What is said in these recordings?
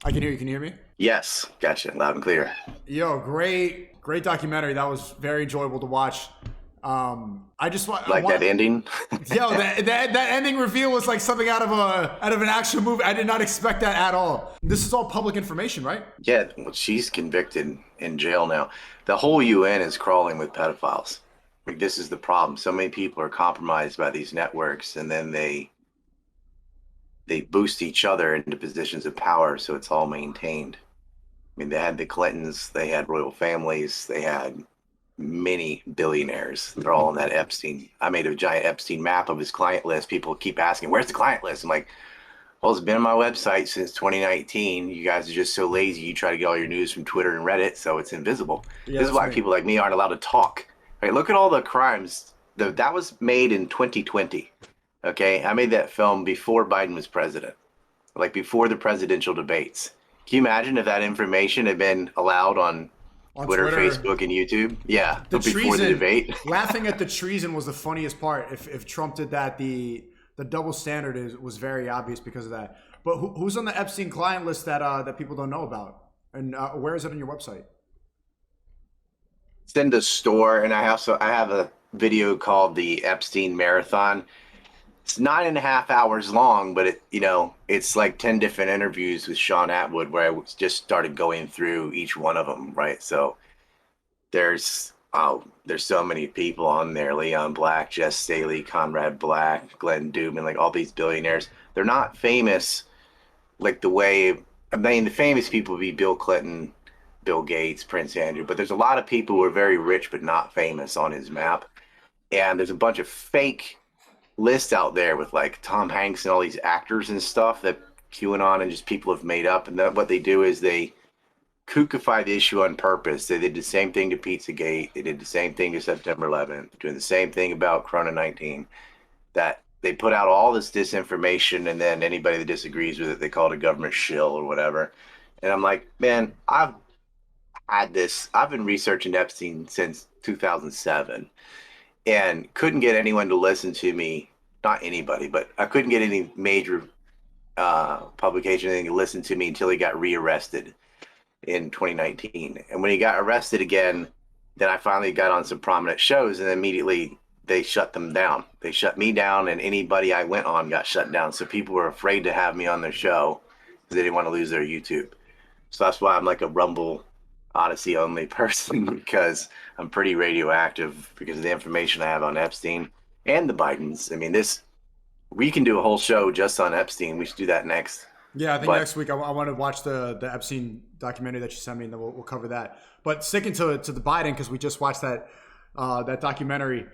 I can hear you. Can you hear me? Yes, gotcha. Loud and clear. Yo, great documentary. That was very enjoyable to watch. I just want, Like that ending? yo, that ending reveal was like something out of an action movie. I did not expect that at all. This is all public information, right? Yeah, well, she's convicted in jail now. The whole UN is crawling with pedophiles. Like, this is the problem. So many people are compromised by these networks, and then they boost each other into positions of power, so it's all maintained. I mean, they had the Clintons, they had royal families, they had many billionaires. They're all on that Epstein. I made a giant Epstein map of his client list. People keep asking, "Where's the client list?" I'm like, "Well, it's been on my website since 2019. You guys are just so lazy. You try to get all your news from Twitter and Reddit, so it's invisible." Yeah, This is that's why me. people like me aren't allowed to talk. Right? Look at all the crimes. That was made in 2020. Okay, I made that film before Biden was president, like before the presidential debates. Can you imagine if that information had been allowed on On Twitter, Twitter, Facebook, and YouTube? Yeah, the but before the treason, debate. laughing at the treason was the funniest part. If Trump did that, the double standard was very obvious because of that. But who's on the Epstein client list that people don't know about? And where is it on your website? It's in the store, and I have a video called the Epstein Marathon. It's 9.5 hours long, but it's like 10 different interviews with Sean Atwood where just started going through each one of them, right? So there's so many people on there: Leon Black, Jess Staley, Conrad Black, Glenn Dubin, like all these billionaires. They're not famous like the way, I mean, the famous people would be Bill Clinton, Bill Gates, Prince Andrew, but there's a lot of people who are very rich but not famous on his map. And there's a bunch of fake lists out there with like Tom Hanks and all these actors and stuff that QAnon and just people have made up. And what they do is they kookify the issue on purpose. They did the same thing to Pizzagate. They did the same thing to September 11th, doing the same thing about Corona 19. That they put out all this disinformation, and then anybody that disagrees with it, they call it a government shill or whatever. And I'm like, man, I've been researching Epstein since 2007 and couldn't get anyone to listen to me. Not anybody, but I couldn't get any major publication anything to listen to me until he got rearrested in 2019. And when he got arrested again, then I finally got on some prominent shows, and immediately they shut them down. They shut me down, and anybody I went on got shut down. So people were afraid to have me on their show because they didn't want to lose their YouTube. So that's why I'm like a Rumble Odyssey only person, because I'm pretty radioactive because of the information I have on Epstein and the Bidens. I mean, we can do a whole show just on Epstein. We should do that next. Yeah, I think But next week I want to watch the Epstein documentary that you sent me, and then we'll cover that. But sticking to the Biden, because we just watched that documentary.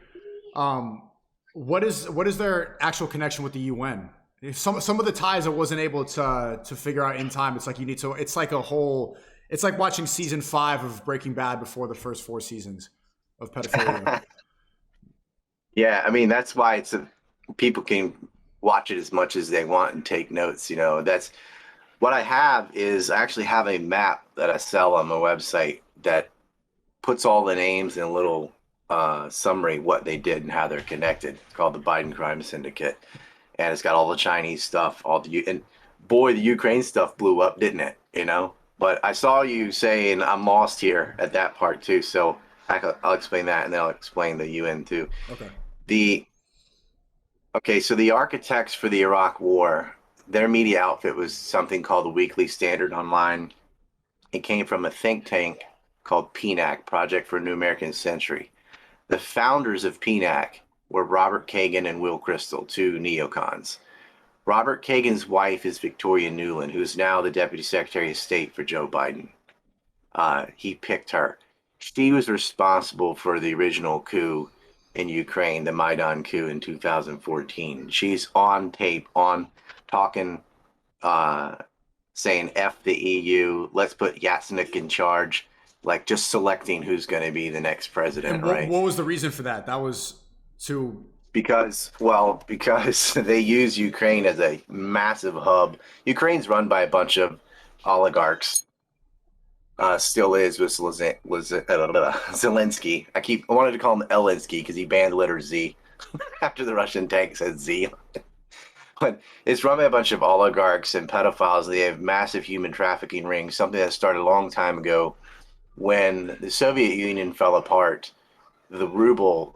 What is their actual connection with the UN? Some of the ties I wasn't able to figure out in time. It's like you need to. It's like a whole. It's like watching season 5 of Breaking Bad before the first 4 seasons of pedophilia. yeah, I mean, that's why people can watch it as much as they want and take notes. That's what I have. Is I actually have a map that I sell on my website that puts all the names in a little summary what they did and how they're connected. It's called the Biden Crime Syndicate, and it's got all the Chinese stuff. And boy, the Ukraine stuff blew up, didn't it? But I saw you saying I'm lost here at that part too, so I'll explain that, and then I'll explain the UN too. Okay. So the architects for the Iraq War, their media outfit was something called the Weekly Standard Online. It came from a think tank called PNAC, Project for a New American Century. The founders of PNAC were Robert Kagan and Will Crystal, two neocons. Robert Kagan's wife is Victoria Nuland, who's now the Deputy Secretary of State for Joe Biden. He picked her. She was responsible for the original coup in Ukraine, the Maidan coup in 2014. She's on tape, talking, saying F the EU, let's put Yatsenyuk in charge, like just selecting who's going to be the next president, And right? what was the reason for that? That was to Because they use Ukraine as a massive hub. Ukraine's run by a bunch of oligarchs. Still is with Zelensky. I wanted to call him Elinsky because he banned the letter Z after the Russian tank said Z. But it's run by a bunch of oligarchs and pedophiles. They have massive human trafficking rings, something that started a long time ago when the Soviet Union fell apart. The ruble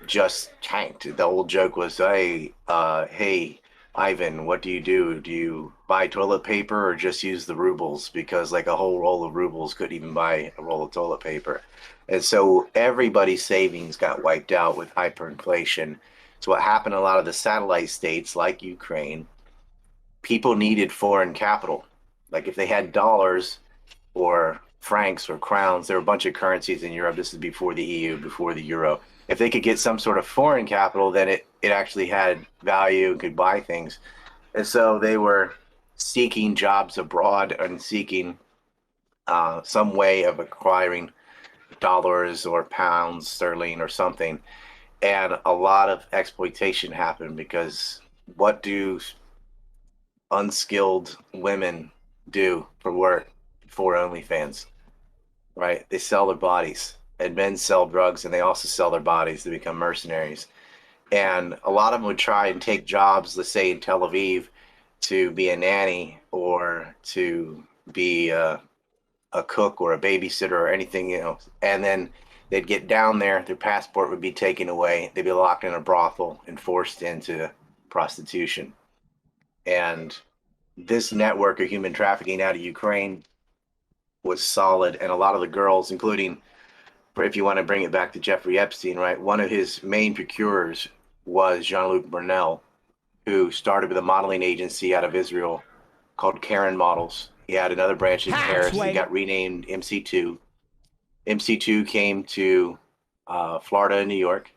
just tanked. The old joke was, hey, Ivan, what do you do? Do you buy toilet paper or just use the rubles? Because like a whole roll of rubles couldn't even buy a roll of toilet paper. And so everybody's savings got wiped out with hyperinflation. So what happened in a lot of the satellite states like Ukraine, people needed foreign capital. Like if they had dollars or francs or crowns. There were a bunch of currencies in Europe. This is before the EU, before the euro. If they could get some sort of foreign capital, then it actually had value and could buy things. And so they were seeking jobs abroad and seeking some way of acquiring dollars or pounds sterling or something. And a lot of exploitation happened because what do unskilled women do for work for OnlyFans? Right? They sell their bodies, and men sell drugs, and they also sell their bodies to become mercenaries. And a lot of them would try and take jobs, let's say in Tel Aviv, to be a nanny or to be a cook or a babysitter or anything, and then they'd get down there, their passport would be taken away, they'd be locked in a brothel and forced into prostitution. And this network of human trafficking out of Ukraine was solid, and a lot of the girls, including, if you want to bring it back to Jeffrey Epstein, right, one of his main procurers was Jean-Luc Brunel, who started with a modeling agency out of Israel called Karen Models. He had another branch in Paris. He got renamed MC2. MC2 came to Florida and New York,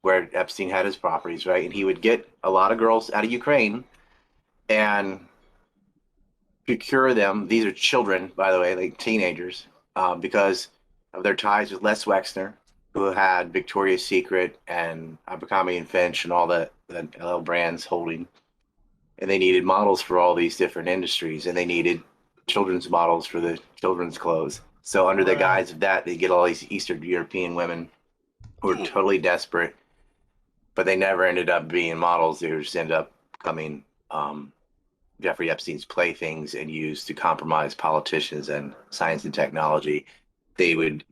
where Epstein had his properties, right? And he would get a lot of girls out of Ukraine and procure them. These are children, by the way, like teenagers, because of their ties with Les Wexner, who had Victoria's Secret and Abercrombie and Finch and all the LL brands holding. And they needed models for all these different industries, and they needed children's models for the children's clothes. So under the guise of that, they get all these Eastern European women who were totally desperate, but they never ended up being models. They just ended up becoming Jeffrey Epstein's playthings and used to compromise politicians and science and technology. They would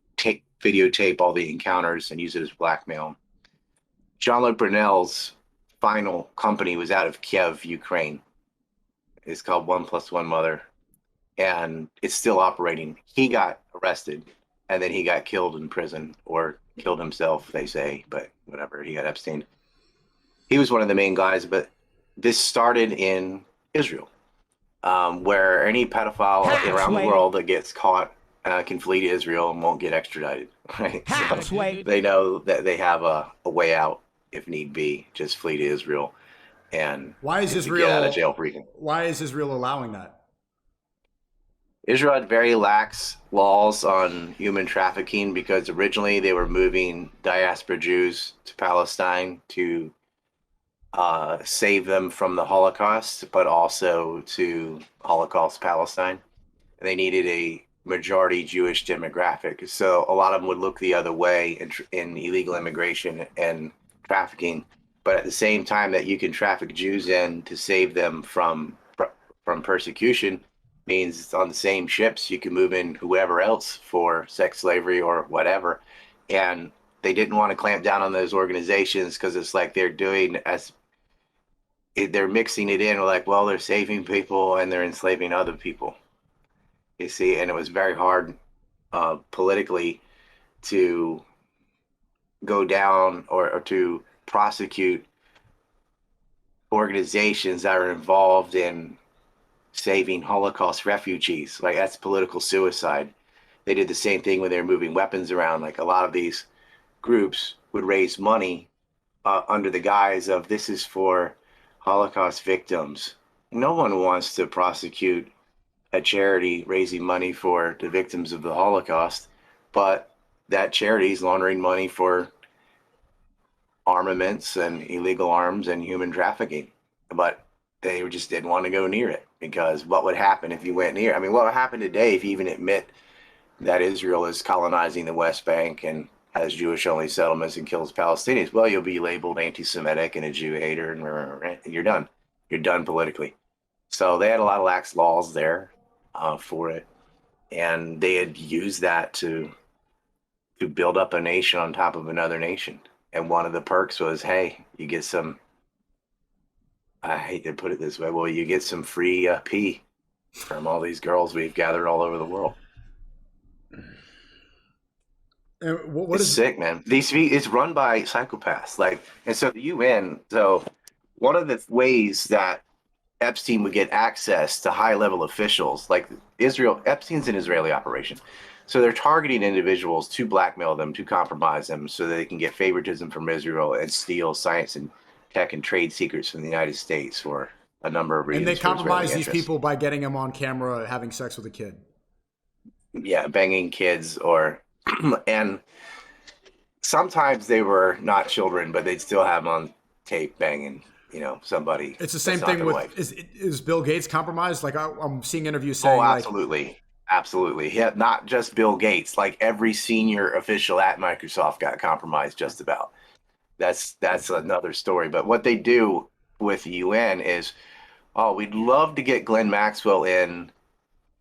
videotape all the encounters and use it as blackmail. Jean-Luc Brunel's final company was out of Kiev, Ukraine. It's called 1+1 Mother, and it's still operating. He got arrested, and then he got killed in prison, or killed himself, they say, but whatever, he got Epstein. He was one of the main guys, but this started in Israel, where any pedophile around the world that gets caught can flee to Israel and won't get extradited. Right? So they know that they have a way out if need be. Just flee to Israel, and why is Israel get out of jail free? Why is Israel allowing that? Israel had very lax laws on human trafficking because originally they were moving diaspora Jews to Palestine to save them from the Holocaust, but also to Holocaust Palestine. They needed a majority Jewish demographic. So a lot of them would look the other way in illegal immigration and trafficking. But at the same time that you can traffic Jews in to save them from persecution, means on the same ships you can move in whoever else for sex slavery or whatever. And they didn't want to clamp down on those organizations because it's like they're mixing it in like, well, they're saving people and they're enslaving other people. You see, and it was very hard politically to go down or to prosecute organizations that are involved in saving Holocaust refugees. Like, that's political suicide. They did the same thing when they were moving weapons around. Like, a lot of these groups would raise money under the guise of, this is for Holocaust victims. No one wants to prosecute a charity raising money for the victims of the Holocaust, but that charity is laundering money for armaments and illegal arms and human trafficking. But they just didn't want to go near it, because what would happen if you went near? I mean, what would happen today if you even admit that Israel is colonizing the West Bank and has Jewish-only settlements and kills Palestinians? Well, you'll be labeled anti-Semitic and a Jew hater, and you're done. You're done politically. So they had a lot of lax laws there for it, and they had used that to build up a nation on top of another nation. And one of the perks was, hey, you get some. I hate to put it this way. Well, you get some free pee from all these girls we've gathered all over the world. And what It's is sick, man. It's run by psychopaths. Like, and so the UN. So one of the ways that Epstein would get access to high level officials, like Israel, Epstein's an Israeli operation. So they're targeting individuals to blackmail them, to compromise them, so that they can get favoritism from Israel and steal science and tech and trade secrets from the United States for a number of and they reasons for Israeli compromise these interests. people by getting them on camera having sex with a kid. Yeah, banging kids or and sometimes they were not children, but they'd still have them on tape banging, somebody. It's the same That's not thing their with wife. is Bill Gates compromised? Like I'm seeing interviews Oh, saying like absolutely. Absolutely. Yeah, not just Bill Gates, like every senior official at Microsoft got compromised just about. That's another story. But what they do with the UN is, oh, we'd love to get Glenn Maxwell in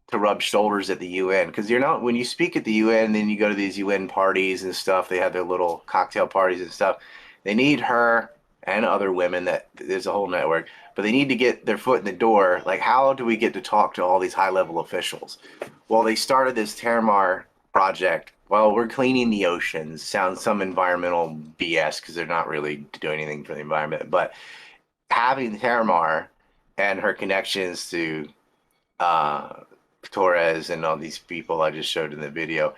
to rub shoulders at the UN, because you're not, when you speak at the UN, then you go to these UN parties and stuff. They have their little cocktail parties and stuff. They need her and other women. That there's a whole network, but they need to get their foot in the door. Like, how do we get to talk to all these high level officials? Well, they started this Terramar project. Well, we're cleaning the oceans. Sounds some environmental BS because they're not really doing anything for the environment. But having Terramar and her connections to uh, Torres and all these people I just showed in the video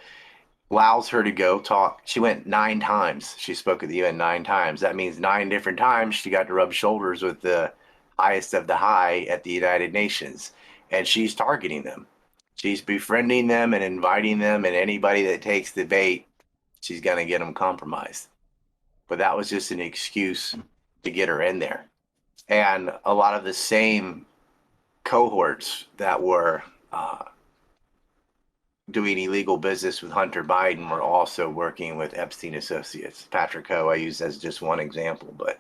allows her to go talk. She went 9 times. She spoke at the UN 9 times. That means 9 different times she got to rub shoulders with the highest of the high at the United Nations. And she's targeting them. She's befriending them and inviting them, and anybody that takes the bait, she's going to get them compromised. But that was just an excuse to get her in there. And a lot of the same cohorts that were doing illegal business with Hunter Biden were also working with Epstein associates. Patrick Ho, I use as just one example, but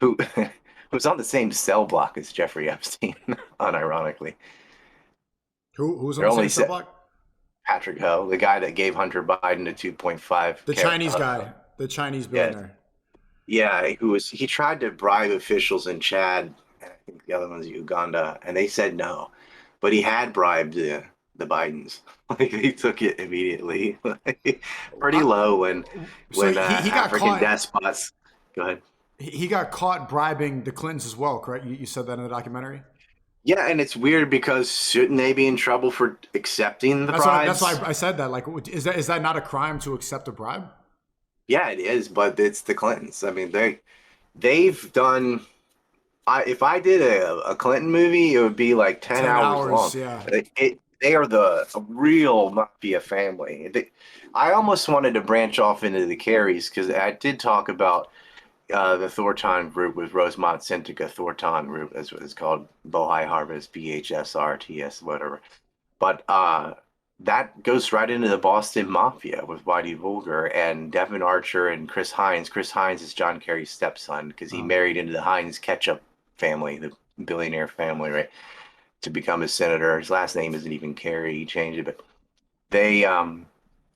who was on the same cell block as Jeffrey Epstein, unironically. who's on They're the only same cell block? Patrick Ho, the guy that gave Hunter Biden a 2.5. The Chinese guy, the Chinese Yeah, billionaire. yeah, he tried to bribe officials in Chad, and I think the other one's Uganda, and they said no. But he had bribed the Bidens. Like, they took it immediately. Pretty low So when he got African caught. despots. Go ahead. He got caught bribing the Clintons as well, correct? You said that in the documentary. Yeah, and it's weird because shouldn't they be in trouble for accepting the bribes? That's why I said that. Like, is that not a crime to accept a bribe? Yeah, it is, but it's the Clintons. I mean, they've done. If I did a Clinton movie, it would be like 10 hours long. Yeah. They are the real mafia family. I almost wanted to branch off into the Carries, because I did talk about the Thornton group with Rosemont Centrica Thornton group, as what it's called, Bohai Harvest, BHSRTS, whatever. But that goes right into the Boston Mafia with Whitey Vulgar and Devin Archer and Chris Hines. Chris Hines is John Kerry's stepson, because he married into the Hines ketchup family, the billionaire family, right, to become a senator. His last name isn't even Kerry. He changed it, but they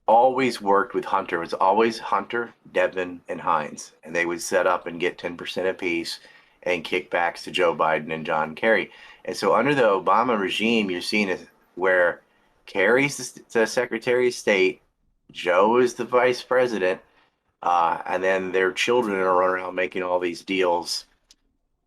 always worked with Hunter. It was always Hunter, Devin, and Hines, and they would set up and get 10% apiece and kickbacks to Joe Biden and John Kerry. And so under the Obama regime, you're seeing it where Kerry's the Secretary of State, Joe is the Vice President, and then their children are running around making all these deals.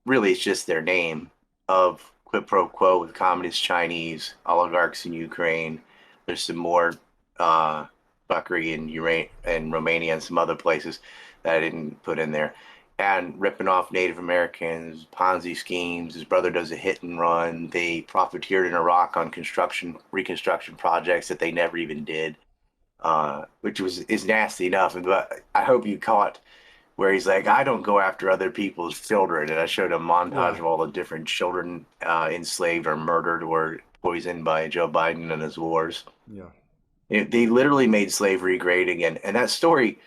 Really, it's just their name of quid pro quo with communist Chinese, oligarchs in Ukraine. There's some more fuckery in Romania and some other places that I didn't put in there. And ripping off Native Americans, Ponzi schemes. His brother does a hit and run. They profiteered in Iraq on reconstruction projects that they never even did, which is nasty enough. But I hope you caught where he's like, I don't go after other people's children. And I showed a montage of all the different children enslaved or murdered or poisoned by Joe Biden and his wars. Yeah. They literally made slavery great again. And that story,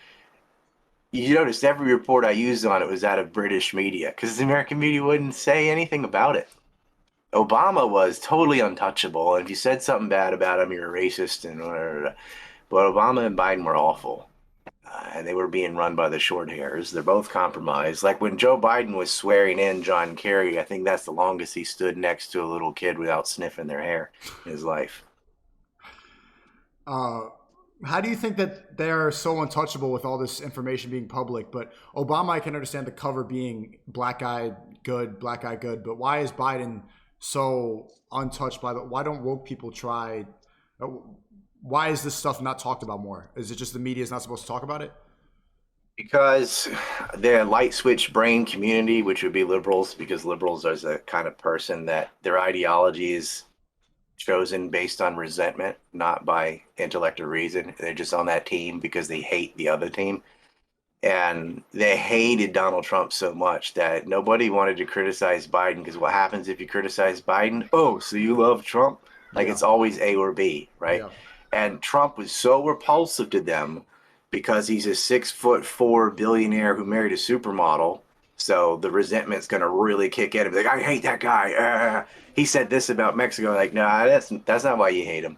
You noticed every report I used on it was out of British media because the American media wouldn't say anything about it. Obama was totally untouchable, and if you said something bad about him, you're a racist and whatever. But Obama and Biden were awful, and they were being run by the short hairs. They're both compromised. Like when Joe Biden was swearing in John Kerry, I think that's the longest he stood next to a little kid without sniffing their hair in his life. Uh, how do you think that they're so untouchable with all this information being public? But Obama, I can understand the cover being black guy good, black guy good. But why is Biden so untouched by the? Why don't woke people try? uh, Why is this stuff not talked about more? Is it just the media is not supposed to talk about it? Because the light switch brain community, which would be liberals, because liberals are the kind of person that their ideology is chosen based on resentment, not by intellect or reason. They're just on that team because they hate the other team. And they hated Donald Trump so much that nobody wanted to criticize Biden because what happens if you criticize Biden? Oh, so you love Trump? Like it's always A or B, right? Yeah. And Trump was so repulsive to them because he's a 6'4" billionaire who married a supermodel. So the resentment's going to really kick in and be like, I hate that guy. He said this about Mexico. Like, nah, that's not why you hate him.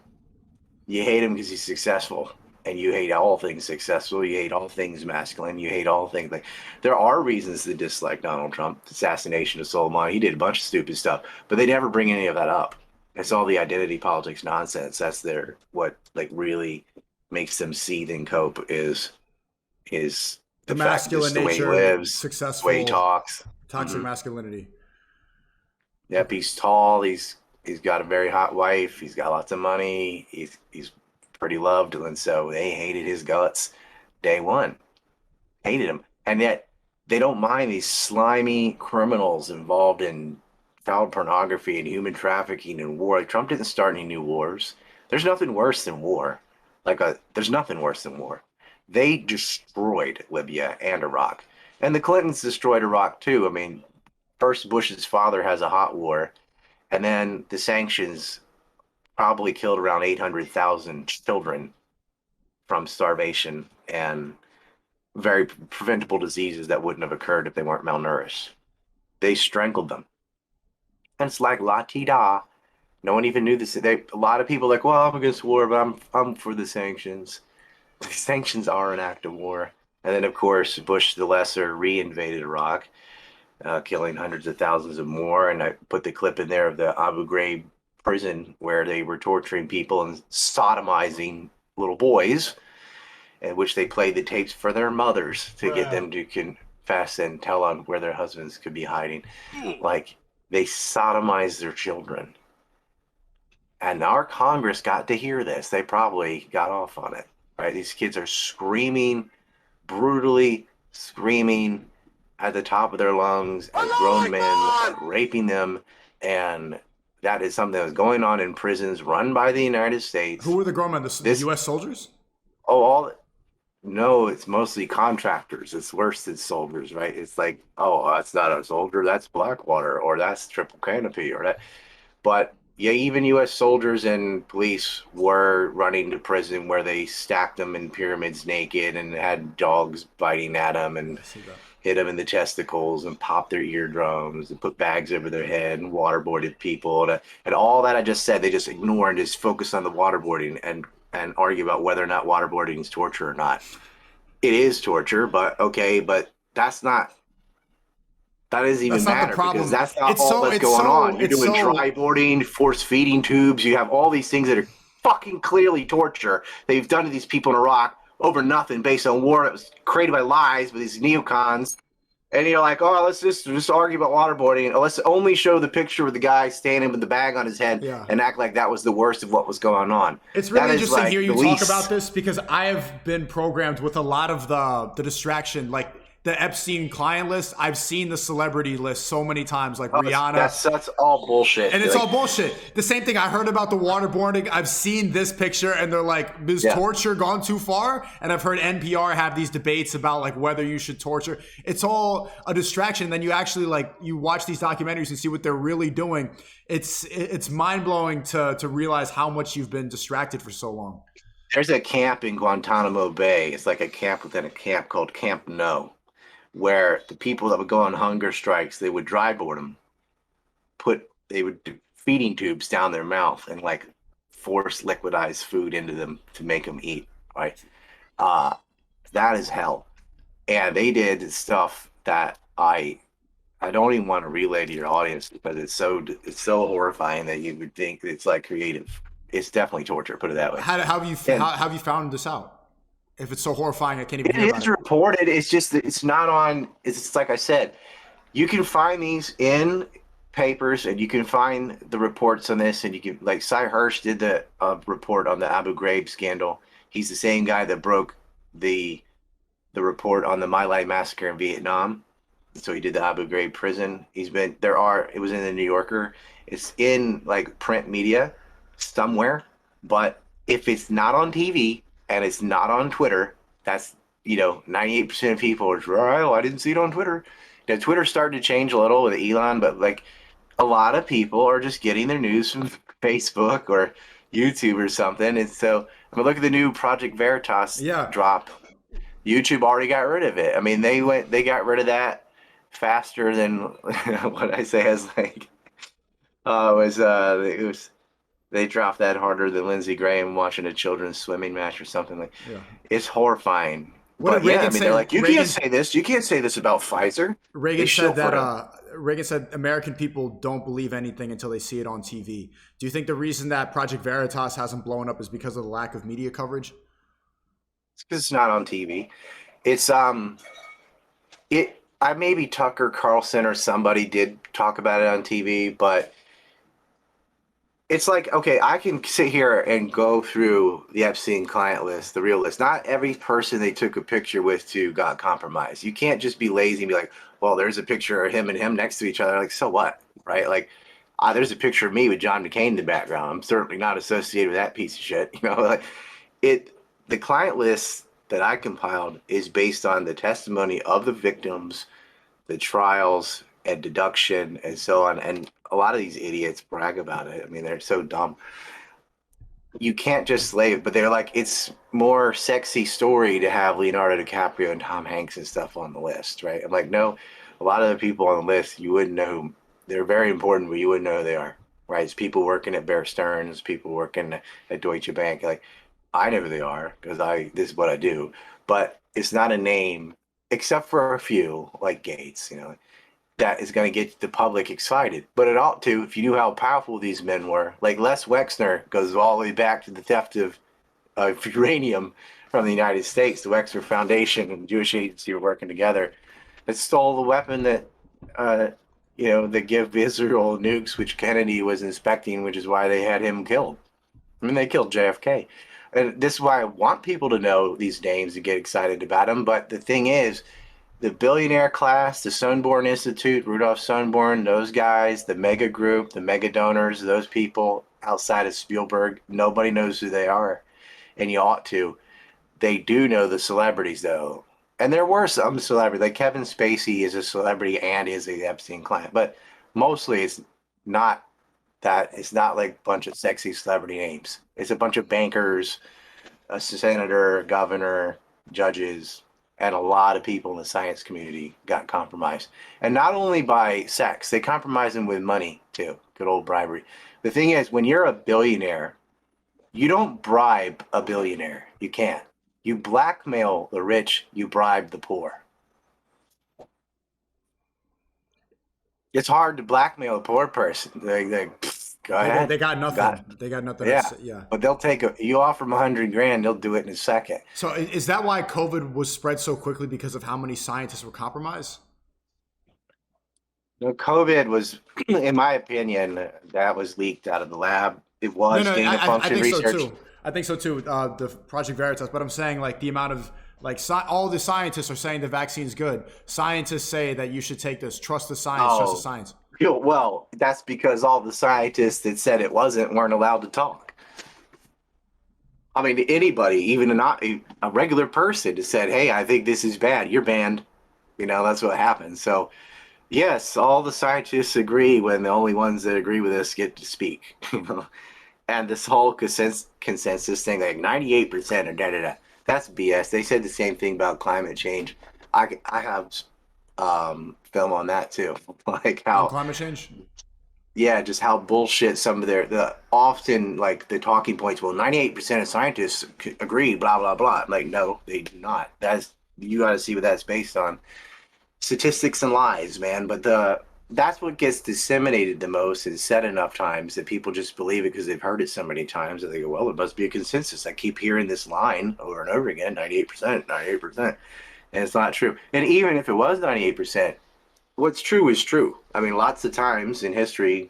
You hate him because he's successful, and you hate all things successful. You hate all things masculine. You hate all things like. There are reasons to dislike Donald Trump. Assassination of Soleimani. He did a bunch of stupid stuff, but they never bring any of that up. It's all the identity politics nonsense. That's their what like really makes them seethe and cope is The the fact masculine the way he nature, lives, the way he successful, talks. toxic masculinity. Yep, he's tall. He's got a very hot wife. He's got lots of money. He's pretty loved, and so they hated his guts day one. Hated him, and yet they don't mind these slimy criminals involved in child pornography and human trafficking and war. Like, Trump didn't start any new wars. There's nothing worse than war. There's nothing worse than war. They destroyed Libya and Iraq, and the Clintons destroyed Iraq too. I mean, first Bush's father has a hot war, and then the sanctions probably killed around 800,000 children from starvation and very preventable diseases that wouldn't have occurred if they weren't malnourished. They strangled them. And it's like la ti da. No one even knew this. A lot of people are like, well, I'm against war, but I'm for the sanctions. The sanctions are an act of war. And then, of course, Bush the Lesser re-invaded Iraq, killing hundreds of thousands of more. And I put the clip in there of the Abu Ghraib prison where they were torturing people and sodomizing little boys, in which they played the tapes for their mothers to get them to confess and tell on where their husbands could be hiding. Like, they sodomized their children. And our Congress got to hear this. They probably got off on it, right? These kids are screaming, brutally screaming at the top of their lungs as grown men are raping them. And that is something that was going on in prisons run by the United States. Who were the grown men? The U.S. soldiers? Oh, no, it's mostly contractors. It's worse than soldiers, right? It's like, oh, that's not a soldier, that's Blackwater, or that's Triple Canopy, or that. But yeah, even U.S. soldiers and police were running to prison where they stacked them in pyramids naked and had dogs biting at them and hit them in the testicles and popped their eardrums and put bags over their head and waterboarded people. And all that I just said, they just ignore and just focus on the waterboarding and argue about whether or not waterboarding is torture or not. It is torture, but okay, but that doesn't even matter because that's not all that's going on. You're doing dry boarding, force feeding tubes. You have all these things that are fucking clearly torture they've done to these people in Iraq over nothing based on war that was created by lies by these neocons. And you're like, oh, let's just argue about waterboarding. Let's only show the picture of the guy standing with the bag on his head and act like that was the worst of what was going on. It's really interesting to hear you talk about this because I have been programmed with a lot of the distraction, like the Epstein client list. I've seen the celebrity list so many times, like Rihanna. That's all bullshit. And it's all bullshit. The same thing, I heard about the waterboarding. I've seen this picture and they're like, is torture gone too far? And I've heard NPR have these debates about like whether you should torture. It's all a distraction. And then you actually like, you watch these documentaries and see what they're really doing. It's mind blowing to realize how much you've been distracted for so long. There's a camp in Guantanamo Bay. It's like a camp within a camp called Camp No, where the people that would go on hunger strikes, they would dry board them, they would do feeding tubes down their mouth and like force liquidized food into them to make them eat. Right? Uh, that is hell. And they did stuff that I don't even want to relay to your audience because it's so horrifying that you would think it's like creative. It's definitely torture. Put it that way. How have you And how have you found this out? If it's so horrifying, I can't even hear it about is it. reported. It's just that it's not on. It's like I said. You can find these in papers, and you can find the reports on this, and you can like Cy Hirsch did the report on the Abu Ghraib scandal. He's the same guy that broke the the report on the My Lai massacre in Vietnam. So he did the Abu Ghraib prison. He's been there are it was in the New Yorker. It's in like print media somewhere, but if it's not on TV and it's not on Twitter, that's 98% of people are well, I didn't see it on Twitter. Now Twitter started to change a little with Elon, but like a lot of people are just getting their news from Facebook or YouTube or something. And so I mean, look at the new Project Veritas Yeah. drop. YouTube already got rid of it. I mean, they got rid of that faster than what I say is like it was they dropped that harder than Lindsey Graham watching a children's swimming match or something like. Yeah. It's horrifying. What did But yeah, I Reagan mean, they're say? like, you can't say this. You can't say this about Pfizer. They Reagan show said that for it. Reagan said American people don't believe anything until they see it on TV. Do you think the reason that Project Veritas hasn't blown up is because of the lack of media coverage? It's because it's not on TV. It's it. I maybe Tucker Carlson or somebody did talk about it on TV, but it's like, okay, I can sit here and go through the Epstein client list, the real list. Not every person they took a picture with to got compromised. You can't just be lazy and be like, well, there's a picture of him and him next to each other. Like, so what, right? Like, there's a picture of me with John McCain in the background. I'm certainly not associated with that piece of shit. Like it. The client list that I compiled is based on the testimony of the victims, the trials and deduction and so on. And a lot of these idiots brag about it. I mean, they're so dumb. You can't just slay it, but they're like, it's more sexy story to have Leonardo DiCaprio and Tom Hanks and stuff on the list, right? I'm like, no, a lot of the people on the list, you wouldn't know who, they're very important, but you wouldn't know who they are, right? It's people working at Bear Stearns, people working at Deutsche Bank. Like, I know who they are because this is what I do, but it's not a name except for a few like Gates, that is going to get the public excited. But it ought to, if you knew how powerful these men were. Like Les Wexner goes all the way back to the theft of uranium from the United States. The Wexner Foundation and the Jewish Agency were working together. That stole the weapon that give Israel nukes, which Kennedy was inspecting, which is why they had him killed. I mean, they killed JFK. And this is why I want people to know these names and get excited about them. But the thing is, the billionaire class, the Sonborn Institute, Rudolph Sonborn, those guys, the mega group, the mega donors, those people outside of Spielberg, nobody knows who they are. And you ought to. They do know the celebrities, though. And there were some celebrities, like Kevin Spacey is a celebrity and is a Epstein client. But mostly not it's not like a bunch of sexy celebrity names. It's a bunch of bankers, a senator, a governor, judges, and a lot of people in the science community got compromised. And not only by sex, they compromise them with money too. Good old bribery. The thing is, when you're a billionaire, you don't bribe a billionaire. You can't. You blackmail the rich, you bribe the poor. It's hard to blackmail a poor person. Go ahead. They got nothing. They got nothing. Yeah. Yeah. But they'll you offer them $100,000, they'll do it in a second. So is that why COVID was spread so quickly because of how many scientists were compromised? No, COVID was, in my opinion, that was leaked out of the lab. It was No, gain of I function think research. so too. I think so too. The Project Veritas, but I'm saying like the amount of all the scientists are saying the vaccine's good. Scientists say that you should take this. Trust the science. Trust the science. Well, that's because all the scientists that said it wasn't weren't allowed to talk. I mean, anybody, even a regular person, that said, "Hey, I think this is bad," you're banned. That's what happens. So, yes, all the scientists agree when the only ones that agree with us get to speak. And this whole consensus thing, like 98% or da da da, that's BS. They said the same thing about climate change. I have film on that too, like On how climate change? yeah, just how bullshit some of the often like the talking points. Well, 98% of scientists agree, blah blah blah. I'm like, no, they do not. That's you got to see what that's based on. Statistics and lies, man. But that's what gets disseminated the most and said enough times that people just believe it because they've heard it so many times that they go, well, it must be a consensus. I keep hearing this line over and over again, 98%, 98%. And it's not true. And even if it was 98%, what's true is true. I mean, lots of times in history,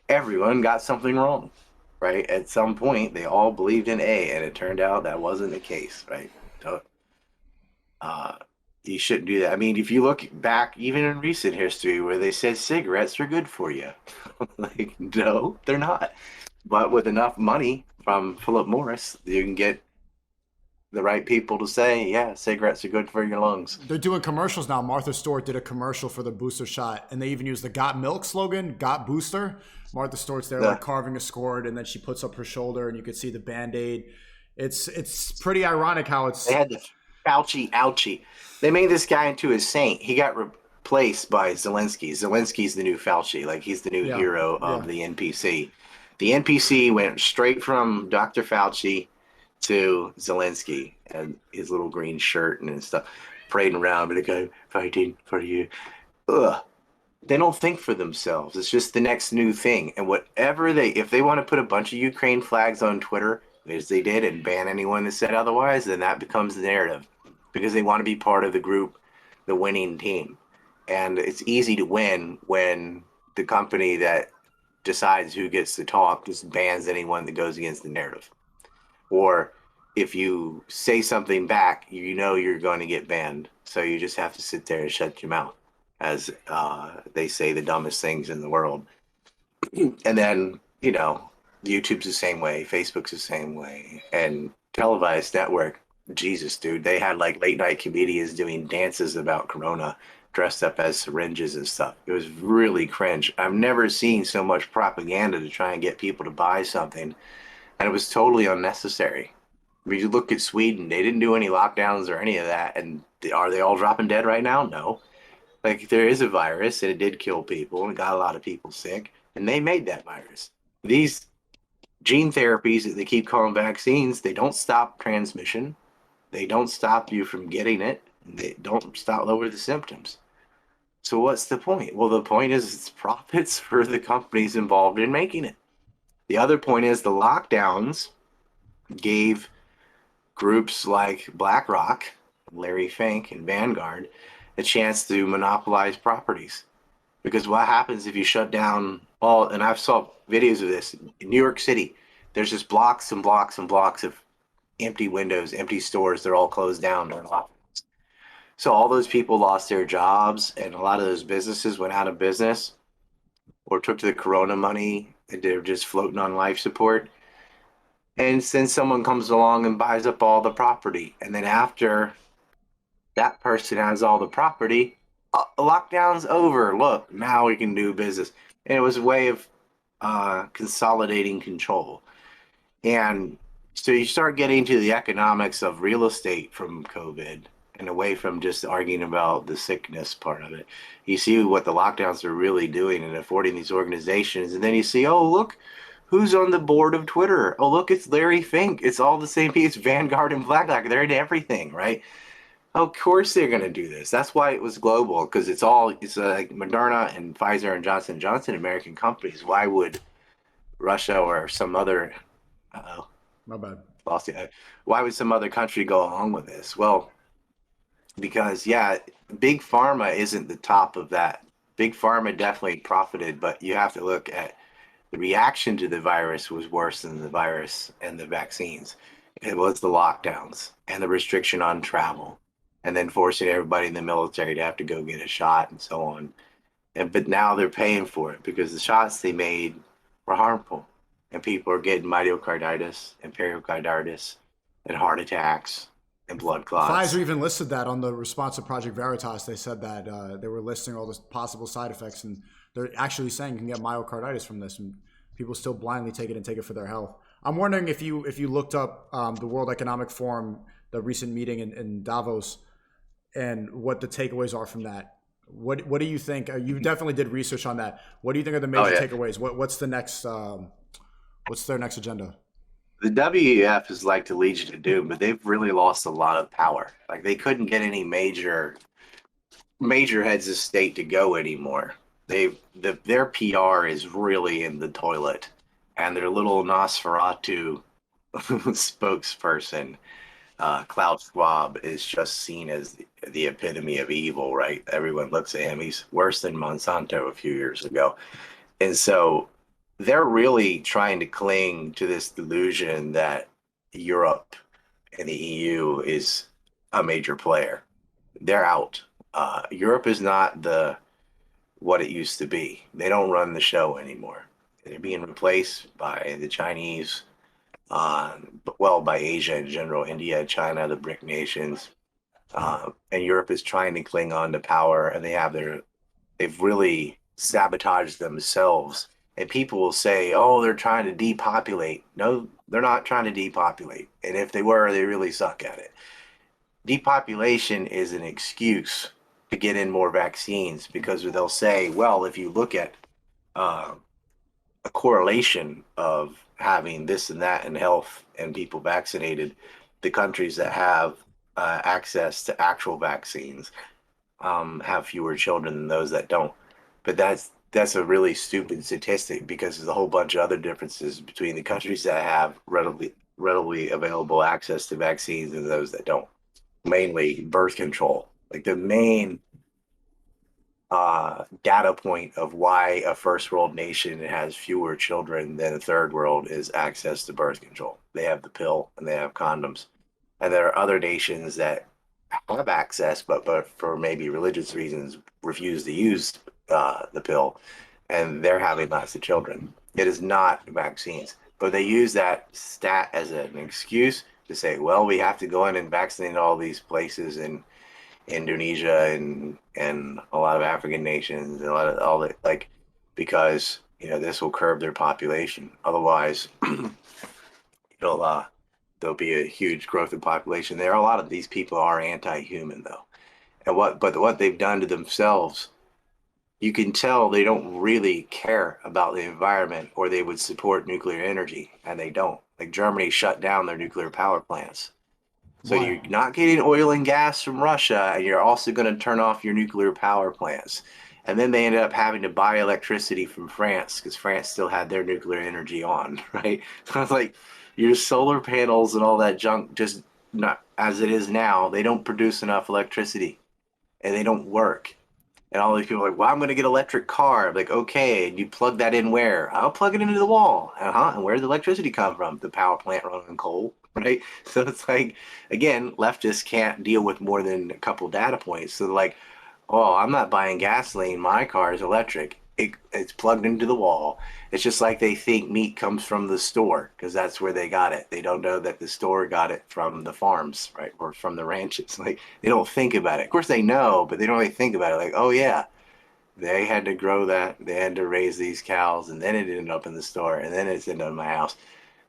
everyone got something wrong, right? At some point, they all believed in A, and it turned out that wasn't the case, right? So, uh, you shouldn't do that. I mean, if you look back, even in recent history, where they said cigarettes are good for you, like, no, they're not. But with enough money from Philip Morris, you can get the right people to say, yeah, cigarettes are good for your lungs. They're doing commercials now. Martha Stewart did a commercial for the booster shot, and they even used the "Got Milk" slogan, "Got Booster." Martha Stewart's there, like carving a squid, and then she puts up her shoulder, and you can see the Band-Aid. It's pretty ironic how it's. They had the Fauci ouchie. They made this guy into a saint. He got replaced by Zelensky. Zelensky's the new Fauci. Like, he's the new Yeah, hero yeah. of the NPC. The NPC went straight from Dr. Fauci to Zelensky and his little green shirt and stuff, parading around, but the guy fighting for you. Ugh. They don't think for themselves. It's just the next new thing. And whatever if they want to put a bunch of Ukraine flags on Twitter, as they did, and ban anyone that said otherwise, then that becomes the narrative because they want to be part of the group, the winning team. And it's easy to win when the company that decides who gets to talk just bans anyone that goes against the narrative. Or if you say something back, you know you're going to get banned. So you just have to sit there and shut your mouth as they say the dumbest things in the world. And then, YouTube's the same way, Facebook's the same way, and televised network. Jesus, dude, they had like late night comedians doing dances about Corona dressed up as syringes and stuff. It was really cringe. I've never seen so much propaganda to try and get people to buy something, and it was totally unnecessary. If you look at Sweden, they didn't do any lockdowns or any of that, and are they all dropping dead right now? No. Like, there is a virus, and it did kill people, and it got a lot of people sick, and they made that virus. These gene therapies that they keep calling vaccines, they don't stop transmission. They don't stop you from getting it. They don't stop lower the symptoms. So what's the point? Well, the point is it's profits for the companies involved in making it. The other point is the lockdowns gave groups like BlackRock, Larry Fink, and Vanguard a chance to monopolize properties. Because what happens if you shut down all, and I've saw videos of this in New York City, there's just blocks and blocks and blocks of empty windows, empty stores, they're all closed down during lockdowns. So all those people lost their jobs, and a lot of those businesses went out of business or took to the Corona money, and they're just floating on life support. And then someone comes along and buys up all the property. And then after that person has all the property, lockdown's over. Look, now we can do business. And it was a way of consolidating control. And so you start getting to the economics of real estate from COVID and away from just arguing about the sickness part of it. You see what the lockdowns are really doing and affording these organizations. And then you see, oh, look, who's on the board of Twitter? Oh, look, it's Larry Fink. It's all the same people. It's Vanguard and BlackRock. They're into everything, right? Of course they're going to do this. That's why it was global, because it's like Moderna and Pfizer and Johnson & Johnson, American companies. Why would Russia or some other, My bad. lost it. Why would some other country go along with this? Well, because, yeah, Big Pharma isn't the top of that. Big Pharma definitely profited, but you have to look at the reaction to the virus was worse than the virus and the vaccines. It was the lockdowns and the restriction on travel, and then forcing everybody in the military to have to go get a shot and so on. But now they're paying for it because the shots they made were harmful, and people are getting myocarditis and pericarditis and heart attacks and blood clots. Pfizer even listed that on the response to Project Veritas. They said that they were listing all the possible side effects, and they're actually saying you can get myocarditis from this. And people still blindly take it and take it for their health. I'm wondering if you looked up the World Economic Forum, the recent meeting in Davos, and what the takeaways are from that. What do you think? You definitely did research on that. What do you think are the Oh major yeah. takeaways? What's the next? What's their next agenda? The WEF is like the Legion of Doom, but they've really lost a lot of power. Like they couldn't get any major heads of state to go anymore. Their PR is really in the toilet, and their little Nosferatu spokesperson, Klaus Schwab, is just seen as the epitome of evil. Right? Everyone looks at him. He's worse than Monsanto a few years ago, and so they're really trying to cling to this delusion that Europe and the EU is a major player. They're out. Europe is not the what it used to be. They don't run the show anymore. They're being replaced by the Chinese, well, by Asia in general, India, China, the BRIC nations, and Europe is trying to cling on to power, and they've really sabotaged themselves. And people will say, "Oh, they're trying to depopulate." No, they're not trying to depopulate. And if they were, they really suck at it. Depopulation is an excuse to get in more vaccines because they'll say, well, if you look at uh, a correlation of having this and that in health and people vaccinated, the countries that have access to actual vaccines have fewer children than those that don't. But that's a really stupid statistic because there's a whole bunch of other differences between the countries that have readily available access to vaccines and those that don't. Mainly birth control. Like the main data point of why a first world nation has fewer children than a third world is access to birth control. They have the pill and they have condoms. And there are other nations that have access, but for maybe religious reasons refuse to use the pill, and they're having lots of children. It is not vaccines, but they use that stat as an excuse to say, well, we have to go in and vaccinate all these places in Indonesia and a lot of African nations and a lot of all that, like, because this will curb their population. Otherwise, it'll there'll be a huge growth in population. There are a lot of these people are anti-human though, and what they've done to themselves, you can tell they don't really care about the environment, or they would support nuclear energy, and they don't. Like Germany shut down their nuclear power plants. So Why? you're not getting oil and gas from Russia, and you're also going to turn off your nuclear power plants. And then they ended up having to buy electricity from France because France still had their nuclear energy on, right? So it's like your solar panels and all that junk, just not as it is now, they don't produce enough electricity and they don't work. And all these people are like, well, I'm going to get an electric car. I'm like, okay, and you plug that in where? I'll plug it into the wall. Uh-huh. And where does the electricity come from? The power plant running on coal, right? So it's like, again, leftists can't deal with more than a couple data points. So they're like, oh, I'm not buying gasoline. My car is electric. It's plugged into the wall. It's just like they think meat comes from the store because that's where they got it. They don't know that the store got it from the farms, right? Or from the ranches. Like they don't think about it. Of course they know, but they don't really think about it. Like, oh yeah, they had to grow that. They had to raise these cows, and then it ended up in the store, and then it's ended up in my house.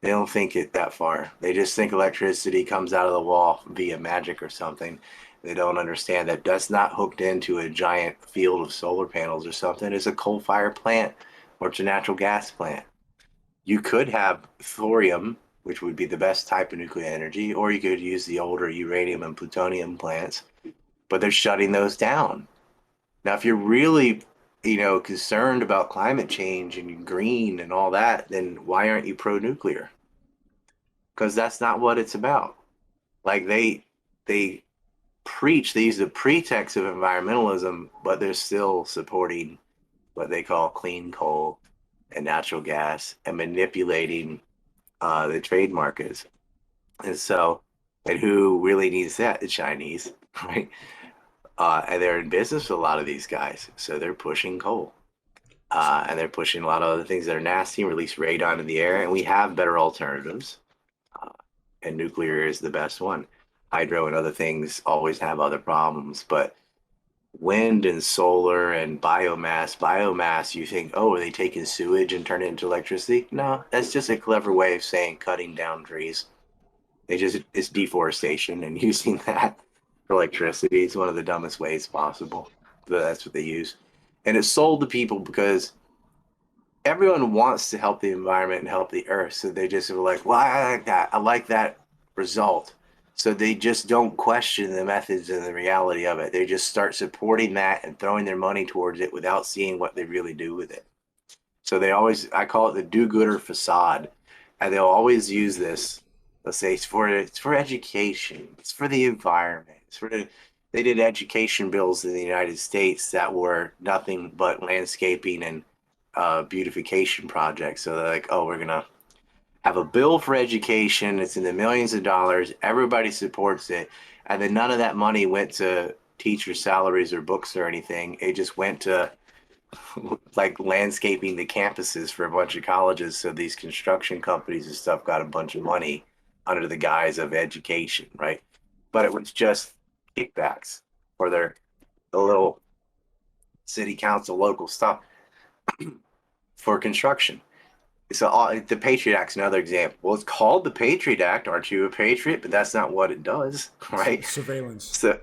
They don't think it that far. They just think electricity comes out of the wall via magic or something. They don't understand that that's not hooked into a giant field of solar panels or something. It's a coal-fired plant or it's a natural gas plant. You could have thorium, which would be the best type of nuclear energy, or you could use the older uranium and plutonium plants, but they're shutting those down. Now, if you're really, concerned about climate change and green and all that, then why aren't you pro-nuclear? Because that's not what it's about. Like they they use the pretext of environmentalism, but they're still supporting what they call clean coal and natural gas and manipulating the trade markets. And so, and who really needs that? The Chinese, right? And they're in business with a lot of these guys, so they're pushing coal. And they're pushing a lot of other things that are nasty, release radon in the air, and we have better alternatives. Uh, and nuclear is the best one. Hydro and other things always have other problems, but wind and solar and biomass. Biomass, you think, oh, are they taking sewage and turn it into electricity? No, that's just a clever way of saying cutting down trees. It's deforestation and using that for electricity. It's one of the dumbest ways possible. But that's what they use. And it's sold to people because everyone wants to help the environment and help the earth. So they just are like, well, I like that. I like that result. So they just don't question the methods and the reality of it. They just start supporting that and throwing their money towards it without seeing what they really do with it. So they always, I call it the do-gooder facade. And they'll always use this. They'll say it's for education. It's for the environment. They did education bills in the United States that were nothing but landscaping and beautification projects. So they're like, oh, we're gonna have a bill for education. It's in the millions of dollars. Everybody supports it, and then none of that money went to teacher salaries or books or anything. It just went to like landscaping the campuses for a bunch of colleges. So these construction companies and stuff got a bunch of money under the guise of education, right? But it was just kickbacks for the little city council local stuff for construction. So the Patriot Act's another example. Well, it's called the Patriot Act. Aren't you a patriot? But that's not what it does, right? Surveillance. So,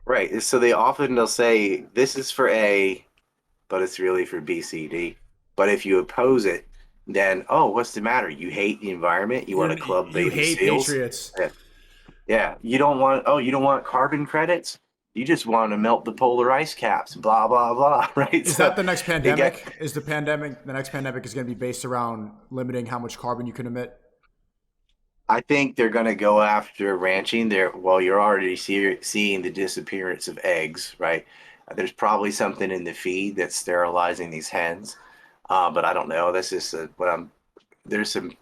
right. So they'll say this is for A, but it's really for B, C, D. But if you oppose it, then what's the matter? You hate the environment. You want to club You baby hate seals. patriots. Yeah. You don't want carbon credits. You just want to melt the polar ice caps. Blah blah blah. Right. Is that the next pandemic? Is the next pandemic is going to be based around limiting how much carbon you can emit? I think they're going to go after ranching. Well, you're already seeing the disappearance of eggs, right? There's probably something in the feed that's sterilizing these hens, but I don't know. That's just there's some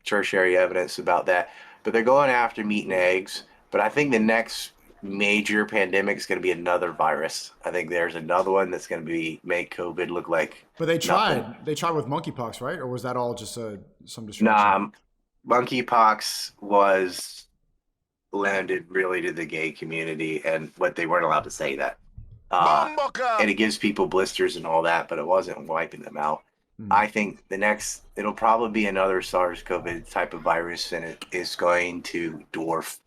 tertiary evidence about that. But they're going after meat and eggs. But I think the next major pandemic is going to be another virus. I think there's another one that's going to make COVID look like But they nothing. tried. They tried with monkeypox, right? Or was that all just some distraction? Nah, monkeypox was limited really to the gay community and what they weren't allowed to say that. And it gives people blisters and all that, but it wasn't wiping them out. I think it'll probably be another SARS-CoV type of virus, and it is going to dwarf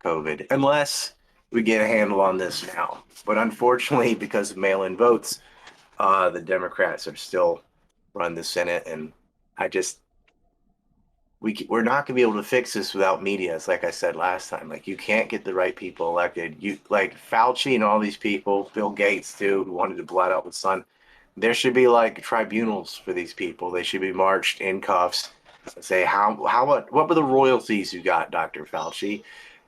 COVID unless we get a handle on this now. But unfortunately, because of mail-in votes, the Democrats are still run the Senate, and I just we're not going to be able to fix this without media. It's like I said last time. Like, you can't get the right people elected. You like Fauci and all these people, Bill Gates too, who wanted to blot out the sun. There should be like tribunals for these people. They should be marched in cuffs. Say what were the royalties you got, Dr. Fauci?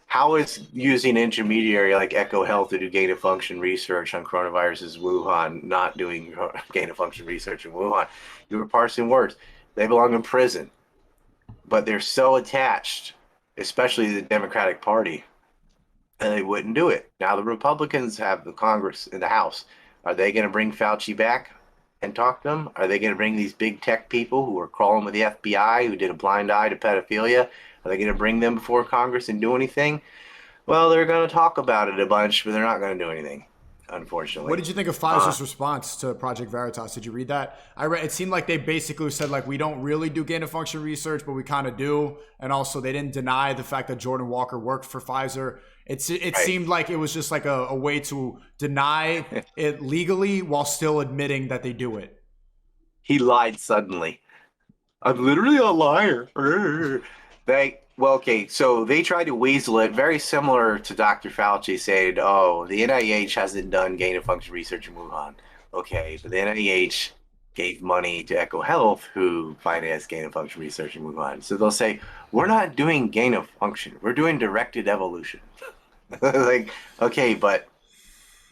How is using intermediary like Echo Health to do gain of function research on coronaviruses Wuhan not doing gain of function research in Wuhan? You were parsing words. They belong in prison. But they're so attached, especially the Democratic Party, and they wouldn't do it. Now the Republicans have the Congress and the House. Are they going to bring Fauci back and talk to them? Are they going to bring these big tech people who are crawling with the FBI, who did a blind eye to pedophilia? Are they going to bring them before Congress and do anything? Well, they're going to talk about it a bunch, but they're not going to do anything, unfortunately. What did you think of Pfizer's response to Project Veritas? Did you read that? I read. It seemed like they basically said like we don't really do gain of function research, but we kind of do, and also they didn't deny the fact that Jordan Walker worked for Pfizer. It seemed like it was just like a way to deny it legally while still admitting that they do it. He lied suddenly. I'm literally a liar. Okay, so they tried to weasel it, very similar to Dr. Fauci saying, oh, the NIH hasn't done gain of function research in Wuhan. Okay, but the NIH gave money to Echo Health, who financed gain of function research in Wuhan. So they'll say, we're not doing gain of function, we're doing directed evolution. Like, okay, but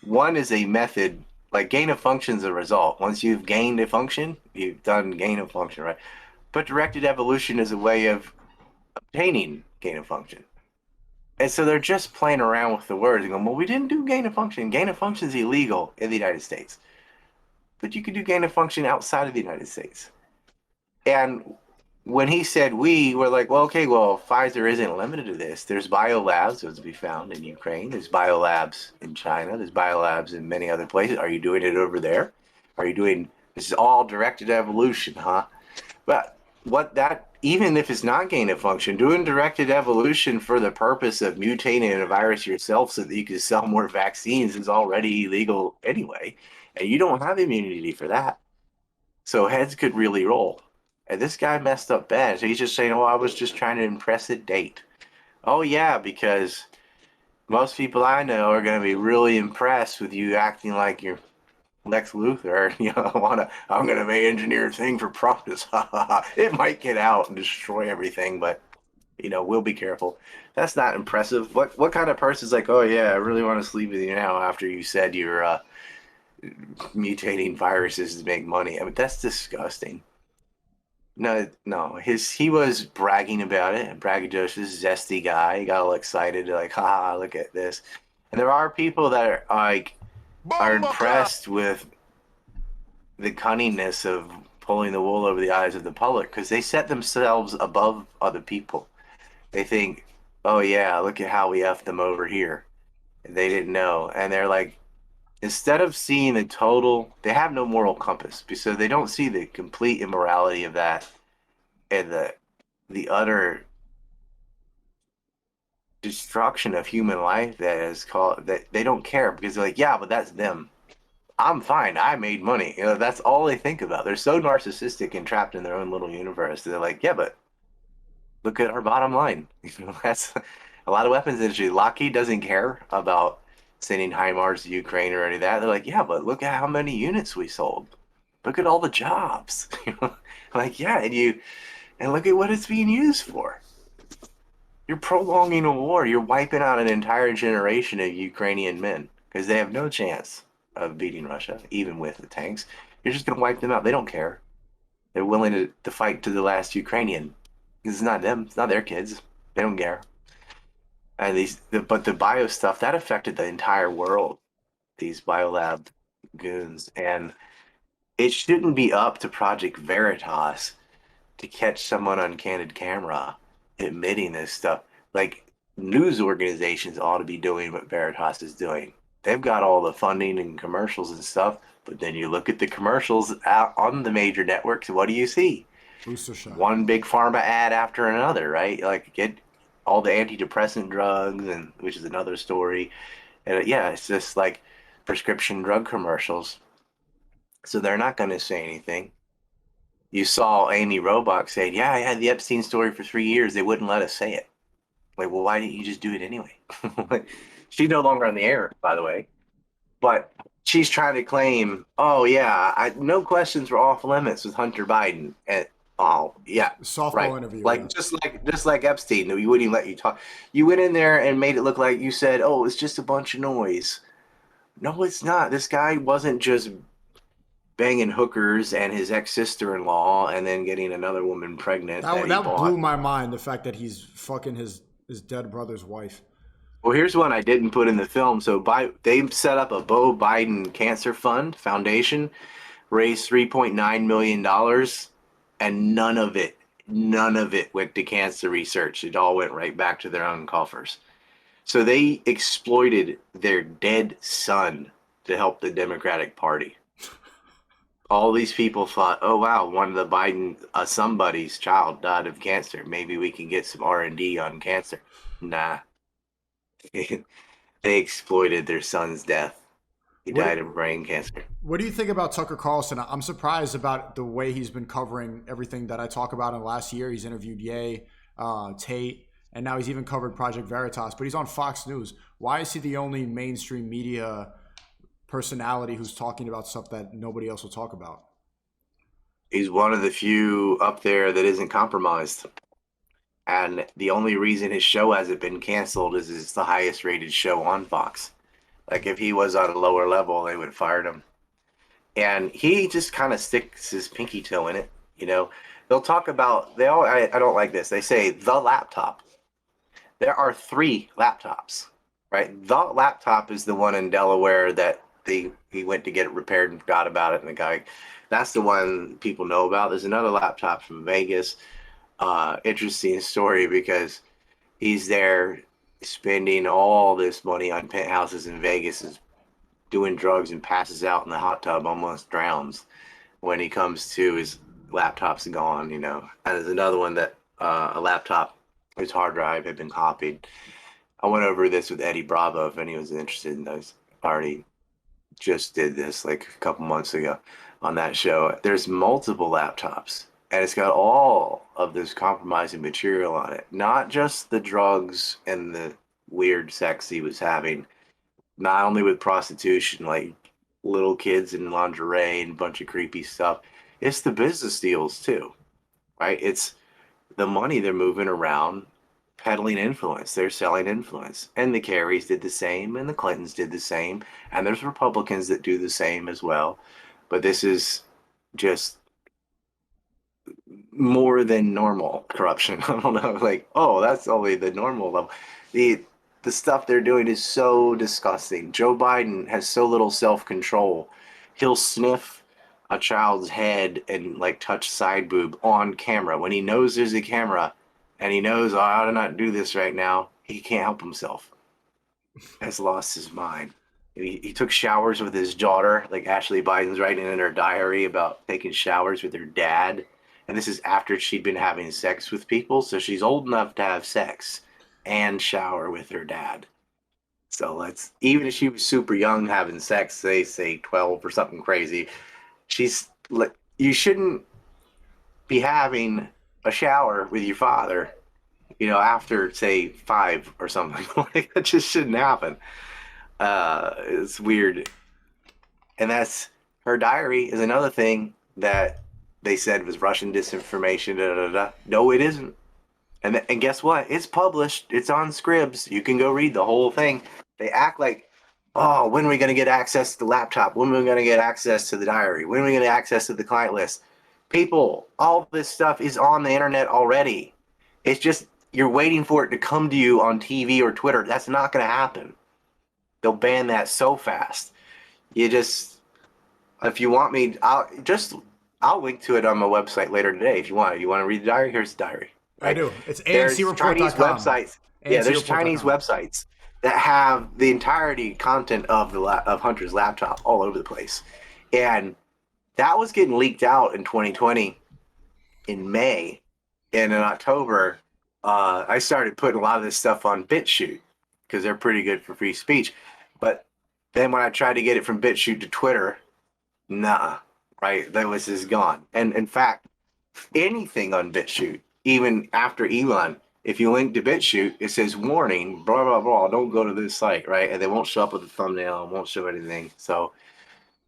one is a method, like gain of function is a result. Once you've gained a function, you've done gain of function, right? But directed evolution is a way of obtaining gain of function. And so they're just playing around with the words and going, well, we didn't do gain of function. Gain of function is illegal in the United States. But you could do gain of function outside of the United States. And when he said we, we're like, well, okay, well, Pfizer isn't limited to this. There's biolabs to be found in Ukraine. There's biolabs in China. There's biolabs in many other places. Are you doing it over there? Are you doing this? Is all directed evolution, huh? But what that, even if it's not gain of function, doing directed evolution for the purpose of mutating a virus yourself so that you can sell more vaccines is already illegal anyway, and you don't have immunity for that. So heads could really roll. And this guy messed up bad. So he's just saying, "Oh, I was just trying to impress a date." Oh yeah, because most people I know are going to be really impressed with you acting like you're Lex Luthor. I'm going to engineer a thing for profits. It might get out and destroy everything, but we'll be careful. That's not impressive. What kind of person's like, oh yeah, I really want to sleep with you now after you said you're mutating viruses to make money? I mean, that's disgusting. No, no, he was bragging about it, braggadocious, zesty guy. He got all excited, like, haha, look at this. And there are people that are impressed with the cunningness of pulling the wool over the eyes of the public because they set themselves above other people. They think, oh yeah, look at how we effed them over here. They didn't know. And they're like, instead of seeing the total, they have no moral compass because they don't see the complete immorality of that and the utter destruction of human life that is called that they don't care because they're like, yeah, but that's them. I'm fine. I made money. That's all they think about. They're so narcissistic and trapped in their own little universe. They're like, yeah, but look at our bottom line. That's a lot of weapons industry. Lockheed doesn't care about sending HIMARS to Ukraine or any of that. They're like, yeah, but look at how many units we sold. Look at all the jobs. Like, yeah, and look at what it's being used for. You're prolonging a war. You're wiping out an entire generation of Ukrainian men because they have no chance of beating Russia, even with the tanks. You're just going to wipe them out. They don't care. They're willing to fight to the last Ukrainian. It's not them. It's not their kids. They don't care. And but the bio stuff that affected the entire world. These biolab goons, and it shouldn't be up to Project Veritas to catch someone on candid camera admitting this stuff. Like news organizations ought to be doing what Veritas is doing. They've got all the funding and commercials and stuff, but then you look at the commercials out on the major networks, what do you see? Booster shot. One big pharma ad after another, right? Like get all the antidepressant drugs, and which is another story. And yeah, it's just like prescription drug commercials. So they're not going to say anything. You saw Amy Robach saying, "Yeah, I had the Epstein story for 3 years. They wouldn't let us say it." Like, well, why didn't you just do it anyway? Like, she's no longer on the air, by the way. But she's trying to claim, oh yeah, no questions were off limits with Hunter Biden. And oh yeah, Softball right. interview. Like Yeah. just like Epstein, we wouldn't even let you talk. You went in there and made it look like you said, oh, it's just a bunch of noise. No, it's not. This guy wasn't just banging hookers and his ex sister in law and then getting another woman pregnant that he That blew bought. my mind. The fact that he's fucking his dead brother's wife. Well, here's one I didn't put in the film. So they set up a Beau Biden Cancer Fund Foundation, raised $3.9 million, and none of it went to cancer research. It all went right back to their own coffers. So they exploited their dead son to help the Democratic Party. All these people thought, oh wow, one of the Biden somebody's child died of cancer. Maybe we can get some R&D on cancer. Nah, they exploited their son's death. He What died of brain cancer. What do you think about Tucker Carlson? I'm surprised about the way he's been covering everything that I talk about in the last year. He's interviewed Ye, Tate, and now he's even covered Project Veritas. But he's on Fox News. Why is he the only mainstream media personality who's talking about stuff that nobody else will talk about? He's one of the few up there that isn't compromised. And the only reason his show hasn't been canceled is it's the highest rated show on Fox. Like if he was on a lower level, they would have fired him. And he just kind of sticks his pinky toe in it. They'll talk about I don't like this. They say the laptop. There are 3 laptops, right? The laptop is the one in Delaware that he went to get it repaired and forgot about it, and the guy, that's the one people know about. There's another laptop from Vegas. interesting story because he's there spending all this money on penthouses in Vegas, is doing drugs and passes out in the hot tub, almost drowns. When he comes to, his laptop's gone, you know. And there's another one that a laptop, his hard drive had been copied. I went over this with Eddie Bravo if anyone was interested in those. Already just did this like a couple months ago on that show. There's multiple laptops and it's got all of this compromising material on it, not just the drugs and the weird sex he was having, not only with prostitution, like little kids in lingerie and a bunch of creepy stuff. It's the business deals too, right? It's the money they're moving around, peddling influence. They're selling influence. And the Kerrys did the same, and the Clintons did the same, and there's Republicans that do the same as well. But this is just more than normal corruption. I don't know, like, oh, that's only the normal level. The stuff they're doing is so disgusting. Joe Biden has so little self-control. He'll sniff a child's head and like touch side boob on camera when he knows there's a camera and he knows, oh, I ought to not do this right now. He can't help himself. Has lost his mind. He took showers with his daughter, like Ashley Biden's writing in her diary about taking showers with her dad. And this is after she'd been having sex with people. So she's old enough to have sex and shower with her dad. So let's, even if she was super young having sex, say 12 or something crazy, she's like, you shouldn't be having a shower with your father, you know, after say 5 or something. Like that just shouldn't happen. It's weird. And that's, her diary is another thing that they said was Russian disinformation. Da, da, da. No, it isn't. And guess what? It's published. It's on Scribs. You can go read the whole thing. They act like, oh, when are we going to get access to the laptop? When are we going to get access to the diary? When are we going to get access to the client list? People, all this stuff is on the internet already. It's just you're waiting for it to come to you on TV or Twitter. That's not going to happen. They'll ban that so fast. You just, if you want me, I'll link to it on my website later today if you want. You want to read the diary? Here's the diary. Right? I do. It's ANCreport.com. Chinese websites. Yeah, there's Chinese websites that have the entirety content of of Hunter's laptop all over the place, and that was getting leaked out in 2020 in May, and in October, I started putting a lot of this stuff on BitChute because they're pretty good for free speech. But then when I tried to get it from BitChute to Twitter, nah, right? That was just gone. And in fact, anything on BitChute, even after Elon, if you link to BitChute, it says warning, blah, blah, blah, don't go to this site, right? And they won't show up with a thumbnail and won't show anything. So,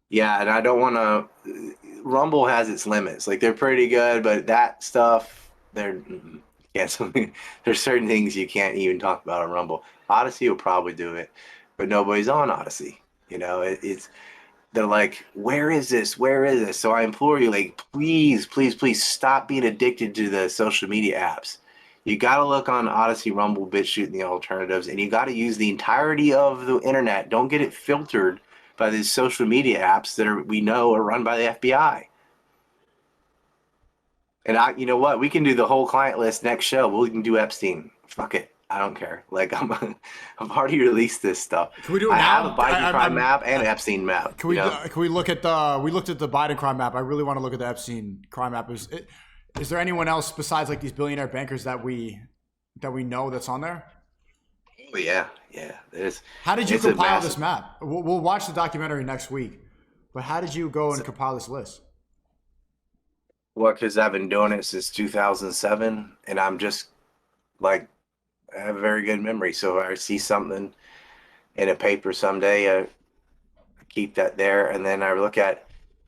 yeah, and I don't want to, Rumble has its limits. Like, they're pretty good, but that stuff, there's certain things you can't even talk about on Rumble. Odyssey will probably do it, but nobody's on Odyssey. You know, they're like, where is this? Where is this? So I implore you, like, please, please, please stop being addicted to the social media apps. You got to look on Odyssey, Rumble, BitChute, and the alternatives, and you got to use the entirety of the internet. Don't get it filtered by these social media apps that we know are run by the FBI. And you know what? We can do the whole client list next show. We can do Epstein. Fuck it. I don't care. Like, I've already released this stuff. Can we do it I now? have a Biden crime map and an Epstein map. Can we look at we looked at the Biden crime map. I really want to look at the Epstein crime map. Is there anyone else besides like these billionaire bankers that we know that's on there? Oh, yeah. How did you compile this map? We'll watch the documentary next week. But how did you go and compile this list? Well, because I've been doing it since 2007, and I'm just like, I have a very good memory. So if I see something in a paper someday, I keep that there, and then I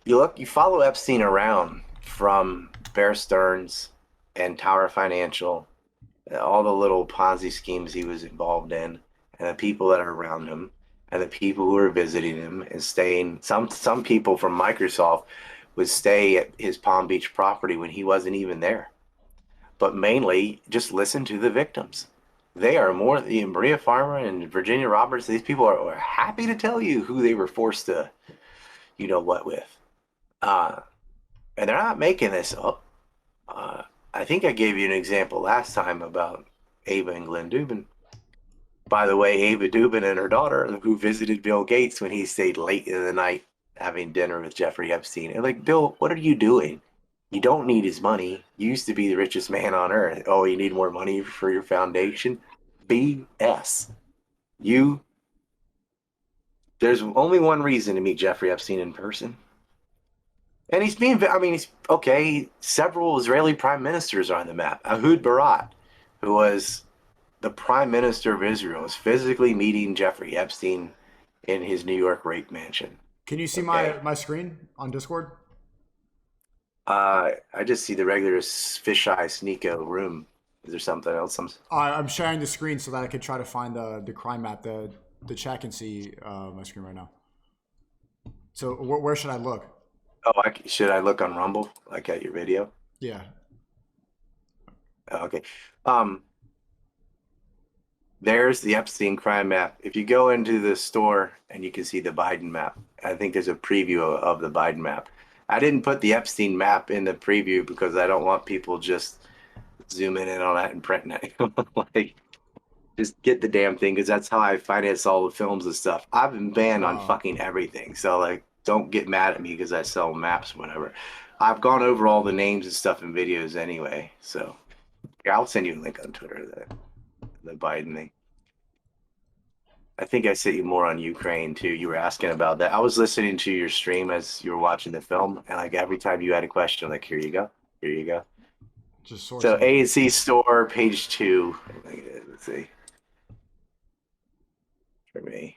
you follow Epstein around from Bear Stearns and Tower Financial, all the little Ponzi schemes he was involved in, and the people that are around him, and the people who are visiting him and staying. Some people from Microsoft would stay at his Palm Beach property when he wasn't even there. But mainly, just listen to the victims. They are Maria Farmer and Virginia Roberts, these people are happy to tell you who they were forced to, you know what, with. And they're not making this up. I think I gave you an example last time about Ava and Glenn Dubin. By the way, Ava Dubin and her daughter, who visited Bill Gates when he stayed late in the night having dinner with Jeffrey Epstein. And like, Bill, what are you doing? You don't need his money. You used to be the richest man on earth. Oh, you need more money for your foundation? BS. You, there's only one reason to meet Jeffrey Epstein in person. And he's being, I mean, he's okay. Several Israeli prime ministers are on the map. Ehud Barak, who was the prime minister of Israel, is physically meeting Jeffrey Epstein in his New York rape mansion. Can you see Okay. my screen on Discord? I just see the regular fisheye Sneako room. Is there something else? I'm sharing the screen so that I could try to find the crime map. The chat can see my screen right now. So where should I look? Oh, should I look on Rumble, like at your video? Yeah. Oh, okay. Um, there's the Epstein crime map. If you go into the store and you can see the Biden map, I think there's a preview of the Biden map. I didn't put the Epstein map in the preview because I don't want people just zooming in on that and printing it. Like, just get the damn thing because that's how I finance all the films and stuff. I've been banned on Oh. fucking everything. So, like, don't get mad at me because I sell maps, whatever. I've gone over all the names and stuff in videos anyway. So, yeah, I'll send you a link on Twitter, the Biden thing. I think I sent you more on Ukraine too. You were asking about that. I was listening to your stream as you were watching the film, and like every time you had a question, I'm like, here you go, here you go. Just So sourcing. ANC store page 2. Let's see for me.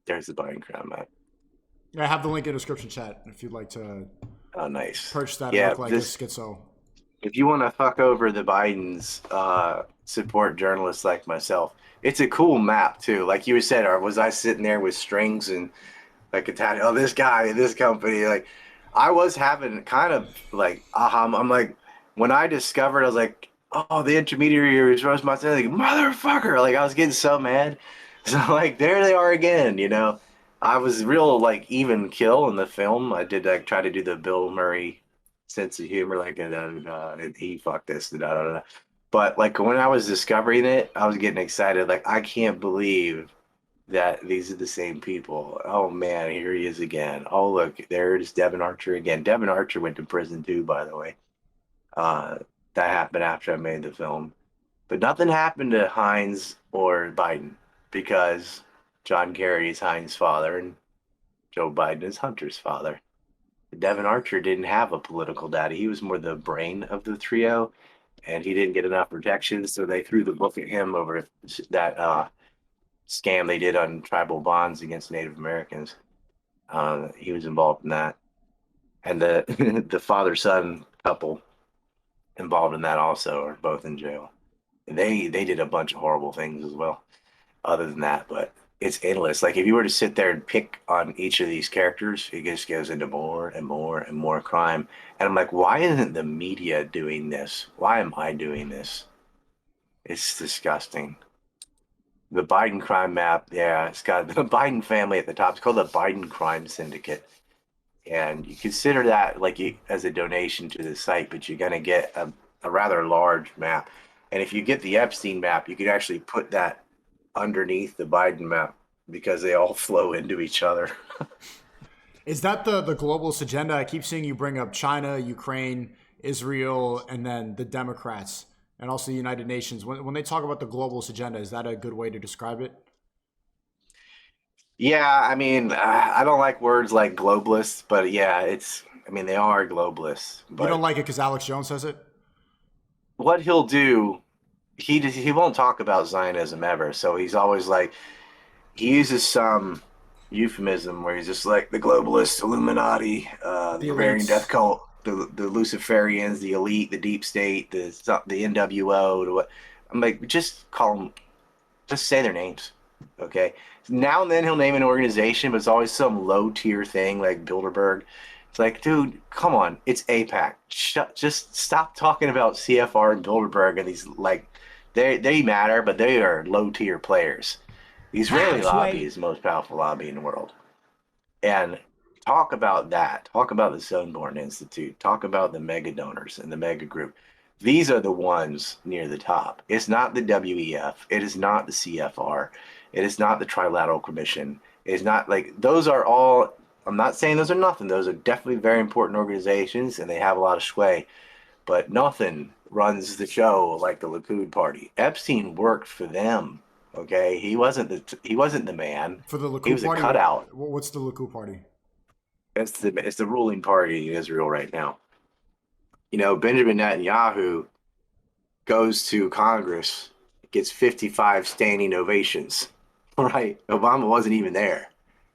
There's the Biden crown map. I have the link in the description chat if you'd like to Oh, nice. purchase that and Yeah, look like a this. schizo. If you want to fuck over the Bidens, support journalists like myself. It's a cool map too. Like you said, or was I sitting there with strings and like Italian? Oh, this guy, this company. Like I was having kind of like, I'm like, when I discovered, I was like, oh, the intermediary was responsible. Like motherfucker. Like I was getting so mad. So like there they are again. You know, I was real like even kill in the film. I did like try to do the Bill Murray sense of humor, like he fucked this, da, da, da. But like when I was discovering it, I was getting excited. Like I can't believe that these are the same people. Oh man, here he is again. Oh look, there's Devin Archer again. Devin Archer went to prison too, by the way. Uh, that happened after I made the film. But nothing happened to Hines or Biden because John Kerry is Hines' father and Joe Biden is Hunter's father. Devin Archer didn't have a political daddy. He was more the brain of the trio, and he didn't get enough protection, so they threw the book at him over that scam they did on tribal bonds against Native Americans. He was involved in that, and the the father son couple involved in that also are both in jail. They did a bunch of horrible things as well. Other than that, but it's endless. Like if you were to sit there and pick on each of these characters, it just goes into more and more and more crime. And I'm like, why isn't the media doing this? Why am I doing this? It's disgusting. The Biden crime map, yeah, it's got the Biden family at the top. It's called the Biden Crime Syndicate. And you consider that like as a donation to the site, but you're going to get a rather large map. And if you get the Epstein map, you could actually put that underneath the Biden map because they all flow into each other. Is that the globalist agenda? I keep seeing you bring up China, Ukraine, Israel, and then the Democrats, and also the United Nations. When they talk about the globalist agenda, is that a good way to describe it? Yeah, I mean, I don't like words like globalist, but yeah, I mean, they are globalists. You don't But like it because Alex Jones says it? what he'll do, he won't talk about Zionism ever. So he's always like, he uses some euphemism where he's just like the globalists, Illuminati, the The Bavarian death elites. cult, the Luciferians, the elite, the deep state, the NWO. What I'm like, just call them, just say their names, okay? Now and then he'll name an organization, but it's always some low tier thing like Bilderberg. It's like, dude, come on, it's APAC. Just stop talking about CFR and Bilderberg and these like they matter, but they are low tier players. The Israeli lobby is the most powerful lobby in the world. And talk about that. Talk about the Sonborn Institute. Talk about the mega donors and the mega group. These are the ones near the top. It's not the WEF. It is not the CFR. It is not the Trilateral Commission. It is not like those are all. I'm not saying those are nothing. Those are definitely very important organizations, and they have a lot of sway. But nothing runs the show like the Likud Party. Epstein worked for them. Okay, he wasn't the man. For the He Likud was a party, cutout. what's the Likud party? It's the ruling party in Israel right now. Benjamin Netanyahu goes to Congress, gets 55 standing ovations. Right? Obama wasn't even there.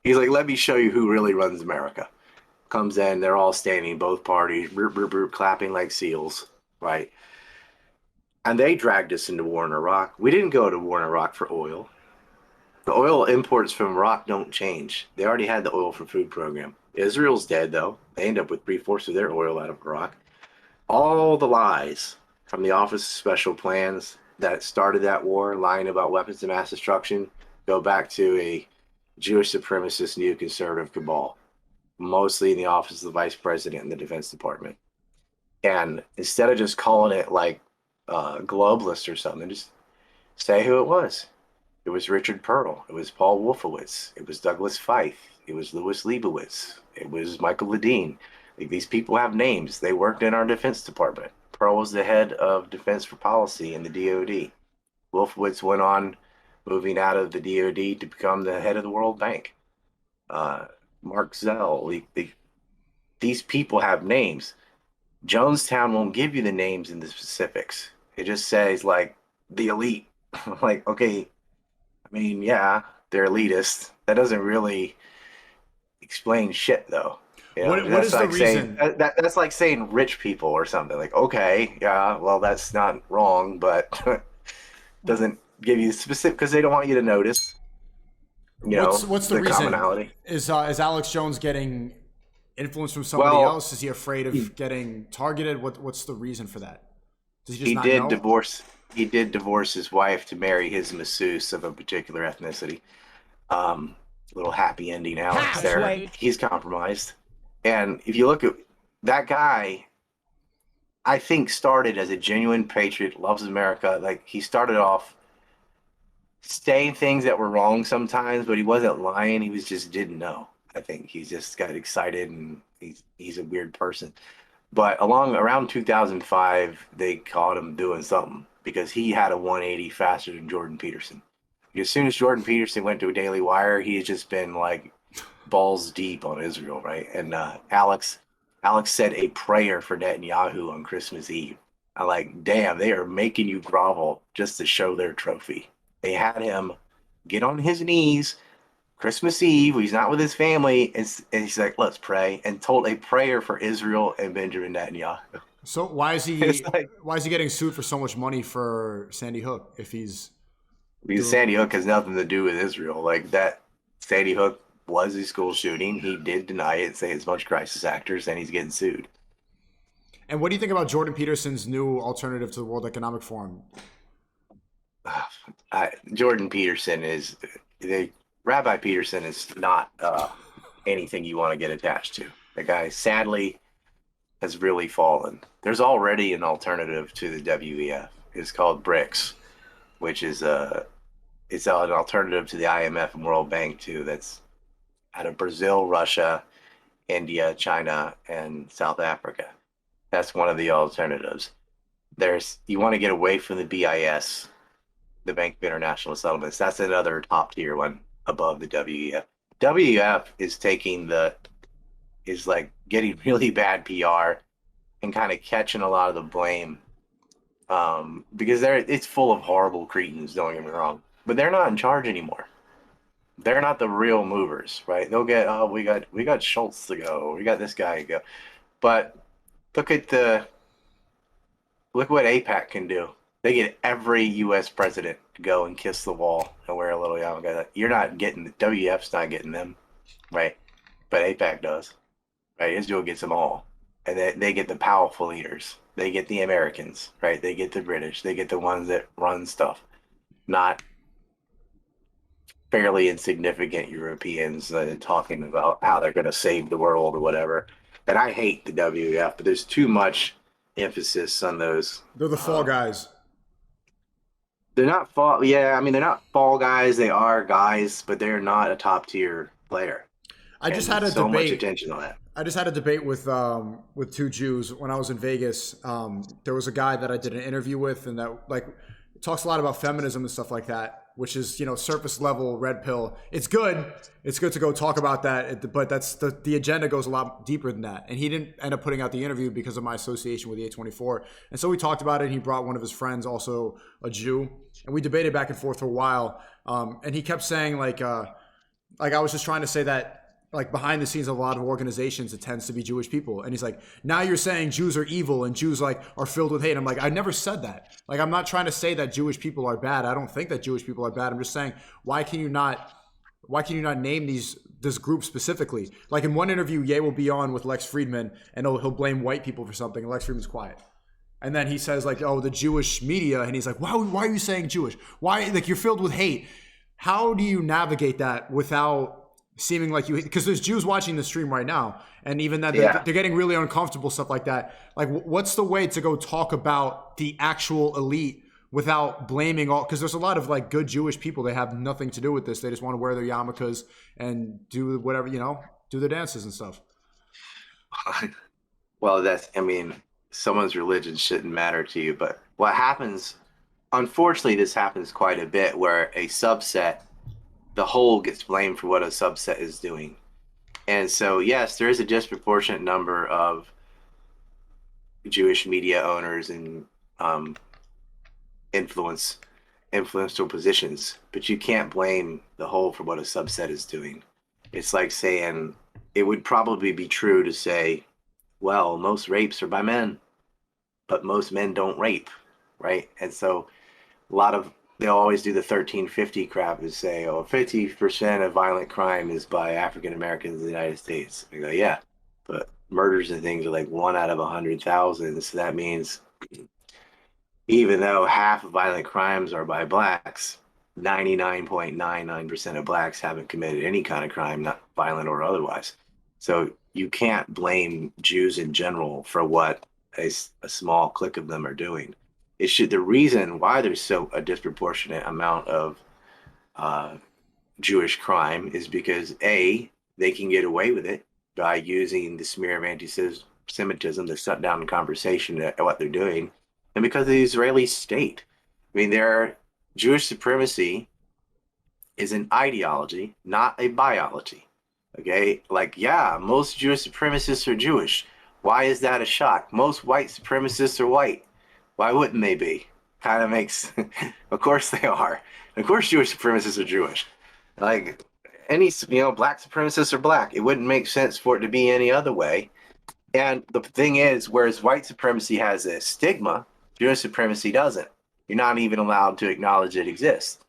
He's like, let me show you who really runs America. Comes in, they're all standing, both parties, burp, burp, burp, clapping like seals. Right? And they dragged us into war in Iraq. We didn't go to war in Iraq for oil. The oil imports from Iraq don't change. They already had the oil for food program. Israel's dead, though. They end up with 3/4 of their oil out of Iraq. All the lies from the Office of Special Plans that started that war, lying about weapons of mass destruction, go back to a Jewish supremacist neoconservative cabal, mostly in the office of the vice president in the Defense Department. And instead of just calling it like globalist or something, just say who it was. It was Richard Pearl. It was Paul Wolfowitz. It was Douglas Feith. It was Louis Leibowitz. It was Michael Ledeen. Like, these people have names. They worked in our Defense Department. Pearl was the head of Defense for Policy in the DoD. Wolfowitz went on moving out of the DoD to become the head of the World Bank. Mark Zell. These people have names. Jonestown won't give you the names and the specifics. It just says, like, the elite. Like, okay, I mean, yeah, they're elitist. That doesn't really explain shit, though. What That's is the like saying reason? that's like saying rich people or something. Like, okay, yeah, well, that's not wrong, but doesn't give you specific because they don't want you to notice. What's the The reason? commonality. Is Alex Jones getting influence from somebody Well, else? Is he afraid of getting targeted? What's the reason for that? Does he just he not did know? divorce. He did divorce his wife to marry his masseuse of a particular ethnicity. Um, Little happy ending, Alex. There, he's compromised. And if you look at that guy, I think started as a genuine patriot, loves America. Like, he started off saying things that were wrong sometimes, but he wasn't lying. He was just didn't know. I think he just got excited, and he's a weird person. But around 2005, they caught him doing something because he had a 180 faster than Jordan Peterson. As soon as Jordan Peterson went to a Daily Wire, he had just been like balls deep on Israel, right? And Alex said a prayer for Netanyahu on Christmas Eve. I'm like, damn, they are making you grovel just to show their trophy. They had him get on his knees Christmas Eve. He's not with his family, and he's like, let's pray, and told a prayer for Israel and Benjamin Netanyahu. So It's like, why is he getting sued for so much money for Sandy Hook if he's because doing? Sandy Hook has nothing to do with Israel. Like, that Sandy Hook was a school shooting. He did deny it, say it's a bunch of crisis actors, and he's getting sued. And what do you think about Jordan Peterson's new alternative to the World Economic Forum? Jordan Peterson is Rabbi Peterson is not anything you want to get attached to. The guy sadly has really fallen. There's already an alternative to the WEF. It's called BRICS, which is it's an alternative to the IMF and World Bank too. That's out of Brazil, Russia, India, China, and South Africa. That's one of the alternatives. You want to get away from the BIS, the Bank of International Settlements. That's another top tier one above the WEF. WEF is like getting really bad PR and kind of catching a lot of the blame because it's full of horrible cretins. Don't get me wrong, but they're not in charge anymore. They're not the real movers, right? They'll get, oh, we got Schultz to go, we got this guy to go, but look at what APAC can do. They get every U.S. president to go and kiss the wall and wear a little yarmulke. You're not getting the WF's not getting them, right? But APAC does, right? Israel gets them all, and they get the powerful leaders. They get the Americans, right? They get the British. They get the ones that run stuff, not fairly insignificant Europeans talking about how they're going to save the world or whatever. And I hate the WEF, but there's too much emphasis on those. They're the fall guys. They're not fall. Yeah, I mean they're not fall guys. They are guys, but they're not a top tier player. I just And had a so much debate. attention on that. I just had a debate with two Jews when I was in Vegas. There was a guy that I did an interview with, and that like talks a lot about feminism and stuff like that, which is surface level red pill. It's good. It's good to go talk about that, but that's the agenda goes a lot deeper than that. And he didn't end up putting out the interview because of my association with the A24. And so we talked about it. And he brought one of his friends, also a Jew, and we debated back and forth for a while. And he kept saying like I was just trying to say that, like behind the scenes of a lot of organizations, it tends to be Jewish people. And he's like, now you're saying Jews are evil and Jews like are filled with hate. I'm like, I never said that. Like, I'm not trying to say that Jewish people are bad. I don't think that Jewish people are bad. I'm just saying, why can you not name this group specifically? Like in one interview, Ye will be on with Lex Friedman and he'll blame white people for something. And Lex Friedman's quiet. And then he says like, oh, the Jewish media. And he's like, why are you saying Jewish? Why? Like, you're filled with hate. How do you navigate that without seeming like because there's Jews watching the stream right now, and even that they're getting really uncomfortable, stuff like that. Like, what's the way to go talk about the actual elite without blaming all? Because there's a lot of like good Jewish people. They have nothing to do with this. They just want to wear their yarmulkes and do whatever, do their dances and stuff. Well, someone's religion shouldn't matter to you, but what happens, unfortunately, this happens quite a bit where a subset, the whole gets blamed for what a subset is doing. And so, yes, there is a disproportionate number of Jewish media owners and influential positions, but you can't blame the whole for what a subset is doing. It's like saying it would probably be true to say, well, most rapes are by men, but most men don't rape, right? And so they'll always do the 1350 crap and say, 50% of violent crime is by African Americans in the United States. I go, yeah, but murders and things are like 1 out of 100,000. So that means even though half of violent crimes are by blacks, 99.99% of blacks haven't committed any kind of crime, not violent or otherwise. So you can't blame Jews in general for what a small clique of them are doing. The reason why there's a disproportionate amount of Jewish crime is because they can get away with it by using the smear of anti-Semitism to shut down the conversation at what they're doing, and because of the Israeli state. I mean, Jewish supremacy is an ideology, not a biology. Okay, like, yeah, most Jewish supremacists are Jewish. Why is that a shock? Most white supremacists are white. Why wouldn't they be? Kind of makes, of course they are. Of course Jewish supremacists are Jewish. Like any, black supremacists are black. It wouldn't make sense for it to be any other way. And the thing is, whereas white supremacy has a stigma, Jewish supremacy doesn't. You're not even allowed to acknowledge it exists.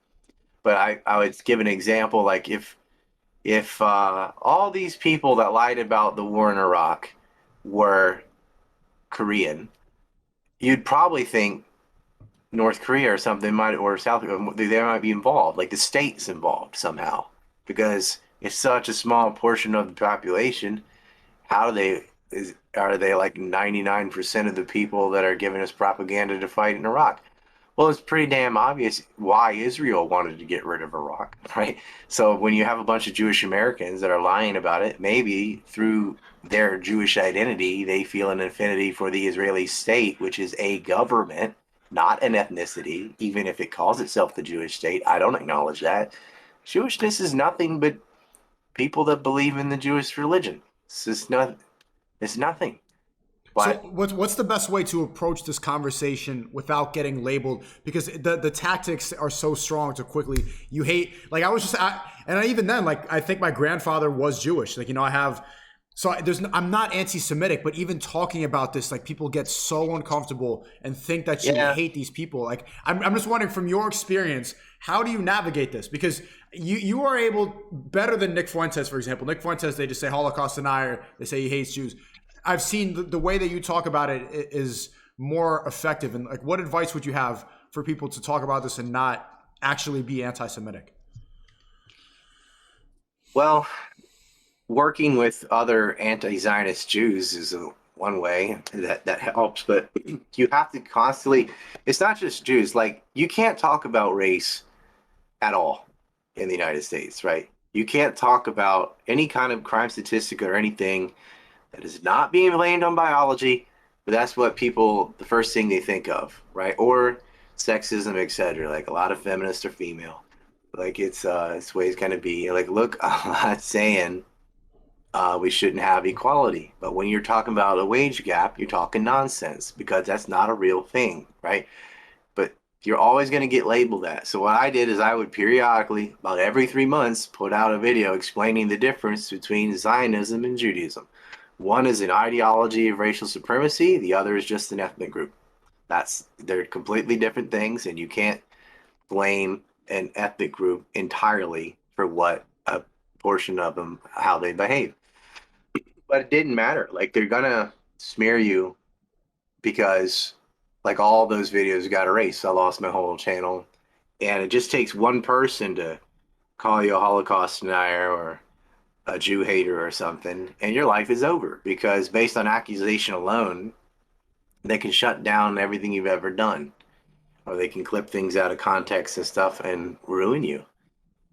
But I would give an example, like if all these people that lied about the war in Iraq were Korean, you'd probably think North Korea or something or South Korea, they might be involved, like the state's involved somehow, because it's such a small portion of the population. Are they like 99% of the people that are giving us propaganda to fight in Iraq? Well, it's pretty damn obvious why Israel wanted to get rid of Iraq, right? So when you have a bunch of Jewish Americans that are lying about it, maybe through their Jewish identity, they feel an affinity for the Israeli state, which is a government, not an ethnicity, even if it calls itself the Jewish state. I don't acknowledge that. Jewishness is nothing but people that believe in the Jewish religion. It's nothing. But, so what's the best way to approach this conversation without getting labeled? Because the tactics are so strong to quickly, you hate, like even then, like, I think my grandfather was Jewish. Like, I'm not anti-Semitic, but even talking about this, like, people get so uncomfortable and think that you hate these people. Like, I'm just wondering, from your experience, how do you navigate this? Because you are able, better than Nick Fuentes, for example. Nick Fuentes, they just say Holocaust denier. They say he hates Jews. I've seen the way that you talk about it is more effective. And like, what advice would you have for people to talk about this and not actually be anti-Semitic? Well, working with other anti-Zionist Jews is one way that helps, but you have to constantly. It's not just Jews. Like you can't talk about race at all in the United States, right? You can't talk about any kind of crime statistic or anything that is not being blamed on biology, but that's what people, the first thing they think of, right? Or sexism, etc. Like a lot of feminists are female. Like it's the way it's gonna be. Like, look, I'm not saying we shouldn't have equality, but when you're talking about a wage gap, you're talking nonsense because that's not a real thing, right? But you're always going to get labeled that. So what I did is I would periodically, about every 3 months, put out a video explaining the difference between Zionism and Judaism. One is an ideology of racial supremacy. The other is just an ethnic group. They're completely different things, and you can't blame an ethnic group entirely for what a portion of them, how they behave. But it didn't matter. Like they're gonna smear you because like all those videos got erased. I lost my whole channel. And it just takes one person to call you a Holocaust denier or a Jew hater or something, and your life is over because based on accusation alone, they can shut down everything you've ever done. Or they can clip things out of context and stuff and ruin you.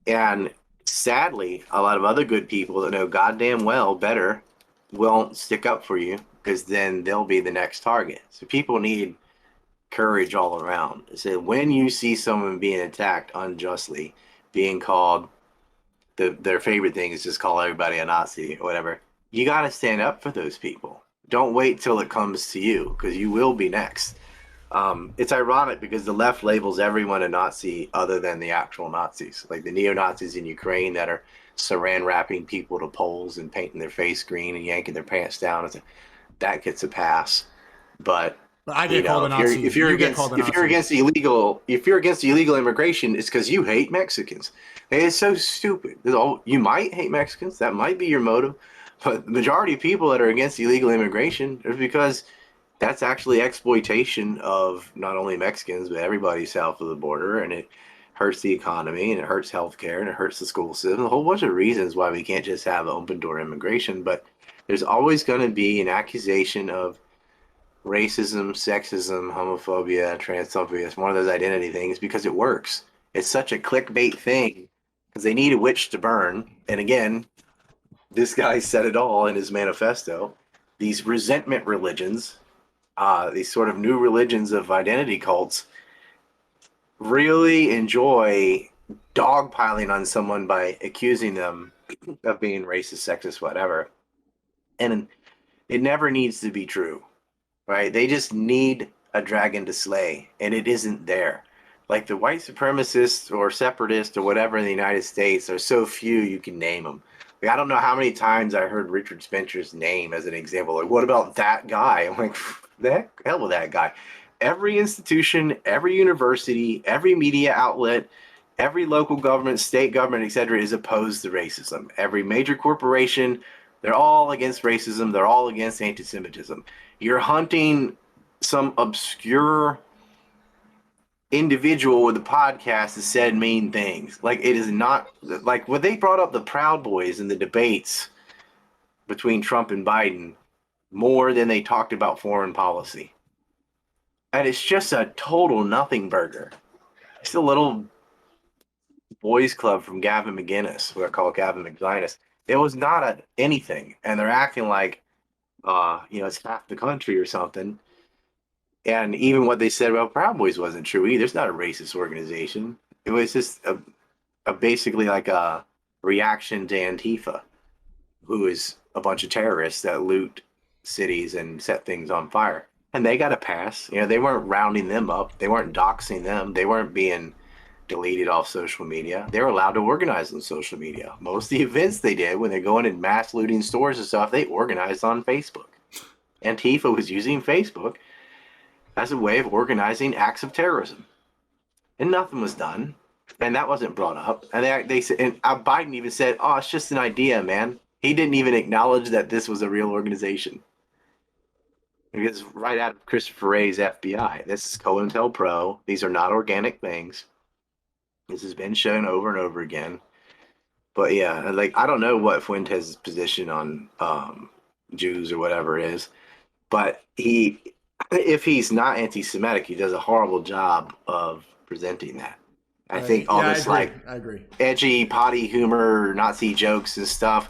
And sadly, a lot of other good people that know goddamn well better won't stick up for you because then they'll be the next target. So people need courage all around. So when you see someone being attacked unjustly, being called their favorite thing is just call everybody a Nazi or whatever, you got to stand up for those people. Don't wait till it comes to you because you will be next. It's ironic because the left labels everyone a Nazi other than the actual Nazis, like the neo-Nazis in Ukraine that are saran wrapping people to poles and painting their face green and yanking their pants down. That gets a pass. But I get called a Nazi. If you're You get called a Nazi. if you're against illegal immigration, it's because you hate Mexicans. And it's so stupid. You might hate Mexicans. That might be your motive. But the majority of people that are against illegal immigration is because that's actually exploitation of not only Mexicans, but everybody south of the border. And it hurts the economy and it hurts healthcare and it hurts the school system. A whole bunch of reasons why we can't just have open door immigration. But there's always going to be an accusation of racism, sexism, homophobia, transphobia. It's one of those identity things because it works. It's such a clickbait thing because they need a witch to burn. And again, this guy said it all in his manifesto. These resentment religions, these sort of new religions of identity cults, really enjoy dogpiling on someone by accusing them of being racist, sexist, whatever. And it never needs to be true, right? They just need a dragon to slay, and it isn't there. Like the white supremacists or separatists or whatever in the United States are so few you can name them. Like, I don't know how many times I heard Richard Spencer's name as an example. Like, what about that guy? I'm like, the hell with that guy. Every institution, every university, every media outlet, every local government, state government, etc., is opposed to racism. Every major corporation, they're all against racism. They're all against anti-Semitism. You're hunting some obscure individual with a podcast that said mean things. Like it is not like when they brought up the Proud Boys in the debates between Trump and Biden more than they talked about foreign policy. And it's just a total nothing burger. It's a little boys club from Gavin McGinnis, who I call Gavin McGinnis. It was not anything. And they're acting like it's half the country or something. And even what they said about Proud Boys wasn't true either. It's not a racist organization. It was just a basically like a reaction to Antifa, who is a bunch of terrorists that loot cities and set things on fire. And they got a pass. They weren't rounding them up. They weren't doxing them. They weren't being deleted off social media. They were allowed to organize on social media. Most of the events they did when they're going in mass looting stores and stuff, they organized on Facebook. Antifa was using Facebook as a way of organizing acts of terrorism. And nothing was done. And that wasn't brought up. And they said, and Biden even said, oh, it's just an idea, man. He didn't even acknowledge that this was a real organization. Because right out of Christopher Wray's FBI, this is COINTELPRO. These are not organic things. This has been shown over and over again. But yeah, like I don't know what Fuentes' position on Jews or whatever is. But if he's not anti-Semitic, he does a horrible job of presenting that. I think all Yeah, I this agree. like I agree. edgy potty humor, Nazi jokes and stuff,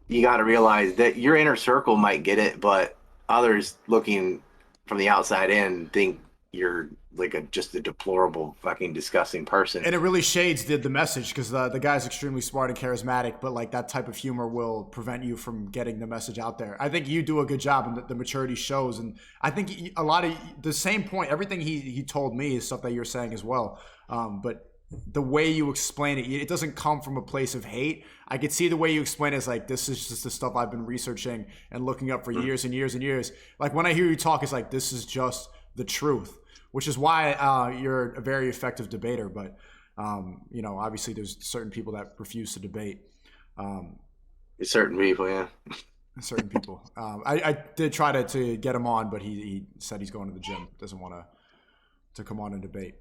you got to realize that your inner circle might get it, but others looking from the outside in think you're like just a deplorable, fucking disgusting person. And it really shades the message because the guy's extremely smart and charismatic, but like that type of humor will prevent you from getting the message out there. I think you do a good job, and the maturity shows. And I think a lot of the same point, everything he told me is stuff that you're saying as well. But the way you explain it, it doesn't come from a place of hate. I could see the way you explain it as like, this is just the stuff I've been researching and looking up for years and years and years. Like when I hear you talk, it's like, this is just the truth, which is why you're a very effective debater. But obviously there's certain people that refuse to debate. Certain people, yeah. Certain people. I did try to get him on, but he said he's going to the gym. Doesn't want to come on and debate.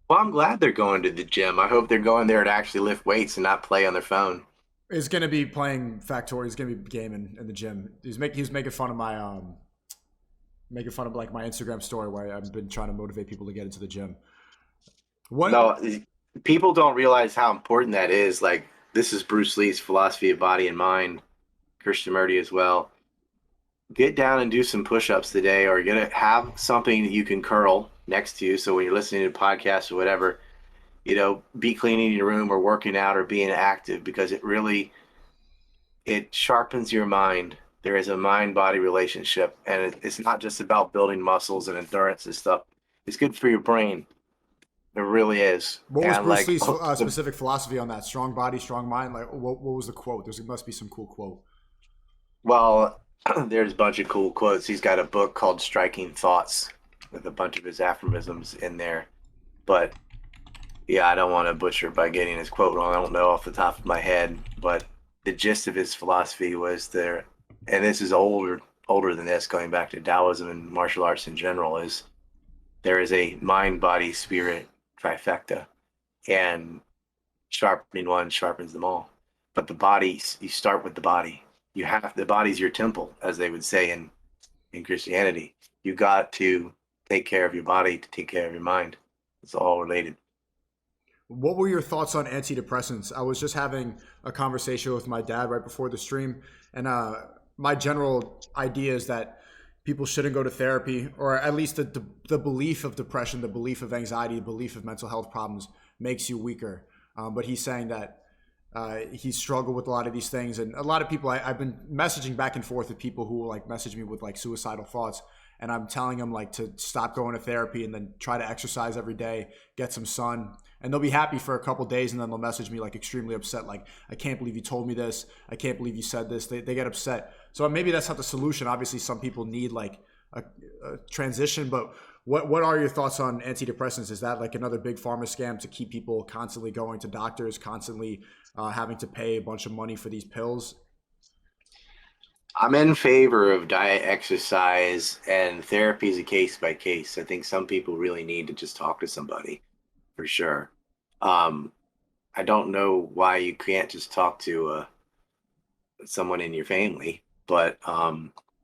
Well, I'm glad they're going to the gym. I hope they're going there to actually lift weights and not play on their phone. He's going to be playing Factorio. He's going to be gaming in the gym. He was making fun of my like my Instagram story where I've been trying to motivate people to get into the gym. What? No, people don't realize how important that is. Like, this is Bruce Lee's philosophy of body and mind, Krishnamurti as well. Get down and do some push-ups today, or you're gonna have something that you can curl next to you. So when you're listening to podcasts or whatever, be cleaning your room or working out or being active, because it sharpens your mind. There is a mind-body relationship, and it's not just about building muscles and endurance and stuff. It's good for your brain. It really is. What was And Bruce like, Lee's specific philosophy on that? Strong body, strong mind. Like, what was the quote? There must be some cool quote. well, there's a bunch of cool quotes. He's got a book called Striking Thoughts with a bunch of his aphorisms in there. But yeah, I don't want to butcher by getting his quote wrong. I don't know off the top of my head, but the gist of his philosophy was there, and this is older than this, going back to Taoism and martial arts in general, is there is a mind, body, spirit trifecta, and sharpening one sharpens them all. But the body, you start with the body. The body's your temple, as they would say in Christianity. You got to take care of your body to take care of your mind. It's all related. What were your thoughts on antidepressants? I was just having a conversation with my dad right before the stream, and my general idea is that people shouldn't go to therapy, or at least the belief of depression, the belief of anxiety, the belief of mental health problems makes you weaker. But he's saying that he's struggled with a lot of these things, and a lot of people. I've been messaging back and forth with people who like message me with like suicidal thoughts, and I'm telling them like to stop going to therapy and then try to exercise every day, get some sun, and they'll be happy for a couple days, and then they'll message me like extremely upset, like, I can't believe you told me this, I can't believe you said this. They get upset. So maybe that's not the solution. Obviously some people need like a transition, but what are your thoughts on antidepressants? Is that like another big pharma scam to keep people constantly going to doctors, constantly having to pay a bunch of money for these pills? I'm in favor of diet, exercise, and therapy is a case by case. I think some people really need to just talk to somebody for sure. Um, I don't know why you can't just talk to someone in your family, but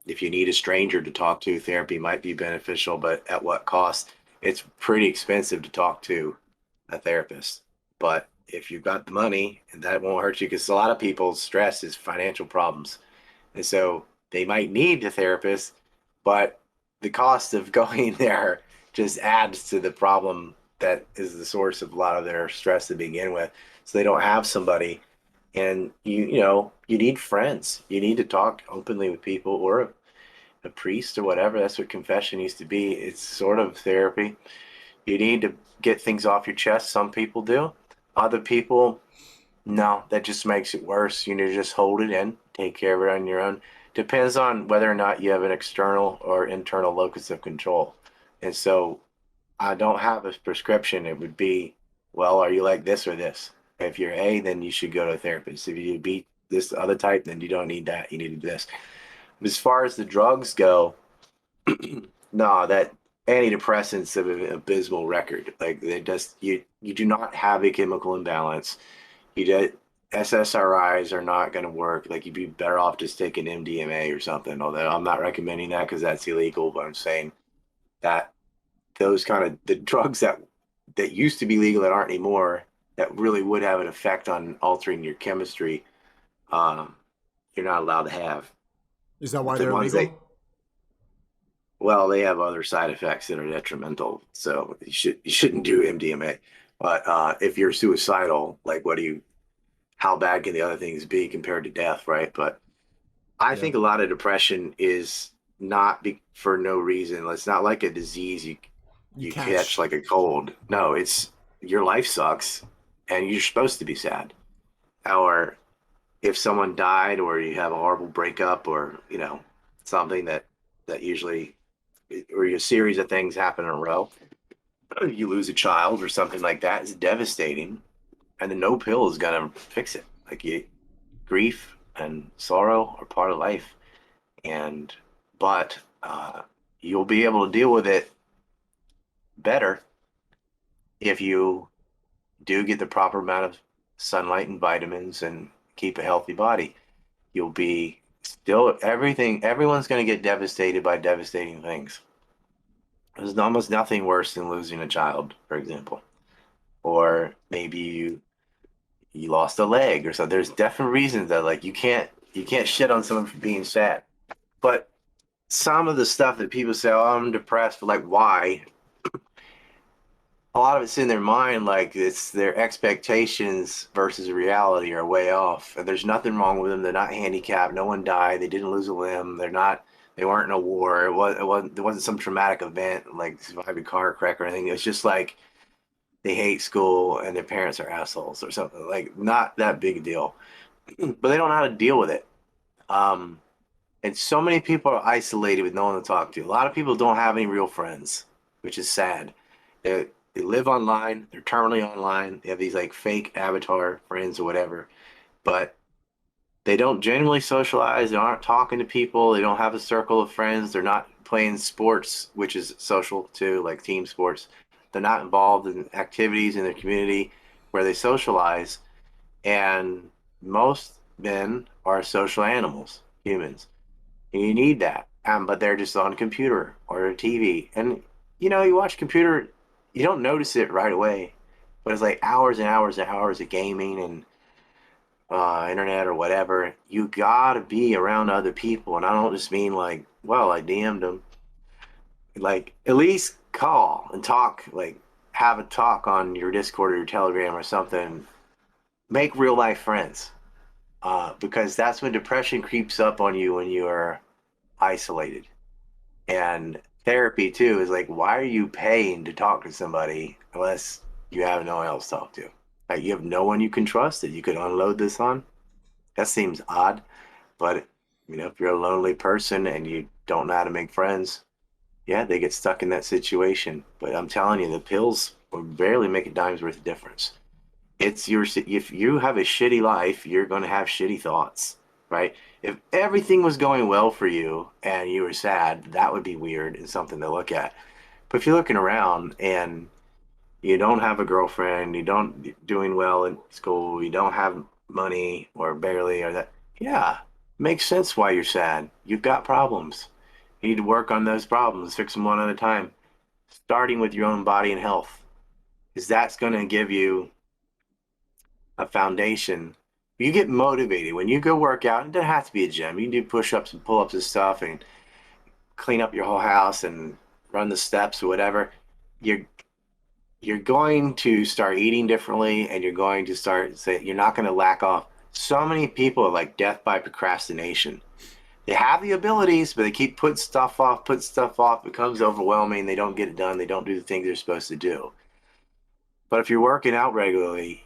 if you need a stranger to talk to, therapy might be beneficial, but at what cost? It's pretty expensive to talk to a therapist. But if you've got the money, that won't hurt you, because a lot of people's stress is financial problems. And so they might need a therapist, but the cost of going there just adds to the problem that is the source of a lot of their stress to begin with. So they don't have somebody, and you need friends. You need to talk openly with people, or a priest or whatever. That's what confession used to be. It's sort of therapy. You need to get things off your chest. Some people do. Other people, no, that just makes it worse. You need to just hold it in, take care of it on your own. Depends on whether or not you have an external or internal locus of control. And so I don't have a prescription. It would be, well, are you like this or this? If you're A, then you should go to a therapist. If you be this other type, then you don't need that. You need this. As far as the drugs go, no, that antidepressants have an abysmal record. Like, they just, you do not have a chemical imbalance. You do, SSRIs are not going to work. Like you'd be better off just taking MDMA or something. Although I'm not recommending that because that's illegal. But I'm saying that those kind of the drugs that used to be legal that aren't anymore that really would have an effect on altering your chemistry, um, you're not allowed to have. Is that But why the they're ones that, illegal? well, they have other side effects that are detrimental. So you shouldn't do MDMA. But if you're suicidal, like how bad can the other things be compared to death, right? But I Yeah, think a lot of depression is not for no reason. It's not like a disease you you catch catch. like a cold. No, it's your life sucks and you're supposed to be sad. Or if someone died or you have a horrible breakup or, something that usually or a series of things happen in a row, you lose a child or something like that, it's devastating. And the no pill is gonna fix it. Grief and sorrow are part of life. And but you'll be able to deal with it better if you do get the proper amount of sunlight and vitamins and keep a healthy body. You'll be still everyone's going to get devastated by devastating things. There's almost nothing worse than losing a child, for example, or maybe you lost a leg or something. There's definite reasons that like you can't shit on someone for being sad. But some of the stuff that people say, oh, I'm depressed, but like why? A lot of it's in their mind, like it's their expectations versus reality are way off. And there's nothing wrong with them. They're not handicapped. No one died. They didn't lose a limb. They weren't in a war. There wasn't some traumatic event like survived a car crash or anything. It's just like they hate school and their parents are assholes or something. Like not that big a deal, but they don't know how to deal with it. Um, and so many people are isolated with no one to talk to. A lot of people don't have any real friends, which is sad. They live online, they're terminally online, they have these like fake avatar friends or whatever, but they don't genuinely socialize, they aren't talking to people, they don't have a circle of friends, they're not playing sports, which is social too, like team sports. They're not involved in activities in their community where they socialize, and most men are social animals, humans. And you need that. But they're just on a computer or a TV. And you watch computer, you don't notice it right away, but it's like hours and hours and hours of gaming and internet or whatever. You gotta be around other people, and I don't just mean like, well, I DM'd them. Like at least call and talk, like have a talk on your Discord or your Telegram or something. Make real life friends, because that's when depression creeps up on you when you are isolated. And therapy too is like, why are you paying to talk to somebody unless you have no one else to talk to? Like you have no one you can trust that you could unload this on. That seems odd, but if you're a lonely person and you don't know how to make friends, yeah, they get stuck in that situation. But I'm telling you, the pills will barely make a dime's worth of difference. If you have a shitty life, you're going to have shitty thoughts, right? If everything was going well for you and you were sad, that would be weird and something to look at. But if you're looking around and you don't have a girlfriend, you don't doing well in school, you don't have money or barely or that, yeah, makes sense why you're sad. You've got problems. You need to work on those problems, fix them one at a time, starting with your own body and health, because that's going to give you a foundation. You get motivated when you go work out. It doesn't have to be a gym. You can do push-ups and pull-ups and stuff and clean up your whole house and run the steps or whatever. You're you're going to start eating differently and you're going to start say you're not going to lack off. So many people are like death by procrastination. They have the abilities, but they keep putting stuff off, becomes overwhelming, they don't get it done, they don't do the things they're supposed to do. But if you're working out regularly,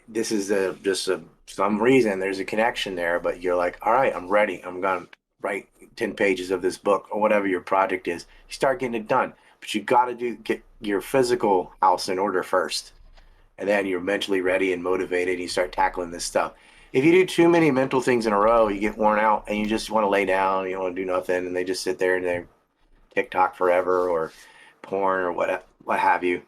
this is some reason there's a connection there, but you're like, all right, I'm ready. I'm gonna write 10 pages of this book or whatever your project is. You start getting it done, but you got to get your physical house in order first, and then you're mentally ready and motivated. And you start tackling this stuff. If you do too many mental things in a row, you get worn out and you just want to lay down. You don't want to do nothing, and they just sit there and they TikTok forever or porn or what have you.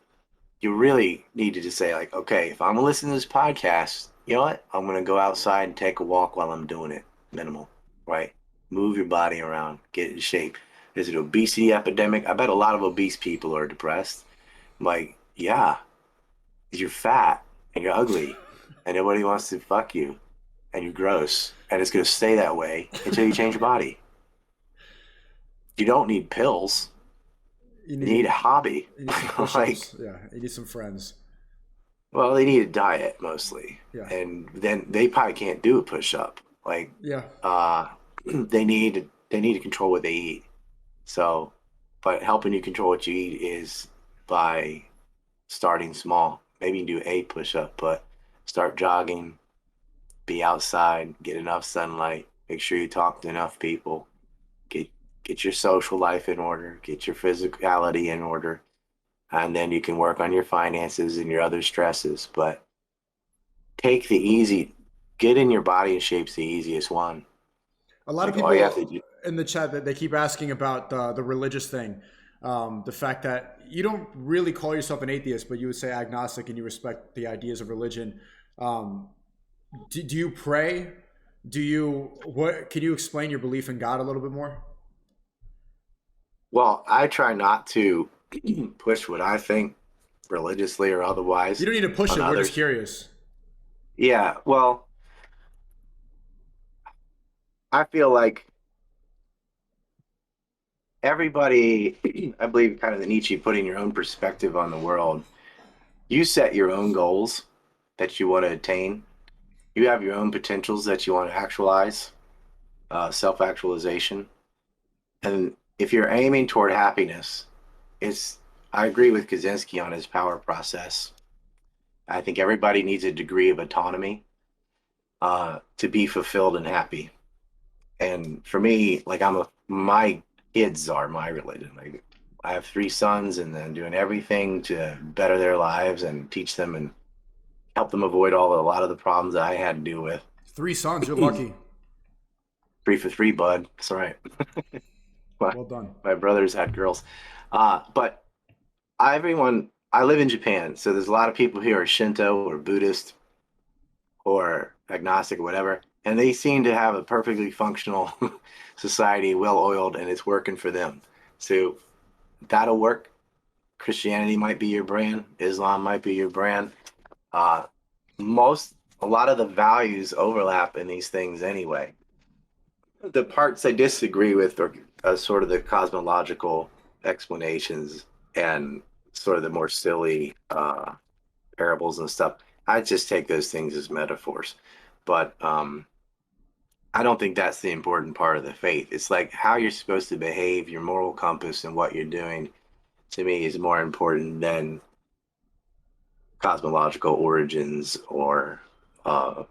you really need to just say like, okay, if I'm gonna listen to this podcast, you know what? I'm gonna go outside and take a walk while I'm doing it. Minimal, right? Move your body around, get in shape. There's an obesity epidemic. I bet a lot of obese people are depressed. Like, yeah, you're fat and you're ugly and nobody wants to fuck you and you're gross and it's gonna stay that way until you change your body. You don't need pills. You You need a need hobby. you need some Like, push-ups. Yeah, you need some friends. well, they need a diet mostly, Yeah, and then they probably can't do a push up. Like, yeah. uh, they need to control what they eat. So, but helping you control what you eat is by starting small. Maybe you can do a push up, but start jogging, be outside, get enough sunlight, make sure you talk to enough people, get get your social life in order, get your physicality in order, and then you can work on your finances and your other stresses. But take the easy, get in your body in shape's the easiest one. A lot of Like all you have to people do. in the chat that they keep asking about the religious thing, the fact that you don't really call yourself an atheist, but you would say agnostic and you respect the ideas of religion. Um, do you pray? Do you what? Can you explain your belief in God a little bit more? Well, I try not to push what I think religiously or You otherwise don't need to push on it. We're just others. curious. Yeah, well, I feel like everybody, I believe kind of the Nietzsche putting your own perspective on the world. You set your own goals that you want to attain. You have your own potentials that you want to actualize, self-actualization. And if you're aiming toward happiness, it's, I agree with Kaczynski on his power process. I think everybody needs a degree of autonomy to be fulfilled and happy. And for me, like my kids are my religion. Like I have three sons, and then doing everything to better their lives and teach them and help them avoid a lot of the problems that I had to deal with. Three sons. You're lucky. Three for three, bud. That's all right. my, Well done. my brothers had girls, but everyone. I live in Japan, so there's a lot of people here are Shinto or Buddhist or agnostic or whatever, and they seem to have a perfectly functional society, well oiled, and it's working for them. So that'll work. Christianity might be your brand, Islam might be your brand. Uh, a lot of the values overlap in these things anyway. The parts I disagree with are sort of the cosmological explanations and sort of the more silly parables and stuff. I just take those things as metaphors. But I don't think that's the important part of the faith. It's like how you're supposed to behave, your moral compass, and what you're doing to me is more important than cosmological origins or uh,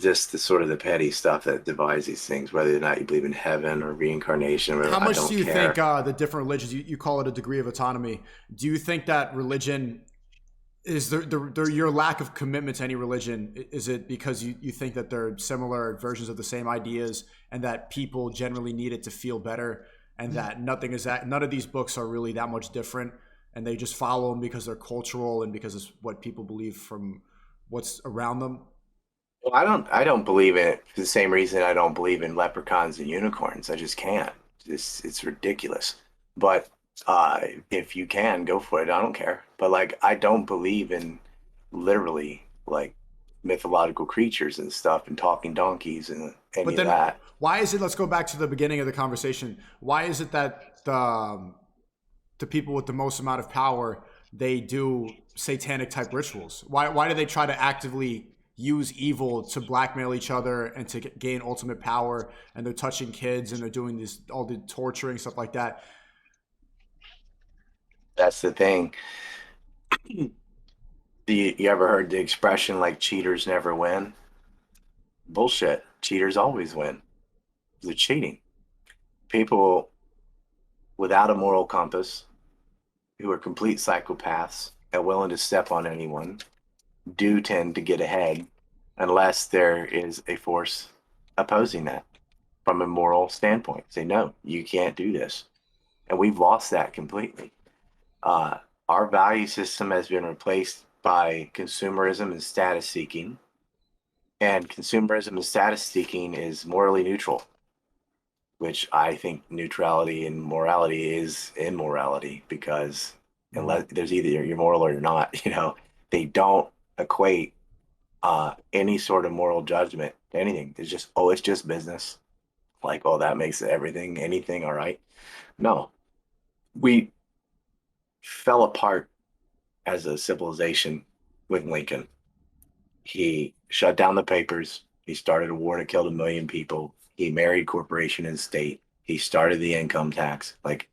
just the sort of the petty stuff that divides these things, whether or not you believe in heaven or reincarnation or How whatever. I much do don't you think care. the different religions? You call it a degree of autonomy. Do you think that religion is your lack of commitment to any religion, is it because you think that they're similar versions of the same ideas and that people generally need it to feel better, and that none of these books are really that much different, and they just follow them because they're cultural and because it's what people believe from what's around them? Well, I don't believe in it for the same reason I don't believe in leprechauns and unicorns. I just can't. It's ridiculous. But if you can, go for it. I don't care. But like I don't believe in literally like mythological creatures and stuff and talking donkeys and But any of then that. why is it, let's go back to the beginning of the conversation, why is it that the people with the most amount of power, they do satanic type rituals? Why do they try to actively use evil to blackmail each other and to gain ultimate power? And they're touching kids and they're doing this all the torturing stuff like that. That's the thing. You ever heard the expression like cheaters never win? Bullshit. Cheaters always win. They're cheating. People without a moral compass who are complete psychopaths and willing to step on anyone do tend to get ahead unless there is a force opposing that from a moral standpoint. Say, no, you can't do this. And we've lost that completely. Uh, Our value system has been replaced by consumerism and status seeking. And consumerism and status seeking is morally neutral, which I think neutrality and morality is immorality, because unless there's either you're moral or you're not, they don't equate any sort of moral judgment to anything. It's just, oh, it's just business. Like, oh, that makes anything all right. No, we fell apart as a civilization with Lincoln. He shut down the papers. He started a war that killed 1 million people. He married corporation and state. He started the income tax. Like,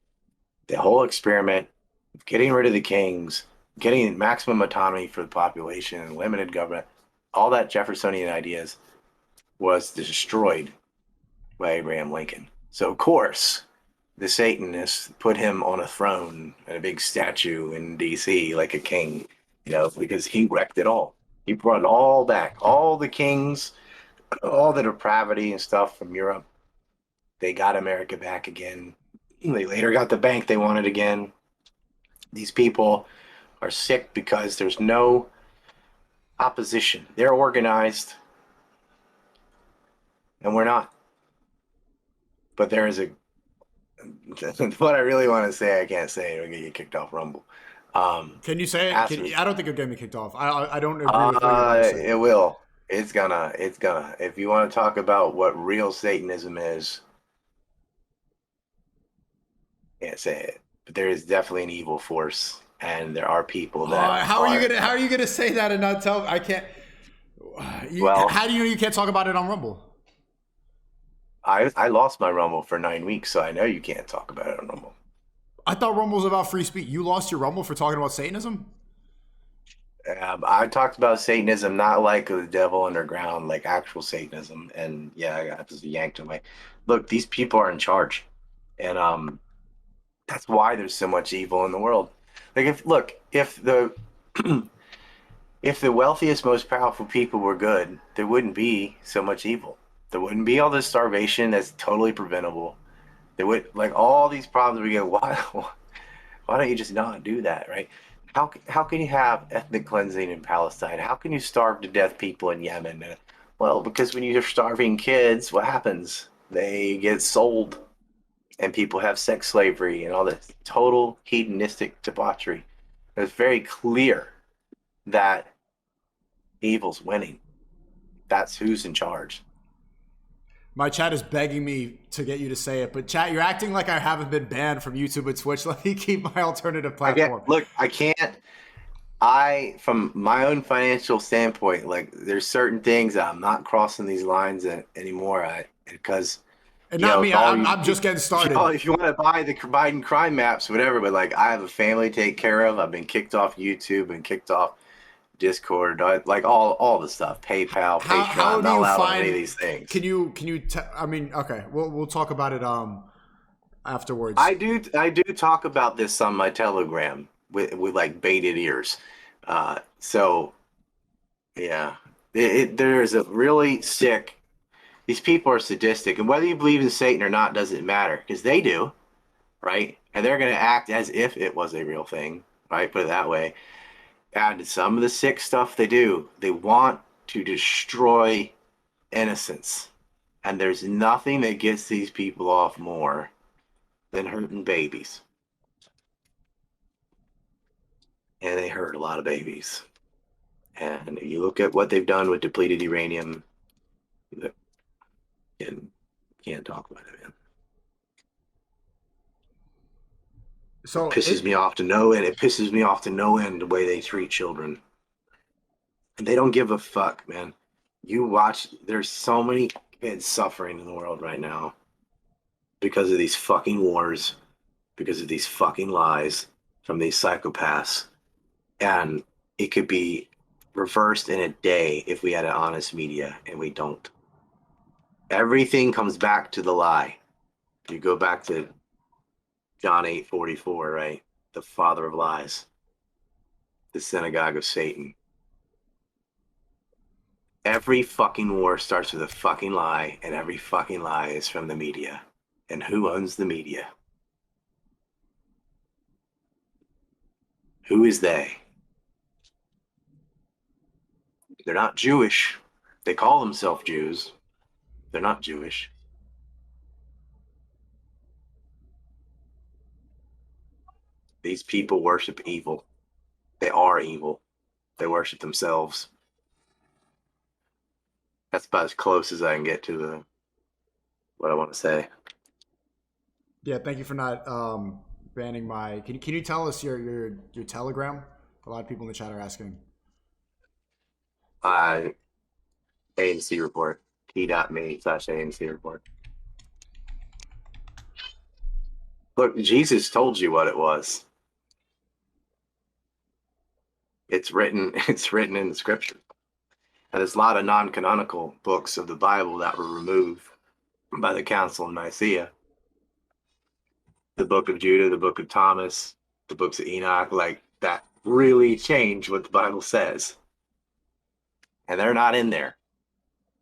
the whole experiment of getting rid of the kings, getting maximum autonomy for the population and limited government, all that Jeffersonian ideas was destroyed by Abraham Lincoln. So, of course, the Satanists put him on a throne and a big statue in D.C. like a king, because he wrecked it all. He brought it all back. All the kings, all the depravity and stuff from Europe, they got America back again. They later got the bank they wanted again. These people are sick because there's no opposition. They're organized, and we're not. But there is what I really want to say, I can't say it. It'll get you kicked off Rumble. Can you say it? I don't think it'll get me kicked off. I don't agree with what you're about to say. It will. It's gonna. If you want to talk about what real Satanism is, can't say it. But there is definitely an evil force, and there are people that. How are you gonna say that and not tell? I can't. How do you know you can't talk about it on Rumble? I lost my Rumble for 9 weeks, so I know you can't talk about it on Rumble. I thought Rumble was about free speech. You lost your Rumble for talking about Satanism? I talked about Satanism, not like the devil underground, like actual Satanism. And yeah, I got just yanked away. Look, these people are in charge, and that's why there's so much evil in the world. Like, if the if the wealthiest, most powerful people were good, there wouldn't be so much evil. There wouldn't be all this starvation that's totally preventable. There would, like, all these problems. We go, why don't you just not do that, right? How can you have ethnic cleansing in Palestine? How can you starve to death people in Yemen? Well, because when you're starving kids, what happens? They get sold, and people have sex slavery and all this total hedonistic debauchery. It's very clear that evil's winning. That's who's in charge. My chat is begging me to get you to say it, but chat, you're acting like I haven't been banned from YouTube and Twitch. Let me keep my alternative platform. I can't. From my own financial standpoint, like, there's certain things that I'm not crossing these lines anymore. Because and not me. I'm just getting started. If you want to buy the Biden crime maps, whatever, but like, I have a family to take care of. I've been kicked off YouTube and kicked off Discord, like all the stuff, PayPal, Patreon. How I'm do not you allowed on find any of these things. Can you? I mean, okay, we'll talk about it afterwards. I do talk about this on my Telegram with like baited ears. So yeah, there's a really sick. These people are sadistic, and whether you believe in Satan or not doesn't matter, because they do, right? And they're going to act as if it was a real thing, right? Put it that way. And some of the sick stuff they do, they want to destroy innocence. And there's nothing that gets these people off more than hurting babies. And they hurt a lot of babies. And you look at what they've done with depleted uranium, you can't talk about it, man. So it pisses me off to no end. It pisses me off to no end the way they treat children. And they don't give a fuck, man. You watch, there's so many kids suffering in the world right now because of these fucking wars, because of these fucking lies from these psychopaths. And it could be reversed in a day if we had an honest media, and we don't. Everything comes back to the lie. You go back to John 8:44, right? The father of lies, the synagogue of Satan. Every fucking war starts with a fucking lie, and every fucking lie is from the media. And who owns the media? Who is they? They're not Jewish. They call themselves Jews. They're not Jewish. These people worship evil. They are evil. They worship themselves. That's about as close as I can get to the what I want to say. Yeah, thank you for not banning my. Can you tell us your Telegram? A lot of people in the chat are asking. Uh, ANC report. T.me/ANC report. Look, Jesus told you what it was. It's written. It's written in the scripture. And there's a lot of non-canonical books of the Bible that were removed by the Council of Nicaea. The Book of Judah, the Book of Thomas, the books of Enoch, like that really change what the Bible says. And they're not in there.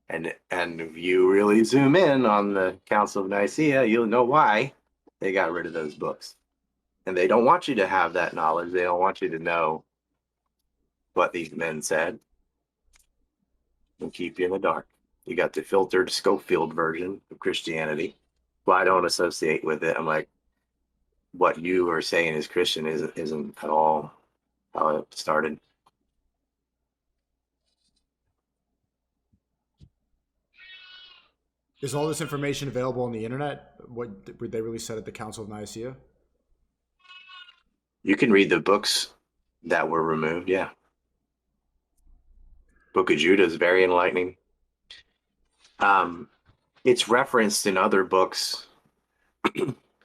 And if you really zoom in on the Council of Nicaea, you'll know why they got rid of those books. And they don't want you to have that knowledge. They don't want you to know what these men said and keep you in the dark. You got the filtered Schofield version of Christianity. Well, I don't associate with it. I'm like, what you are saying is Christian isn't at all how it started. Is all this information available on the internet? What they really said at the Council of Nicaea? You can read the books that were removed. Yeah. Book of Judah is very enlightening. It's referenced in other books,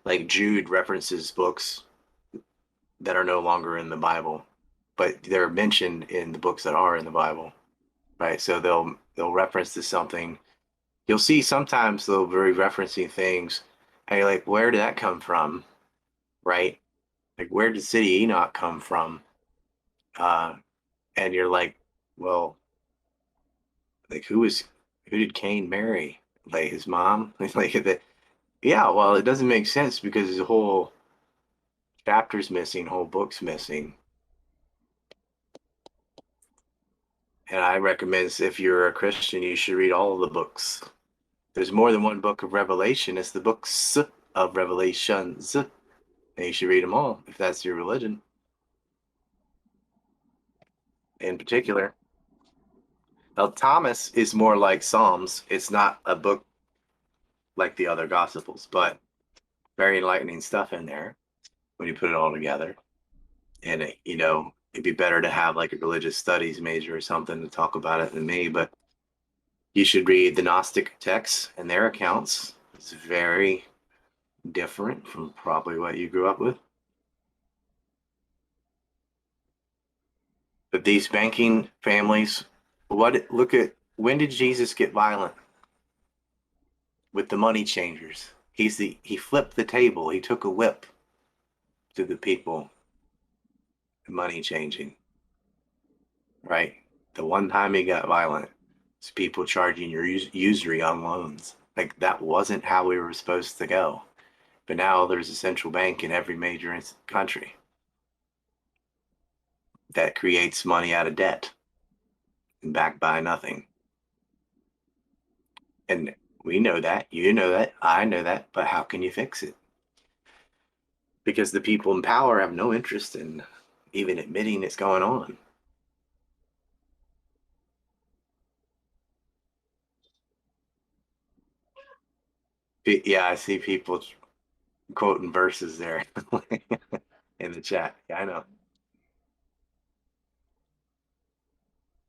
like Jude references books that are no longer in the Bible, but they're mentioned in the books that are in the Bible, right? So they'll reference to something. You'll see sometimes they'll be referencing things, and you're like, where did that come from, right? Like, where did City Enoch come from? And you're like, well, like who did Cain marry? Like his mom? Like that? Yeah. Well, it doesn't make sense because the whole chapter's missing, whole book's missing. And I recommend if you're a Christian, you should read all of the books. There's more than one book of Revelation. It's the books of Revelations. And you should read them all if that's your religion. In particular, now Thomas is more like Psalms. It's not a book like the other Gospels, but very enlightening stuff in there when you put it all together. And it'd be better to have like a religious studies major or something to talk about it than me, but you should read the Gnostic texts and their accounts. It's very different from probably what you grew up with. But these banking families, look at when did Jesus get violent with the money changers? He flipped the table. He took a whip to the people, money changing, right? The one time he got violent is people charging your usury on loans. Like that wasn't how we were supposed to go. But now there's a central bank in every major country that creates money out of debt and backed by nothing. And we know that, you know that, I know that, but how can you fix it? Because the people in power have no interest in even admitting it's going on. Yeah, I see people quoting verses there in the chat. Yeah, I know.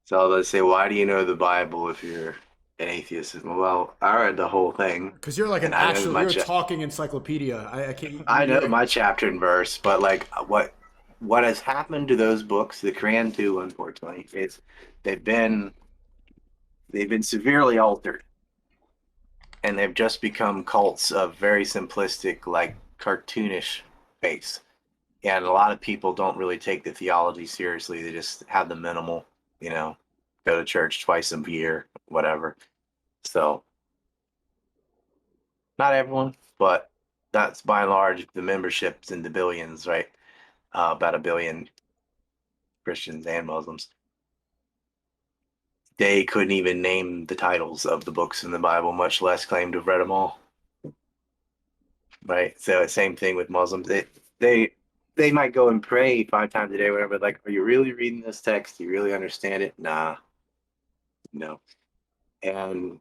So let's say, why do you know the Bible if you're an atheist? Well, I read the whole thing, Because you're like an and I know actual, you're a talking encyclopedia. I can't. I know You're, my chapter and verse, but like what has happened to those books, the Quran too, unfortunately, is they've been they've been severely altered, and they've just become cults of very simplistic, like cartoonish base. And a lot of people don't really take the theology seriously. They just have the minimal, go to church twice a year, whatever. So not everyone, but that's by and large the membership's in the billions, right? About a billion. Christians and Muslims. They couldn't even name the titles of the books in the Bible, much less claim to have read them all. Right. So same thing with Muslims. They they might go and pray 5 times a day, whatever. Like, are you really reading this text? Do you really understand it? Nah, no. And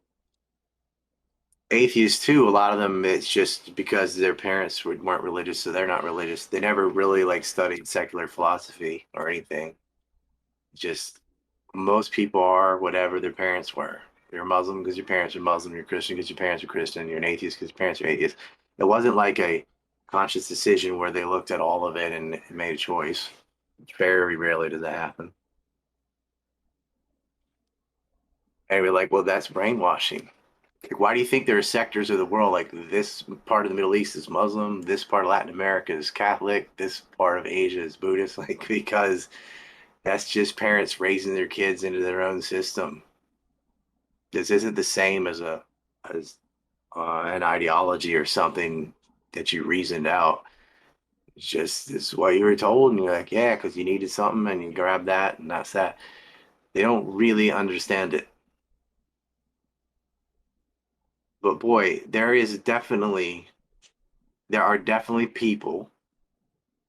atheists too, a lot of them, it's just because their parents weren't religious, so they're not religious. They never really like studied secular philosophy or anything. Just most people are whatever their parents were. You're Muslim because your parents are Muslim. You're Christian because your parents are Christian. You're an atheist because your parents are atheists. It wasn't like a conscious decision where they looked at all of it and made a choice. Very rarely does that happen. And we're like, well, that's brainwashing. Like, why do you think there are sectors of the world like this part of the Middle East is Muslim, this part of Latin America is Catholic, this part of Asia is Buddhist? Like, because that's just parents raising their kids into their own system. This isn't the same as an ideology or something that you reasoned out. It's just this is what you were told, and you're like, yeah, because you needed something, and you grab that, and that's that. They don't really understand it. But boy, there are definitely people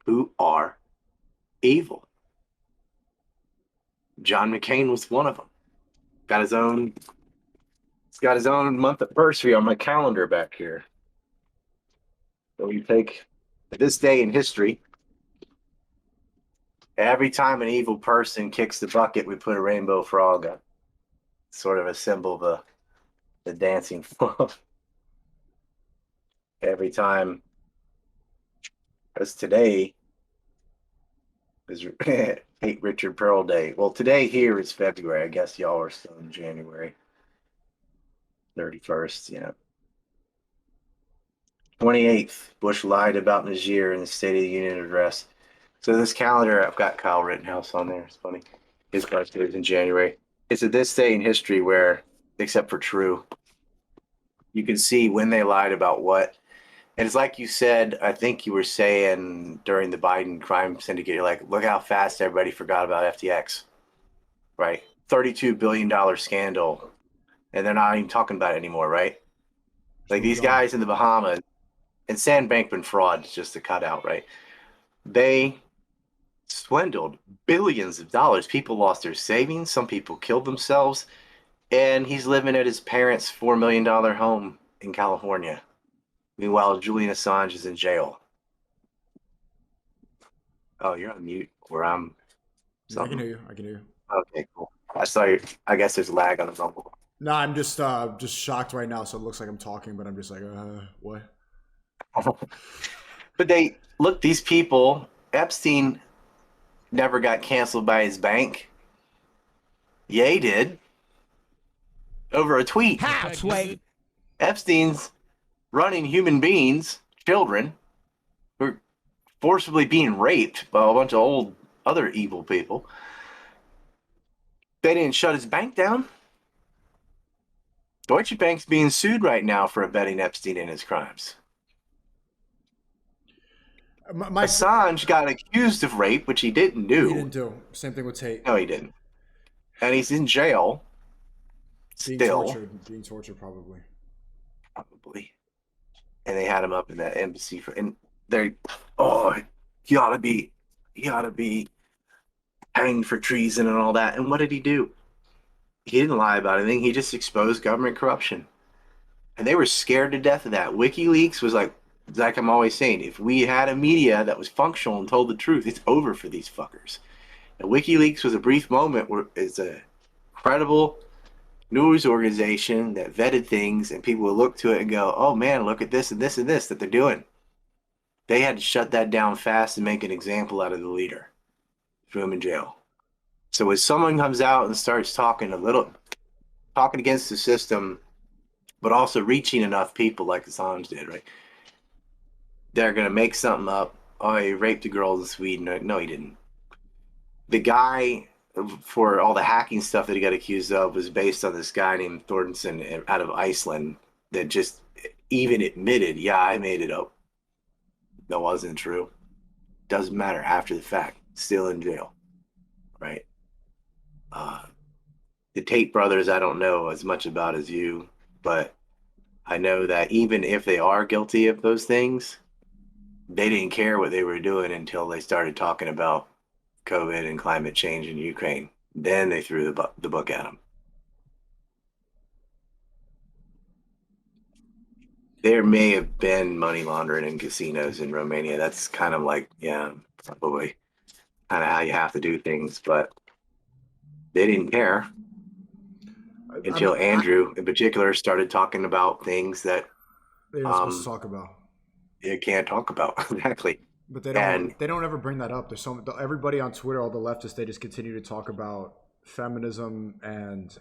who are evil. John McCain was one of them. He's got his own month anniversary on my calendar back here. So you take this day in history. Every time an evil person kicks the bucket, we put a rainbow frog up. Sort of a symbol of the dancing frog. Every time, as today is Hate Richard Pearl Day. Well, today here is February. I guess y'all are still in January 31st. Yeah. 28th, Bush lied about Niger in the State of the Union address. So this calendar, I've got Kyle Rittenhouse on there. It's funny. His birthday is in January. It's at this day in history where, except for True, you can see when they lied about what. And it's like you said, I think you were saying during the Biden crime syndicate, you're like, look how fast everybody forgot about FTX, right? $32 billion scandal. And they're not even talking about it anymore, right? Like these guys in the Bahamas, and Sam Bankman fraud is just a cutout, right? They swindled billions of dollars. People lost their savings. Some people killed themselves. And he's living at his parents' $4 million home in California. Meanwhile, Julian Assange is in jail. Oh, you're on mute. Or I'm I can hear you. I can hear you. Okay, cool. I saw you. I guess there's lag on the rumble. No, I'm just shocked right now, so it looks like I'm talking, but I'm just like, what? But these people, Epstein never got canceled by his bank. Ye did. Over a tweet. Halfway. Epstein's running human beings, children, who are forcibly being raped by a bunch of old other evil people. They didn't shut his bank down. Deutsche Bank's being sued right now for abetting Epstein in his crimes. Assange got accused of rape, which he didn't do. He didn't do. Same thing with Tate. No, he didn't. And he's in jail. Being tortured, probably. Probably. And they had him up in that embassy and they're, he ought to be hanged for treason and all that. And what did he do? He didn't lie about anything. He just exposed government corruption. And they were scared to death of that. WikiLeaks was like I'm always saying, if we had a media that was functional and told the truth, it's over for these fuckers. And WikiLeaks was a brief moment where it's a credible news organization that vetted things, and people would look to it and go, oh man, look at this and this and this that they're doing. They had to shut that down fast and make an example out of the leader. Threw him in jail. So when someone comes out and starts talking against the system, but also reaching enough people like Assange did, right? They're going to make something up. Oh, he raped a girl in Sweden. No, he didn't. The guy, for all the hacking stuff that he got accused of, was based on this guy named Thordenson out of Iceland that just even admitted, yeah, I made it up. That wasn't true. Doesn't matter after the fact. Still in jail. right? Uh, the Tate brothers, I don't know as much about as you, but I know that even if they are guilty of those things, they didn't care what they were doing until they started talking about COVID and climate change in Ukraine. Then they threw the book at them. There may have been money laundering in casinos in Romania. That's kind of like, yeah, probably kind of how you have to do things, but they didn't care I mean, until Andrew, in particular, started talking about things that they're not supposed to um, talk about. you can't talk about. Exactly. But And they don't ever bring that up. There's so everybody on Twitter, all the leftists, they just continue to talk about feminism and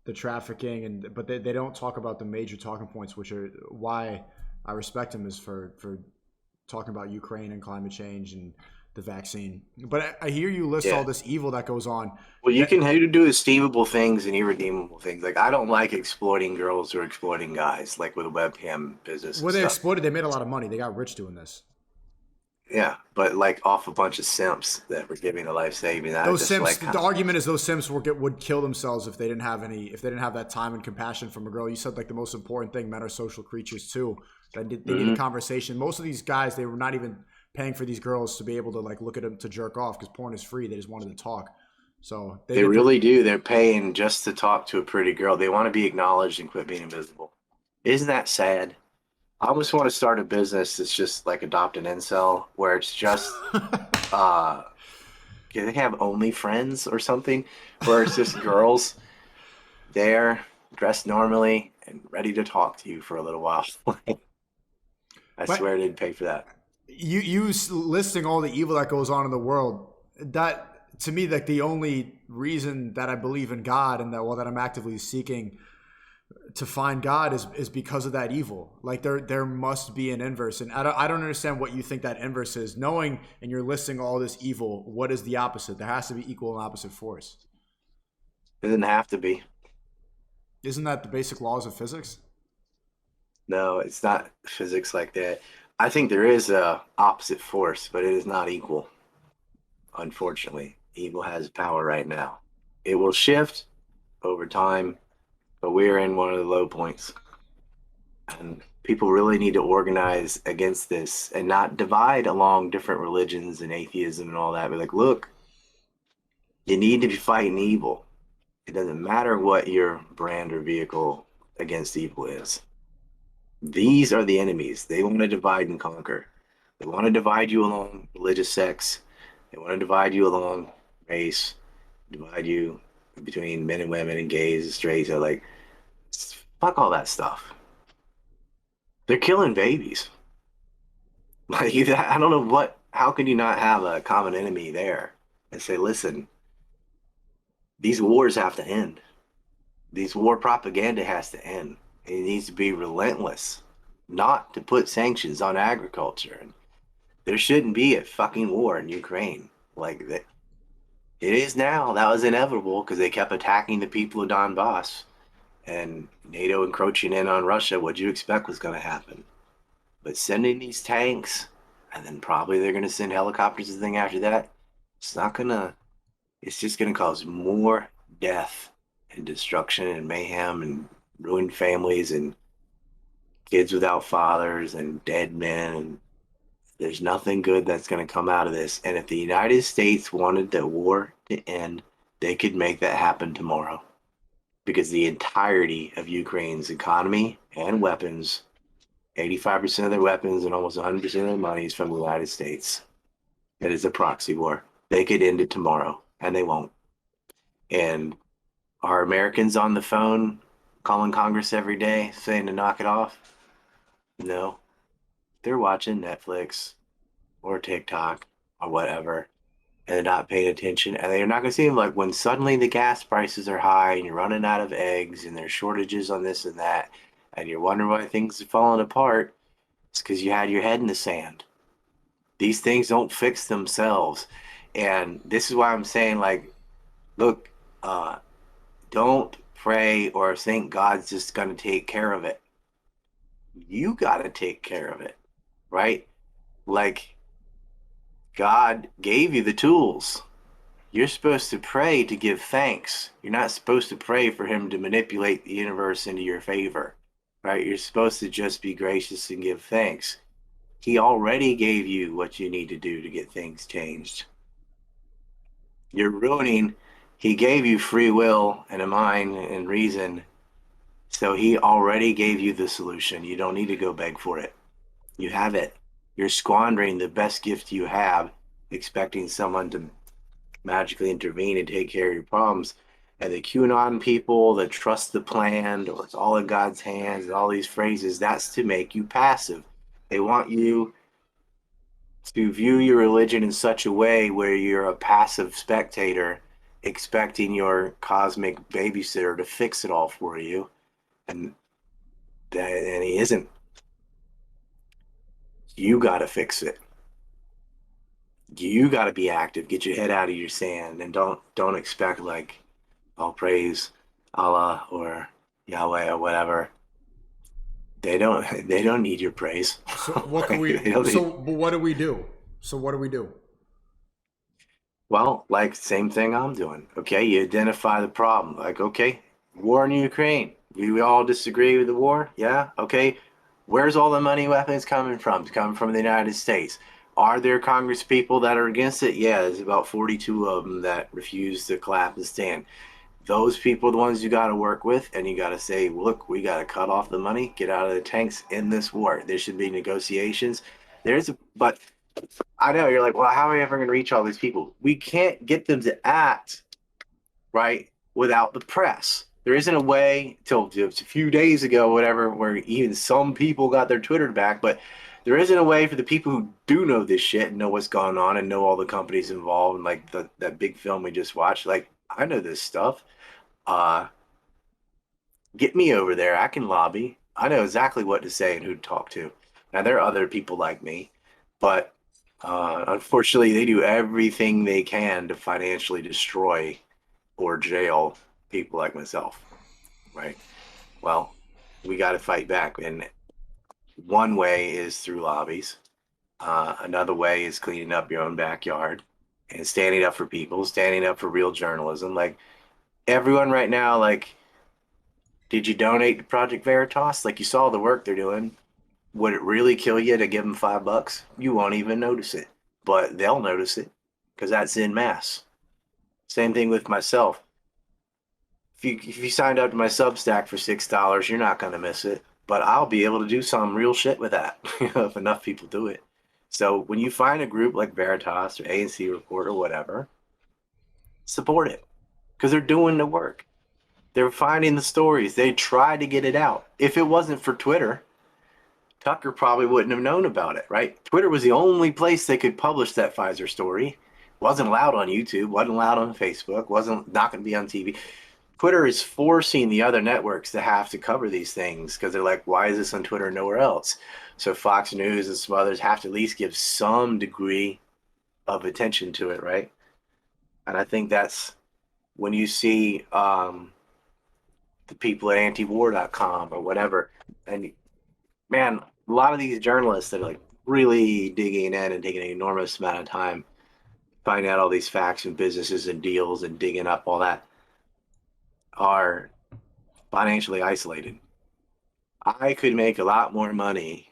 the trafficking, and but they don't talk about the major talking points, which are why I respect him, is for talking about Ukraine and climate change and the vaccine. But I hear you list all yeah, this evil that goes on. well, you That can do esteemable things and irredeemable things. Like, I don't like exploiting girls or exploiting guys, like with a webcam business and where they stuff. exploited, they made a lot of money. They got rich doing this. Yeah, but like off a bunch of simps that were giving a life saving. I Those just simps. like The kind of, argument is those simps would kill themselves if they didn't have any. If they didn't have that time and compassion from a girl. You said like the most important thing. Men are social creatures too. That they need a mhm. conversation. Most of these guys, they were not even paying for these girls to be able to like look at them to jerk off because porn is free. They just wanted to talk. So they They get the. really do. They're paying just to talk to a pretty girl. They want to be acknowledged and quit being invisible. Isn't that sad? I almost want to start a business that's just like adopt an incel, where it's just uh can they have only friends or something, where it's just girls there dressed normally and ready to talk to you for a little while. I But swear they'd pay for that. you listing all the evil that goes on in the world, that to me, like the only reason that I believe in God and that, well, that I'm actively seeking to find God is because of that evil. Like there must be an inverse, and I don't understand what you think that inverse is. Knowing and you're listing all this evil, what is the opposite? There has to be equal and opposite force. It doesn't have to be. Isn't that the basic laws of physics? No, it's not physics like that. I think there is a opposite force, but it is not equal. Unfortunately, evil has power right now. It will shift over time, but we're in one of the low points. And people really need to organize against this and not divide along different religions and atheism and all that. But like, look, you need to be fighting evil. It doesn't matter what your brand or vehicle against evil is. These are the enemies. They want to divide and conquer. They want to divide you along religious sects. They want to divide you along race, divide you between men and women and gays and straights. Are like, fuck all that stuff. They're killing babies. Like, I don't know what. How can you not have a common enemy there and say, listen, these wars have to end. These war propaganda has to end. It needs to be relentless, not to put sanctions on agriculture. And there shouldn't be a fucking war in Ukraine. Like that, it is now. That was inevitable because they kept attacking the people of Donbass and NATO encroaching in on Russia. What'd you expect was going to happen? But sending these tanks, and then probably they're going to send helicopters and thing after that. It's not gonna. It's just going to cause more death and destruction and mayhem and ruined families and kids without fathers and dead men. And there's nothing good that's going to come out of this. And if the United States wanted the war to end, they could make that happen tomorrow because the entirety of Ukraine's economy and weapons, 85% of their weapons and almost 100% of their money is from the United States. It is a proxy war. They could end it tomorrow, and they won't. And are Americans on the phone calling Congress every day saying to knock it off? No. They're watching Netflix or TikTok or whatever, and they're not paying attention. And they're not going to see them like when suddenly the gas prices are high and you're running out of eggs and there's shortages on this and that, and you're wondering why things are falling apart. It's because you had your head in the sand. These things don't fix themselves. And this is why I'm saying, like, look, uh, don't pray or think God's just going to take care of it. You got to take care of it, right? Like, God gave you the tools. You're supposed to pray to give thanks. You're not supposed to pray for him to manipulate the universe into your favor, right? You're supposed to just be gracious and give thanks. He already gave you what you need to do to get things changed. You're ruining, he gave you free will and a mind and reason. So he already gave you the solution. You don't need to go beg for it. You have it. You're squandering the best gift you have, expecting someone to magically intervene and take care of your problems. And the QAnon people that trust the plan, or it's all in God's hands, and all these phrases, that's to make you passive. They want you to view your religion in such a way where you're a passive spectator, expecting your cosmic babysitter to fix it all for you. And, and he isn't. You got to fix it. You got to be active. Get your head out of your sand, and don't expect like, I'll praise Allah or Yahweh or whatever. They don't need your praise. So what can we? But what do we do? So what do we do? Well, like same thing I'm doing. Okay, you identify the problem. Like, okay, war in Ukraine. We all disagree with the war. Yeah. Okay. Where's all the money weapons coming from? It's coming from the United States. Are there Congress people that are against it? Yeah, there's about 42 of them that refuse to clap and stand. Those people are the ones you got to work with, and you got to say, look, we got to cut off the money, get out of the tanks in this war. There should be negotiations. But I know you're like, well, how are we ever going to reach all these people? We can't get them to act right without the press. There isn't a way till just a few days ago, whatever, where even some people got their Twitter back, but there isn't a way for the people who do know this shit and know what's going on and know all the companies involved and like that big film we just watched. Like, I know this stuff. Uh, get me over there. I can lobby. I know exactly what to say and who to talk to. Now, there are other people like me, but unfortunately, they do everything they can to financially destroy or jail people like myself, right? Well, we got to fight back. And one way is through lobbies. Another way is cleaning up your own backyard and standing up for people, standing up for real journalism. Like everyone right now, like, did you donate to Project Veritas? Like you saw the work they're doing. Would it really kill you to give them $5? You won't even notice it, but they'll notice it because that's in mass. Same thing with myself. If you signed up to my Substack for $6, you're not going to miss it. But I'll be able to do some real shit with that if enough people do it. So when you find a group like Veritas or ANC Report or whatever, support it because they're doing the work. They're finding the stories. They try to get it out. If it wasn't for Twitter, Tucker probably wouldn't have known about it, right? Twitter was the only place they could publish that Pfizer story. Wasn't allowed on YouTube, wasn't allowed on Facebook, wasn't not going to be on TV. Twitter is forcing the other networks to have to cover these things because they're like, why is this on Twitter and nowhere else? So Fox News and some others have to at least give some degree of attention to it, right? And I think that's when you see the people at antiwar.com or whatever, and man, a lot of these journalists that are like really digging in and taking an enormous amount of time finding out all these facts and businesses and deals and digging up all that are financially isolated. I could make a lot more money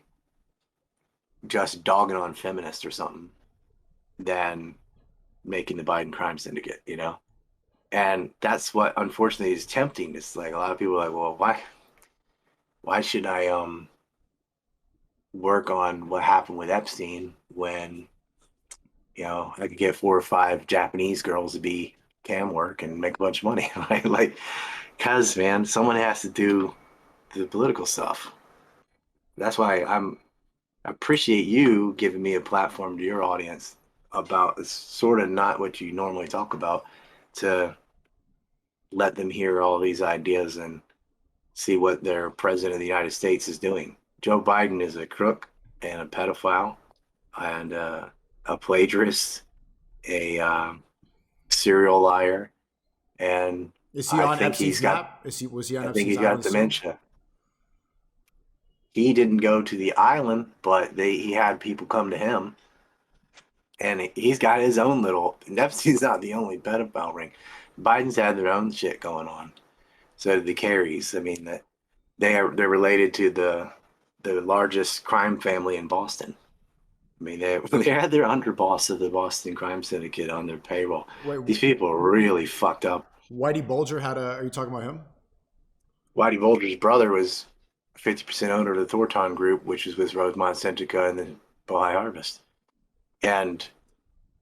just dogging on feminists or something than making the Biden crime syndicate, you know? And that's what unfortunately is tempting. It's like a lot of people are like, well, why should I work on what happened with Epstein when I could get 4 or 5 Japanese girls to be cam work and make a bunch of money, right? Like, cause man, someone has to do the political stuff. That's why I appreciate you giving me a platform to your audience about it's sort of not what you normally talk about, to let them hear all these ideas and see what their president of the United States is doing. Joe Biden is a crook and a pedophile and a plagiarist, a serial liar, and Is he I on think Epstein's he's got map? Was he on I think Epstein's he's got island soon? dementia. He didn't go to the island, but he had people come to him, and he's got his own little. Epstein's not the only pedophile ring. Biden's had their own shit going on. So did the Careys. I mean, they're related to the largest crime family in Boston. I mean, they had their underboss of the Boston crime syndicate on their payroll. Wait, These people are really fucked up. Whitey Bulger had a. Are you talking about him? Whitey Bulger's brother was 50% owner of the Thornton Group, which is with Rosemont Centrica and the Bohai Harvest. And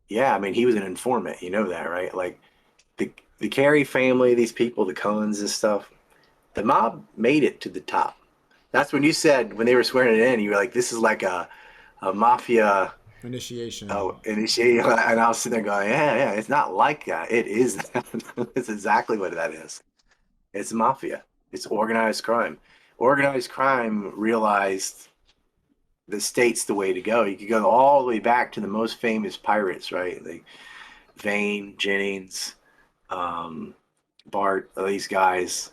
yeah, I mean, he was an informant. You know that, right? Like the Carey family, these people, the Cohens and stuff, the mob made it to the top. That's when you said, when they were swearing it in, you were like, this is like a mafia Initiation. initiating. And I was sitting there going, yeah, it's not like that. It is. It's exactly what that is. It's mafia. It's organized crime. Organized crime realized the state's the way to go. You could go all the way back to the most famous pirates, right? Like Vane, Jennings, Bart, these guys,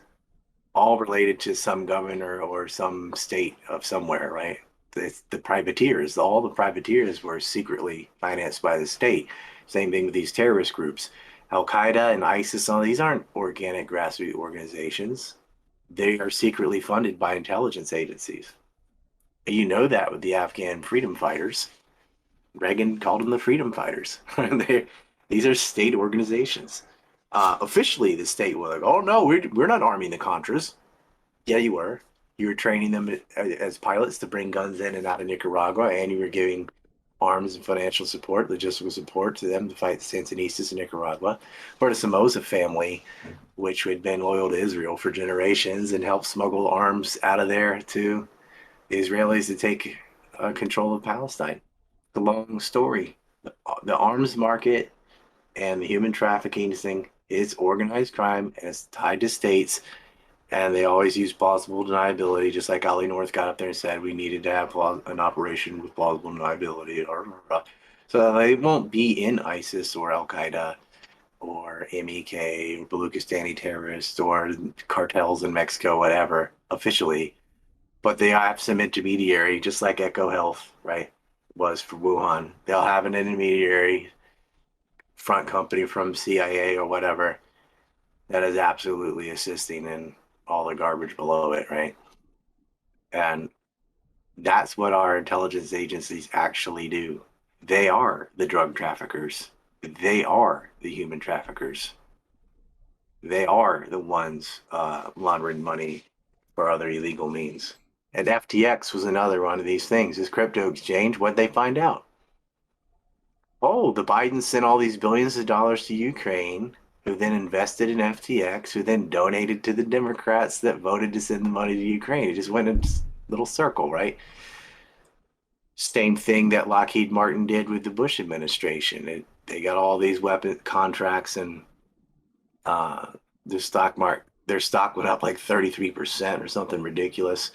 all related to some governor or some state of somewhere, right? The privateers, all the privateers were secretly financed by the state. Same thing with these terrorist groups. Al Qaeda and ISIS, all these aren't organic grassroots organizations. They are secretly funded by intelligence agencies. And you know that with the Afghan freedom fighters. Reagan called them the freedom fighters. These are state organizations. Officially, the state was like, oh no, we're not arming the Contras. Yeah, you were. You were training them as pilots to bring guns in and out of Nicaragua, and you were giving arms and financial support, logistical support to them to fight the Sandinistas in Nicaragua. For the Somoza family, which had been loyal to Israel for generations and helped smuggle arms out of there to the Israelis to take control of Palestine. It's a long story. The arms market and the human trafficking thing is organized crime, and it's tied to states. And they always use plausible deniability, just like Ollie North got up there and said we needed to have an operation with plausible deniability. So they won't be in ISIS or Al Qaeda or MEK or Baluchistani terrorists or cartels in Mexico, whatever, officially. But they have some intermediary, just like Echo Health, right, was for Wuhan. They'll have an intermediary front company from CIA or whatever that is absolutely assisting in all the garbage below it, right? And that's what our intelligence agencies actually do. They are the drug traffickers. They are the human traffickers. They are the ones laundering money for other illegal means. And FTX was another one of these things. This crypto exchange, what'd they find out? Oh, the Bidens sent all these billions of dollars to Ukraine, who then invested in FTX, who then donated to the Democrats that voted to send the money to Ukraine. It just went in a little circle, right? Same thing that Lockheed Martin did with the Bush administration. They got all these weapon contracts, and their stock went up like 33% or something ridiculous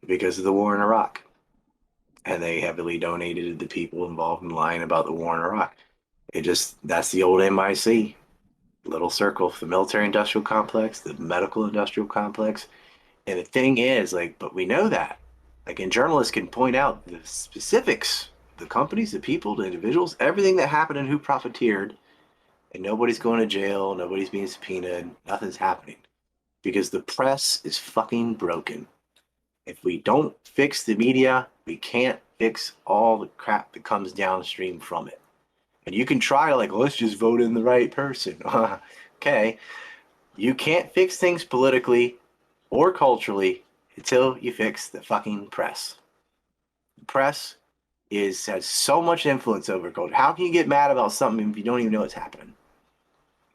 because of the war in Iraq. And they heavily donated to the people involved in lying about the war in Iraq. That's the old MIC. Little circle, the military industrial complex, the medical industrial complex. And the thing is, like, but we know that. Like, and journalists can point out the specifics, the companies, the people, the individuals, everything that happened and who profiteered. And nobody's going to jail, nobody's being subpoenaed, nothing's happening. Because the press is fucking broken. If we don't fix the media, we can't fix all the crap that comes downstream from it. And you can try, like, let's just vote in the right person. Okay. You can't fix things politically or culturally until you fix the fucking press. The press has so much influence over culture. How can you get mad about something if you don't even know what's happening?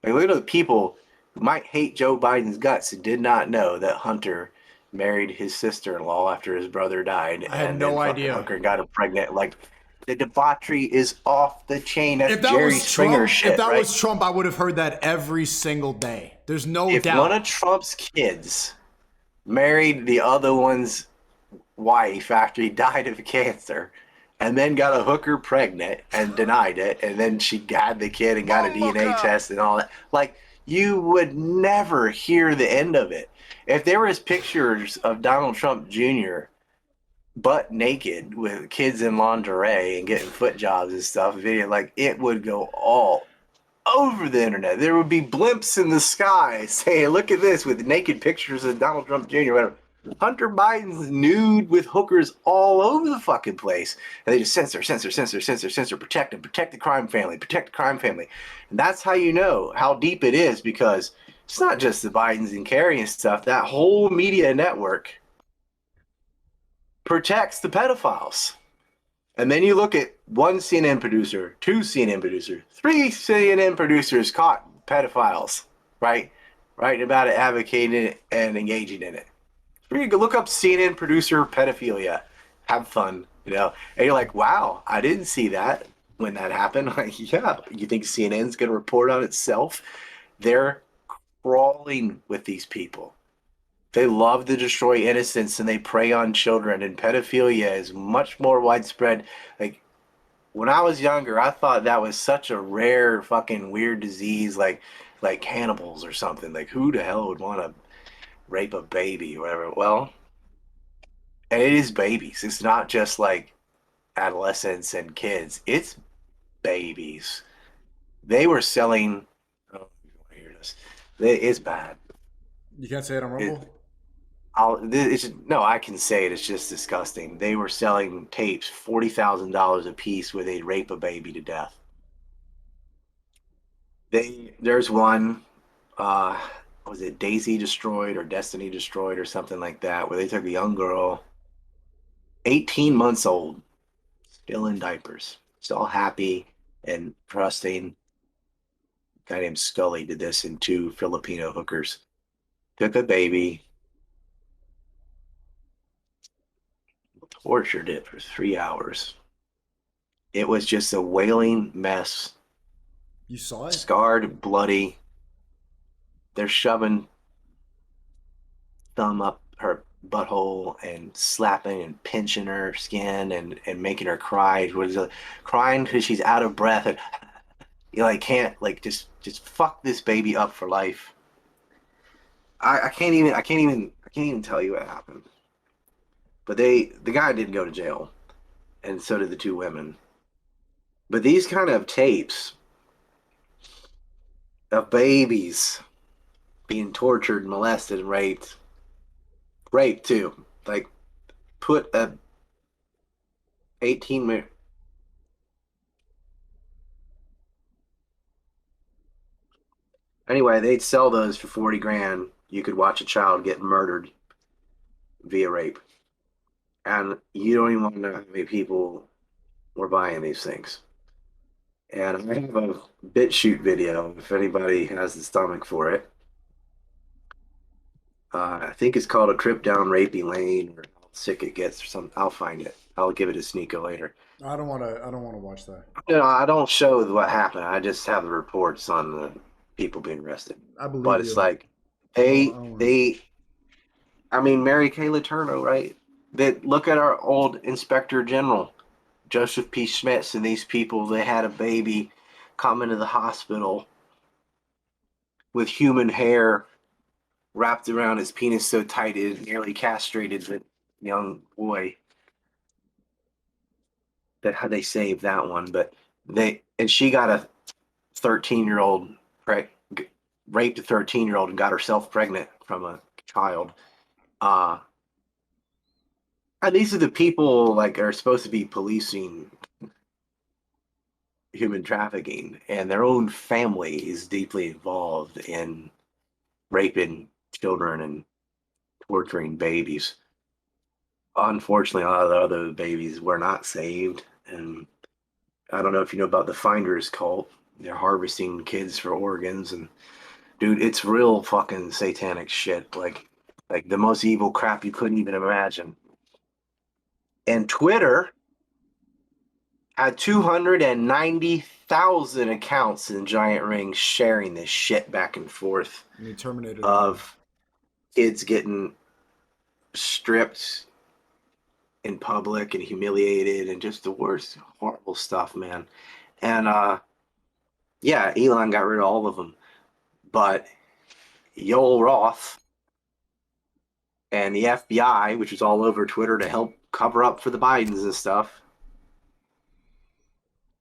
Like, look at the people who might hate Joe Biden's guts and did not know that Hunter married his sister-in-law after his brother died. I had no idea. Hunter got her pregnant. Like, the debauchery is off the chain. That's If that Jerry was Springer Trump, shit, if that right? was Trump, I would have heard that every single day. There's no If doubt. one of Trump's kids married the other one's wife after he died of cancer and then got a hooker pregnant and denied it, and then she had the kid and got a DNA test and all that, like, you would never hear the end of it. If there was pictures of Donald Trump Jr. butt naked with kids in lingerie and getting foot jobs and stuff. Video, like, it would go all over the internet. There would be blimps in the sky saying, "Look at this," with naked pictures of Donald Trump Jr. Whatever. Hunter Biden's nude with hookers all over the fucking place, and they just censor, protect the crime family, protect the crime family, and that's how you know how deep it is, because it's not just the Bidens and Kerry and stuff. That whole media network protects the pedophiles. And then you look at one CNN producer, two CNN producers, three CNN producers caught pedophiles, right? Writing about it, advocating it, and engaging in it. You can look up CNN producer pedophilia. Have fun, you know? And you're like, wow, I didn't see that when that happened. Like, yeah, you think CNN's going to report on itself? They're crawling with these people. They love to destroy innocence and they prey on children, and pedophilia is much more widespread. Like, when I was younger, I thought that was such a rare fucking weird disease, like cannibals or something. Like, who the hell would want to rape a baby or whatever? Well, and it is babies. It's not just like adolescents and kids. It's babies. They were selling. Oh, you want to hear this? It's bad. You can't say it on It, Rumble. no, I can say it. It's just disgusting. They were selling tapes, $40,000 a piece, where they rape a baby to death. There's one, uh, was it Daisy Destroyed or Destiny Destroyed or something like that, where they took a young girl, 18 months old, still in diapers, still happy and trusting. A guy named Scully did this, and two Filipino hookers took a baby, tortured it for 3 hours. It was just a wailing mess, You saw it? scarred, bloody. They're shoving thumb up her butthole and slapping and pinching her skin and making her cry. What is it? Crying because she's out of breath, and you like can't, like, just fuck this baby up for life. I can't even tell you what happened. But the guy didn't go to jail, and so did the two women. But these kind of tapes of babies being tortured, molested, and raped too. Like, put a 18 anyway, they'd sell those for 40 grand. You could watch a child get murdered via rape. And you don't even want to know how many people were buying these things. And I have a BitChute video if anybody has the stomach for it. I think it's called A Trip Down Rapey Lane, or How Sick It Gets, or something. I'll find it. I'll give it to Sneako later. I don't want to. I don't want to watch that. You know, I don't show what happened. I just have the reports on the people being arrested. I believe But it's you. like I they don't want to. they I mean, Mary Kay Letourneau, right? That, look at our old Inspector General, Joseph P. Schmitz, and these people. They had a baby come into the hospital with human hair wrapped around his penis so tight it nearly castrated the young boy. That how they saved that one, but she got a 13-year-old, raped a 13-year-old and got herself pregnant from a child. Uh, and these are the people, like, are supposed to be policing human trafficking, and their own family is deeply involved in raping children and torturing babies. Unfortunately, a lot of the other babies were not saved, and I don't know if you know about the Finders cult. They're harvesting kids for organs, and dude, it's real fucking satanic shit. Like the most evil crap you couldn't even imagine. And Twitter had 290,000 accounts in Giant Ring sharing this shit back and forth And he terminated them all. of kids getting stripped in public and humiliated and just the worst horrible stuff, man. And yeah, Elon got rid of all of them. But Yoel Roth and the FBI, which was all over Twitter to help cover up for the Bidens and stuff.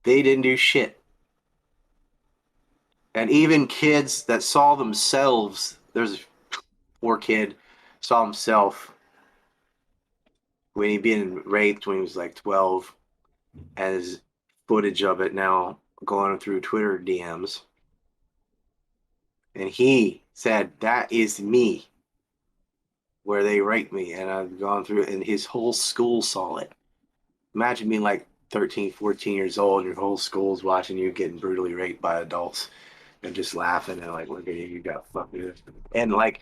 They didn't do shit. And even kids that saw themselves, there's a poor kid saw himself when he been raped when he was like 12, as footage of it now going through Twitter DMs. And he said, that is me, where they raped me. And I've gone through it, and his whole school saw it. Imagine being like 13, 14 years old, and your whole school's watching you getting brutally raped by adults and just laughing and like, look at you, you got fucked. And like,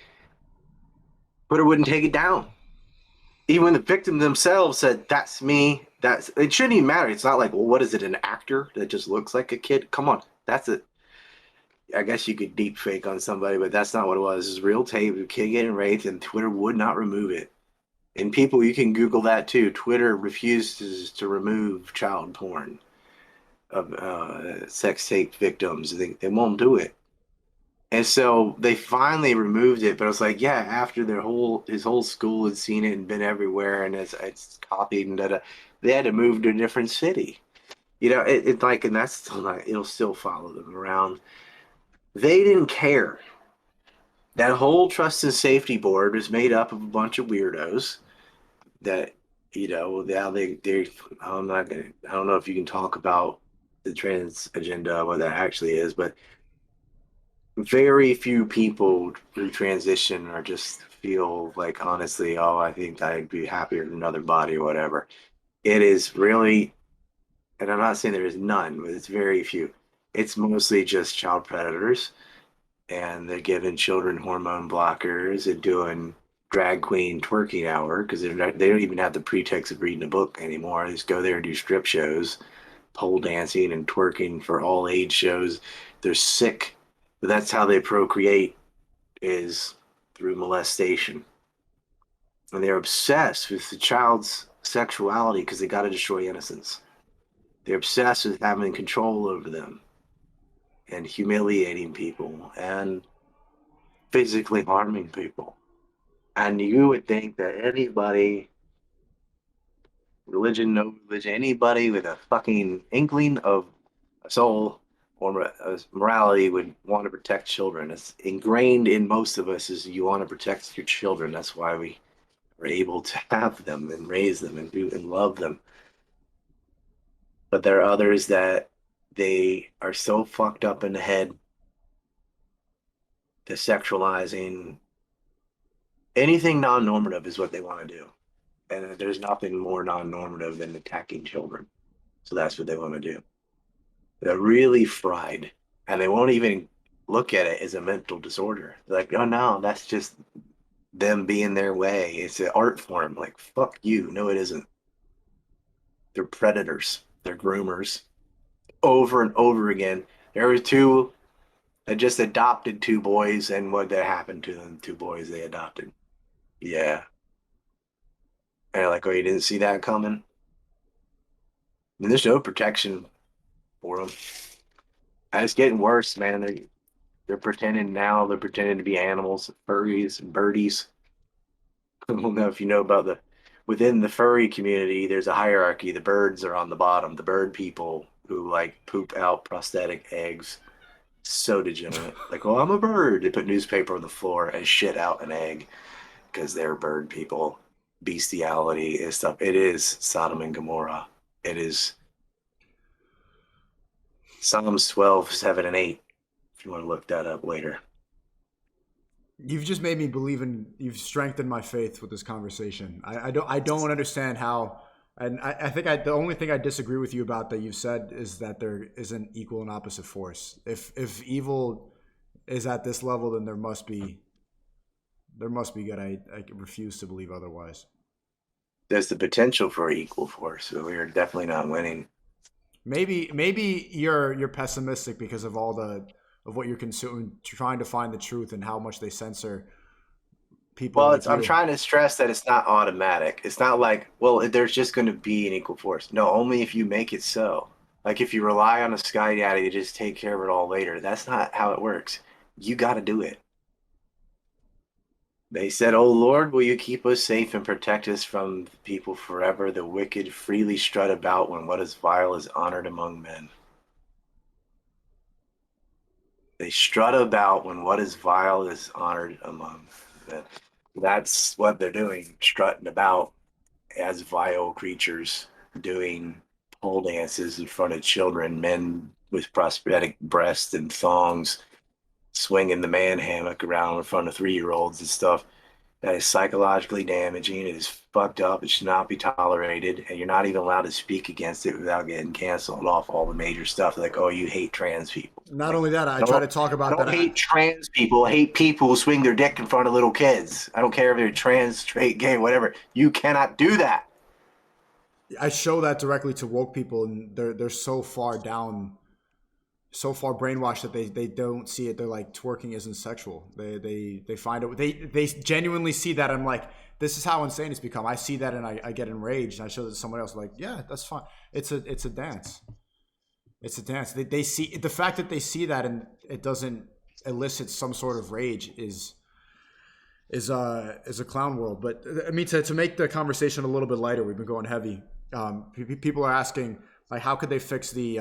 Twitter wouldn't take it down. Even when the victim themselves said, that's me, that's it shouldn't even matter. It's not like, well, what is it, an actor that just looks like a kid? Come on, that's it. I guess you could deep fake on somebody, but that's not what it was. It's real tape of a kid getting raped, and Twitter would not remove it. And people, you can Google that too. Twitter refuses to remove child porn of sex tape victims. They won't do it. And so they finally removed it, but I was like, yeah, after his whole school had seen it and been everywhere, and it's copied and da, they had to move to a different city. You know, it like, and that's still not, it'll still follow them around. They didn't care. That whole trust and safety board was made up of a bunch of weirdos that, you know, now they I'm not gonna, I don't know if you can talk about the trans agenda, what that actually is, but very few people who transition or just feel like, honestly, oh, I think I'd be happier in another body or whatever. It is really, and I'm not saying there is none, but it's very few. It's mostly just child predators, and they're giving children hormone blockers and doing drag queen twerking hour because they don't even have the pretext of reading a book anymore. They just go there and do strip shows, pole dancing and twerking for all age shows. They're sick, but that's how they procreate, is through molestation. And they're obsessed with the child's sexuality because they got to destroy innocence. They're obsessed with having control over them and humiliating people and physically harming people. And you would think that anybody, religion, no religion, anybody with a fucking inkling of a soul or morality would want to protect children. It's ingrained in most of us is you want to protect your children. That's why we are able to have them and raise them and do and love them. But there are others that they are so fucked up in the head to sexualizing anything non-normative is what they want to do. And there's nothing more non-normative than attacking children. So that's what they want to do. They're really fried, and they won't even look at it as a mental disorder. They're like, oh no, that's just them being their way. It's an art form. Like, fuck you. No, it isn't. They're predators. They're groomers. Over and over again. There were two that just adopted two boys, and what that happened to them, two boys they adopted. Yeah. And like, oh, you didn't see that coming? And there's no protection for them. And it's getting worse, man. They're pretending now. They're pretending to be animals, furries, and birdies. I don't know if you know about within the furry community, there's a hierarchy. The birds are on the bottom. The bird people who like poop out prosthetic eggs. So degenerate. Like, oh, I'm a bird. They put newspaper on the floor and shit out an egg because they're bird people. Bestiality and stuff. It is Sodom and Gomorrah. It is Psalms 12, 7, and 8. If you want to look that up later. You've just made me believe in. You've strengthened my faith with this conversation. I don't understand how. And I think the only thing I disagree with you about that you've said is that there isn't equal and opposite force. If evil is at this level, then there must be good. I refuse to believe otherwise. There's the potential for equal force, so we're definitely not winning. Maybe you're pessimistic because of all of what you're consuming, trying to find the truth and how much they censor people Well, like I'm you. trying to stress that it's not automatic. It's not like, well, there's just going to be an equal force. No, only if you make it so. Like if you rely on a sky daddy to just take care of it all later, that's not how it works. You got to do it. They said, "O Lord, will you keep us safe and protect us from people forever? The wicked freely strut about when what is vile is honored among men." They strut about when what is vile is honored among men. That's what they're doing, strutting about as vile creatures, doing pole dances in front of children, men with prosthetic breasts and thongs, swinging the man hammock around in front of 3-year-olds and stuff. That is psychologically damaging. It is fucked up. It should not be tolerated. And you're not even allowed to speak against it without getting canceled off all the major stuff. Like, oh, you hate trans people. Not Like, only that, I I try don't, to talk I about don't that. hate trans people. I hate people who swing their dick in front of little kids. I don't care if they're trans, straight, gay, whatever. You cannot do that. I show that directly to woke people, and they're so far down, so far brainwashed that they don't see it. They're like, twerking isn't sexual. They find it. They genuinely see that. I'm like, this is how insane it's become. I see that and I get enraged. And I show it to someone else. Like, yeah, that's fine. It's a dance. It's a dance. They see the fact that they see that and it doesn't elicit some sort of rage is a clown world. But I mean, to make the conversation a little bit lighter, we've been going heavy. People are asking, like, how could they fix the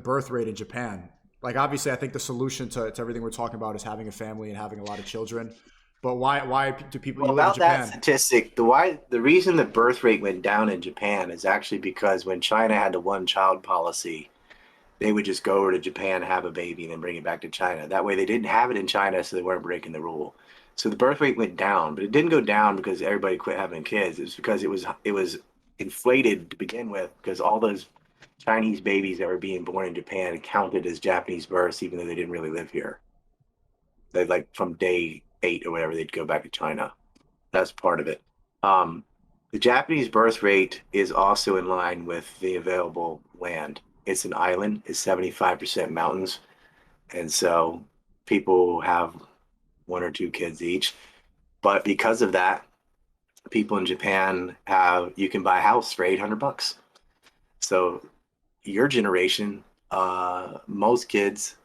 birth rate in Japan? Like, obviously, I think the solution to everything we're talking about is having a family and having a lot of children. But why do people? Well, You live in about that Japan. statistic, the reason the birth rate went down in Japan is actually because when China had the one child policy, they would just go over to Japan, have a baby, and then bring it back to China. That way, they didn't have it in China, so they weren't breaking the rule. So the birth rate went down, but it didn't go down because everybody quit having kids. It was because it was inflated to begin with because all those Chinese babies that were being born in Japan counted as Japanese births, even though they didn't really live here. They like from day 8 or whatever, they'd go back to China. That's part of it. Um, the Japanese birth rate is also in line with the available land. It's an island, it's 75% mountains. And so people have 1 or 2 kids each. But because of that, people in Japan have, you can buy a house for $800. So your generation, most kids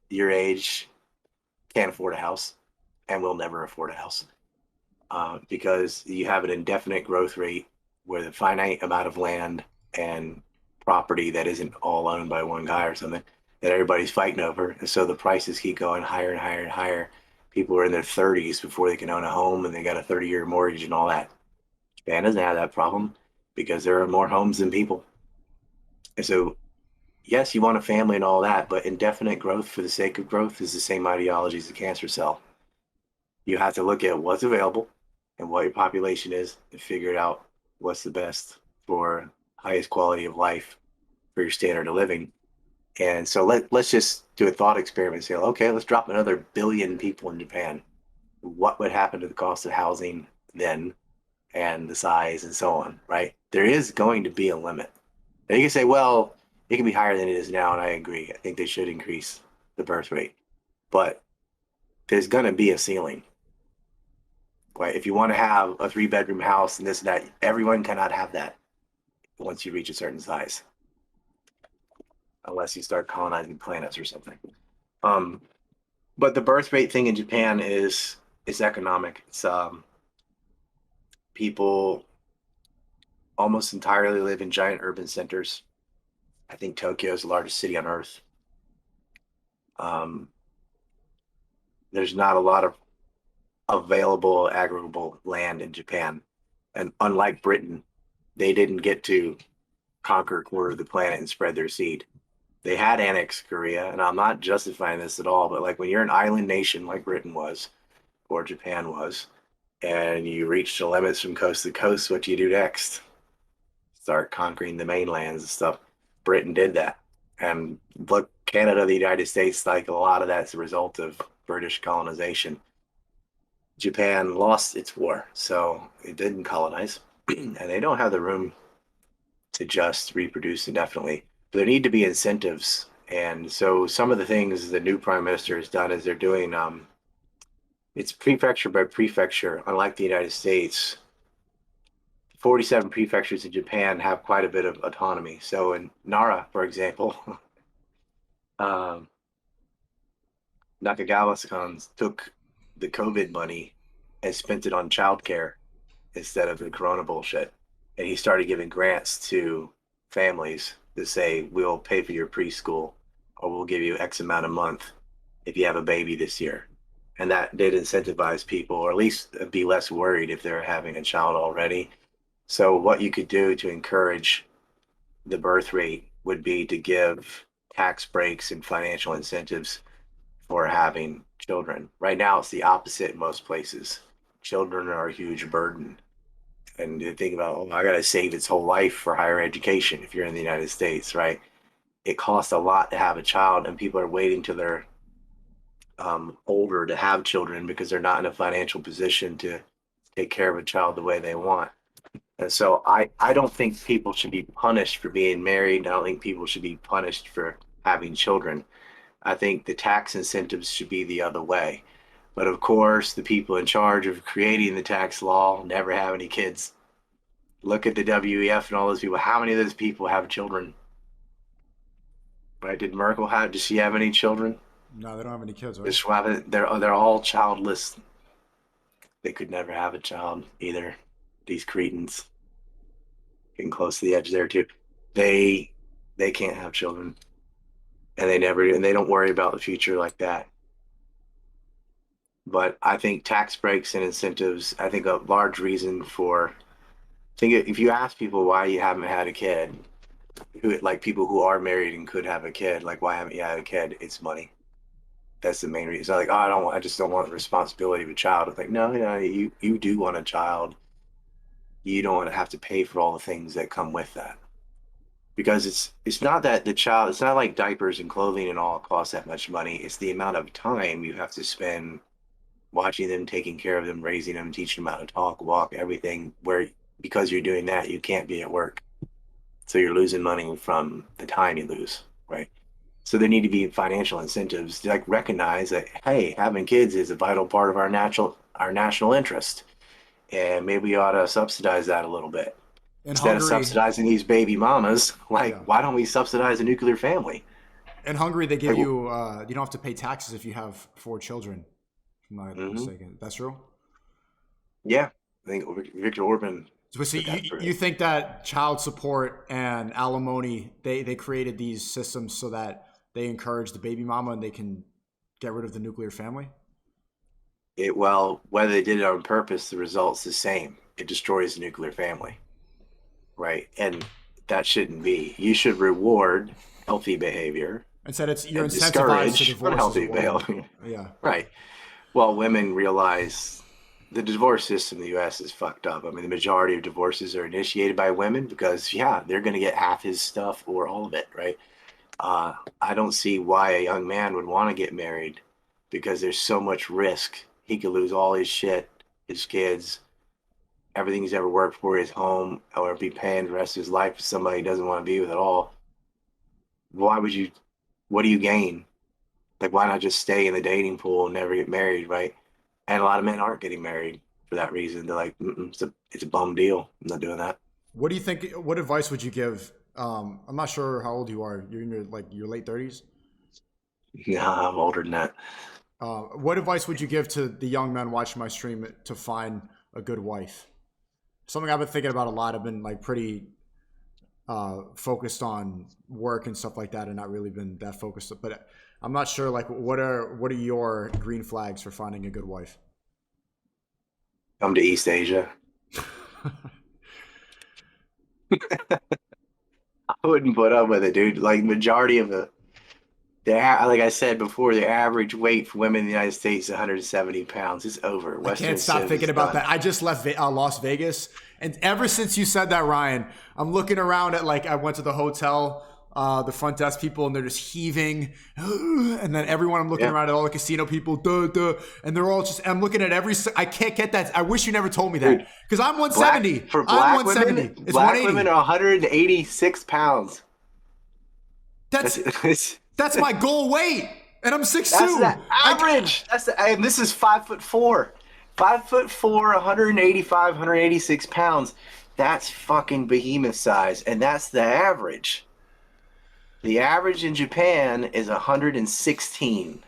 your age can't afford a house and will never afford a house. Because you have an indefinite growth rate with a finite amount of land and property that isn't all owned by one guy or something that everybody's fighting over. And so the prices keep going higher and higher and higher. People are in their 30s before they can own a home and they got a 30-year mortgage and all that. Japan doesn't have that problem because there are more homes than people. And so, yes, you want a family and all that, but indefinite growth for the sake of growth is the same ideology as the cancer cell. You have to look at what's available and what your population is and figure out what's the best for highest quality of life for your standard of living. And so let's just do a thought experiment and say, okay, let's drop another billion people in Japan. What would happen to the cost of housing then and the size and so on, right? There is going to be a limit. Now you can say, well, it can be higher than it is now, and I agree. I think they should increase the birth rate. But there's going to be a ceiling. Right? If you want to have a 3-bedroom house and this and that, everyone cannot have that once you reach a certain size, unless you start colonizing planets or something. Um, but the birth rate thing in Japan is it's economic. It's people almost entirely live in giant urban centers. I think Tokyo is the largest city on Earth. Um, there's not a lot of available agricultural land in Japan, and unlike Britain, they didn't get to conquer a quarter of the planet and spread their seed. They had annexed Korea, and I'm not justifying this at all, but like when you're an island nation like Britain was or Japan was, and you reach the limits from coast to coast, what do you do next? Start conquering the mainlands and stuff. Britain did that. And look, Canada, the United States, like a lot of that's a result of British colonization. Japan lost its war, so it didn't colonize, and they don't have the room to just reproduce indefinitely. There need to be incentives. And so some of the things the new prime minister has done is they're doing it's prefecture by prefecture, unlike the United States. 47 prefectures in Japan have quite a bit of autonomy. So in Nara, for example, um, Nakagawa-san took the COVID money and spent it on childcare instead of the corona bullshit. And he started giving grants to families to say, we'll pay for your preschool or we'll give you X amount a month if you have a baby this year. And that did incentivize people, or at least be less worried if they're having a child already. So what you could do to encourage the birth rate would be to give tax breaks and financial incentives for having children. Right now, it's the opposite in most places. Children are a huge burden. And you think about, oh, I got to save its whole life for higher education if you're in the United States, right? It costs a lot to have a child, and people are waiting till they're older to have children because they're not in a financial position to take care of a child the way they want. And so I don't think people should be punished for being married. I don't think people should be punished for having children. I think the tax incentives should be the other way. But of course, the people in charge of creating the tax law never have any kids. Look at the WEF and all those people. How many of those people have children? Right? Did Merkel have? Does she have any children? No, they don't have any kids, right? Does Schwab, they're all childless. They could never have a child either. These cretins, getting close to the edge there too. They can't have children, and they never do, and they don't worry about the future like that. But I think tax breaks and incentives, I think a large reason for, I think if you ask people why you haven't had a kid, who, like people who are married and could have a kid, like why haven't you had a kid? It's money. That's the main reason. It's not like, oh, I just don't want the responsibility of a child. It's like, no, you do want a child. You don't want to have to pay for all the things that come with that. Because it's not that the child, it's not like diapers and clothing and all cost that much money. It's the amount of time you have to spend watching them, taking care of them, raising them, teaching them how to talk, walk, everything, where because you're doing that, you can't be at work. So you're losing money from the time you lose, right? So there need to be financial incentives to like recognize that, hey, having kids is a vital part of our national interest. And maybe we ought to subsidize that a little bit. In Instead of Hungary, subsidizing these baby mamas, like, yeah. why don't we subsidize a nuclear family? In Hungary, they give Like, you you don't have to pay taxes if you have 4 children. If I'm not mhm. mistaken. That's true. Yeah, I think Victor Orban So put that you through. think that child support and alimony they created these systems so that they encourage the baby mama and they can get rid of the nuclear family? Well, whether they did it on purpose, the result's the same. It destroys the nuclear family, right? And that shouldn't be. You should reward healthy behavior Instead, it's you're and incentivized to discourage divorce as a unhealthy woman. behavior. Yeah. Right. Well, women realize the divorce system in the U.S. is fucked up. I mean, the majority of divorces are initiated by women because, yeah, they're going to get half his stuff or all of it, right? I don't see why a young man would want to get married because there's so much risk. He could lose all his shit, his kids, everything he's ever worked for, his home, or be paying the rest of his life for somebody he doesn't want to be with at all. Why would you? What do you gain? Like, why not just stay in the dating pool and never get married, right? And a lot of men aren't getting married for that reason. They're like, it's a bum deal. I'm not doing that. What do you think? What advice would you give? I'm not sure how old you are. You're in your late 30s. Nah, I'm older than that. What advice would you give to the young men watching my stream to find a good wife? Something I've been thinking about a lot. I've been like pretty focused on work and stuff like that, and not really been that focused. But I'm not sure. Like, what are your green flags for finding a good wife? Come to East Asia. I wouldn't put up with it, dude. Like majority of like I said before, the average weight for women in the United States is 170 pounds. It's over. I can't Western stop Civ is thinking about done. that. I just left Las Vegas, and ever since you said that, Ryan, I'm looking around at like I went to the hotel, the front desk people, and they're just heaving, and then everyone I'm looking Yeah. around at all the casino people, and they're all just. I'm looking at every. I can't get that. I wish you never told me that Dude, because I'm 170. for I'm black 170. women, It's black women 180. are 186 pounds. That's That's that's my goal weight, and I'm 6'2". that's the average. And this is 5'4". 5'4", 185, 186 pounds. That's fucking behemoth size, and that's the average. The average in Japan is 116,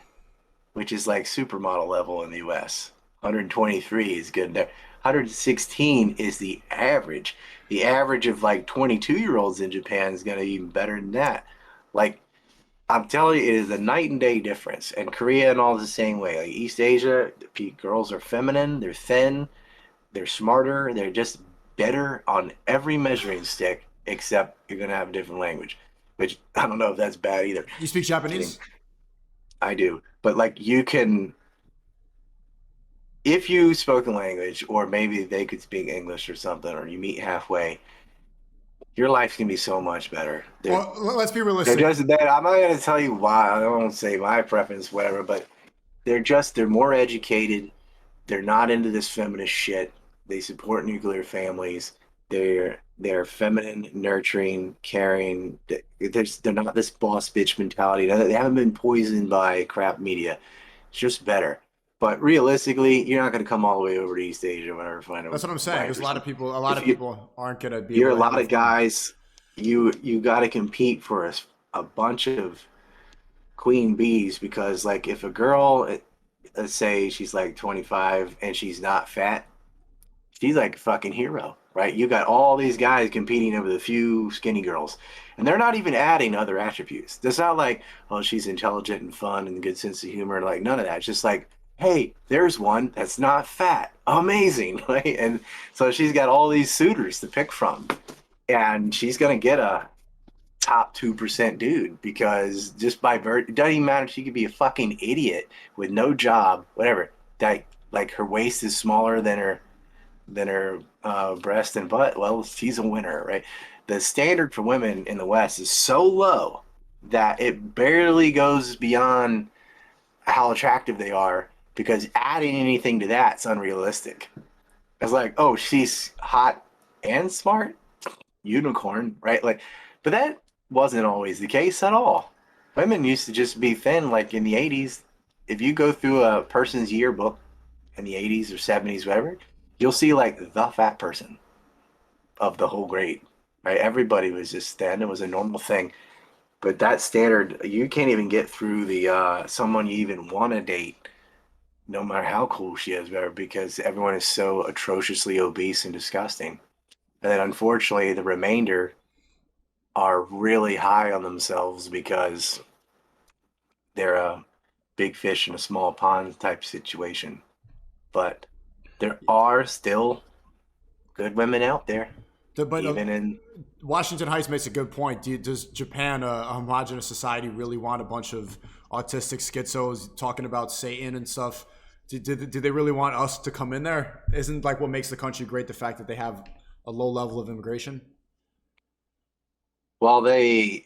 which is like supermodel level in the US. 123 is good there. 116 is the average. The average of like 22-year-olds in Japan is going to be even better than that. Like, I'm telling you, it is a night and day difference. And Korea and all is the same way. Like East Asia, girls are feminine, they're thin, they're smarter, they're just better on every measuring stick, except you're going to have a different language, which I don't know if that's bad either. You speak Kidding. Japanese? I do. But like you can, if you spoke a language, or maybe they could speak English or something, or you meet halfway, your life can be so much better. Well, let's be They're realistic. just that. I'm not going to tell you why. I won't say my preference, whatever, but they're more educated. They're not into this feminist shit. They support nuclear families. They're feminine, nurturing, caring. They're not this boss bitch mentality. They haven't been poisoned by crap media. It's just better. But realistically, you're not going to come all the way over to East Asia whenever find a That's what I'm saying. wife Because or a lot of something. people, If you aren't gonna be you're able a to lot handle of fun. guys, you got to compete for a bunch of queen bees because like if a girl, let's say she's like 25 and she's not fat, she's like a fucking hero, right? You got all these guys competing over the few skinny girls, and they're not even adding other attributes. It's not like, oh, she's intelligent and fun and good sense of humor. Like none of that. It's just like, hey, there's one that's not fat. Amazing, right? And so she's got all these suitors to pick from, and she's gonna get a top 2% dude because just by birth, it doesn't even matter. She could be a fucking idiot with no job, whatever. Like her waist is smaller than her breast and butt, well, she's a winner, right? The standard for women in the West is so low that it barely goes beyond how attractive they are because adding anything to that's unrealistic. It's like, oh, she's hot and smart, unicorn, right? Like, but that wasn't always the case at all. Women used to just be thin, like in the 80s. If you go through a person's yearbook in the 80s or 70s, whatever, you'll see like the fat person of the whole grade, right? Everybody was just thin. It was a normal thing. But that standard, you can't even get through the someone you even want to date, no matter how cool she is, better because everyone is so atrociously obese and disgusting. And then unfortunately, the remainder are really high on themselves because they're a big fish in a small pond type situation. But there are still good women out there, But even in. Washington Heights makes a good point. Does Japan, a homogenous society, really want a bunch of autistic schizos talking about Satan and stuff? Do they really want us to come in there? Isn't like what makes the country great the fact that they have a low level of immigration? Well, they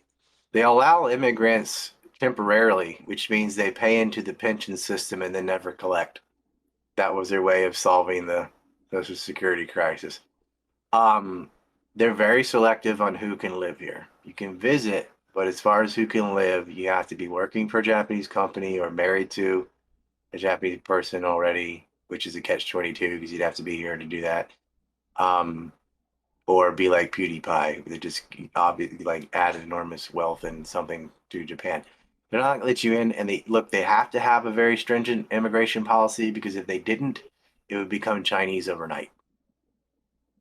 allow immigrants temporarily, which means they pay into the pension system and then never collect. That was their way of solving the Social Security crisis. Um, they're very selective on who can live here. You can visit, but as far as who can live, you have to be working for a Japanese company or married to a Japanese person already, which is a catch-22 because you'd have to be here to do that. Um, or be like PewDiePie, they just obviously like add enormous wealth and something to Japan. They're not gonna let you in, and they have to have a very stringent immigration policy because if they didn't, it would become Chinese overnight.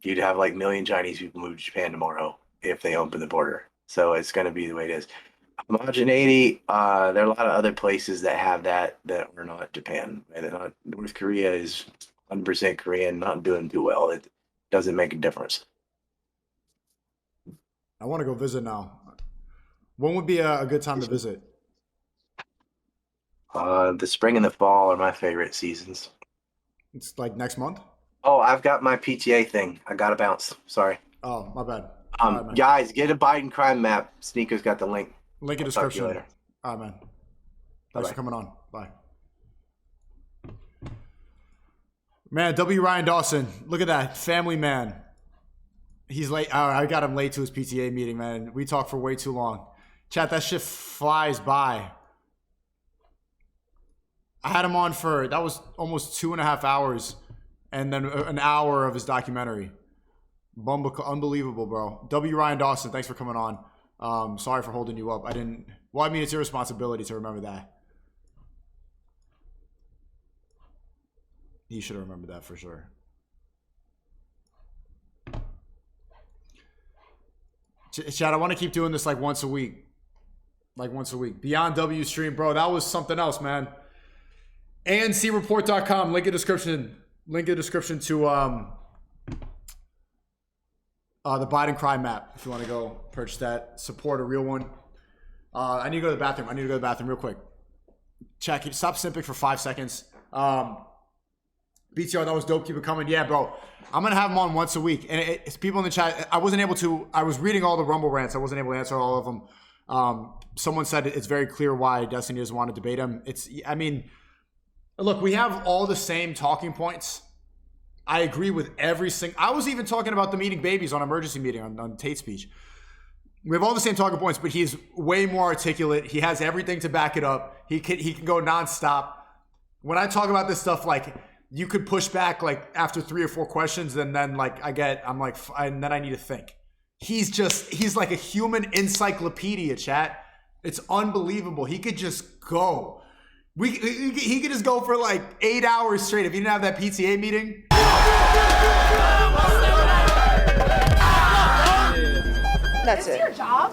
You'd have like a million Chinese people move to Japan tomorrow if they open the border. So it's going to be the way it is. Homogeneity. There are a lot of other places that have that are not Japan. North Korea is 100% Korean, not doing too well. It doesn't make a difference. I want to go visit now. When would be a good time to visit? The spring and the fall are my favorite seasons. It's like next month. Oh, I've got my PTA thing. I got to bounce. Sorry. Oh, my bad. All right, man. Guys, get a Biden crime map. Sneako's got the link. Link in I'll talk to you description. later. All right, man. Bye Thanks for bye. coming on. Bye. Man, W. Ryan Dawson. Look at that. Family man. He's late. I got him late to his PTA meeting, man. We talked for way too long. Chat, that shit flies by. I had him on for, that was almost 2.5 hours. And then an hour of his documentary. Unbelievable, bro. W. Ryan Dawson, thanks for coming on. Sorry for holding you up. I mean, it's your responsibility to remember that. He should have remembered that for sure. Chad, I want to keep doing this like once a week. Beyond W stream, bro. That was something else, man. ANCreport.com. Link in description. Link in description to the Biden crime map. If you want to go purchase that, support a real one. I need to go to the bathroom. Real quick. Check. Stop simping for 5 seconds. BTR, that was dope. Keep it coming. Yeah, bro. I'm going to have them on once a week. And it's people in the chat. I was reading all the Rumble rants. I wasn't able to answer all of them. Someone said it's very clear why Destiny doesn't want to debate him. Look, we have all the same talking points. I agree with every single. I was even talking about them eating babies on emergency meeting on Tate's speech. We have all the same talking points, but he's way more articulate. He has everything to back it up. He can go nonstop. When I talk about this stuff, like, you could push back like after 3 or 4 questions, and then like and then I need to think. He's like a human encyclopedia, chat. It's unbelievable. He could just go. He could just go for like 8 hours straight if he didn't have that PTA meeting. That's it. Your job?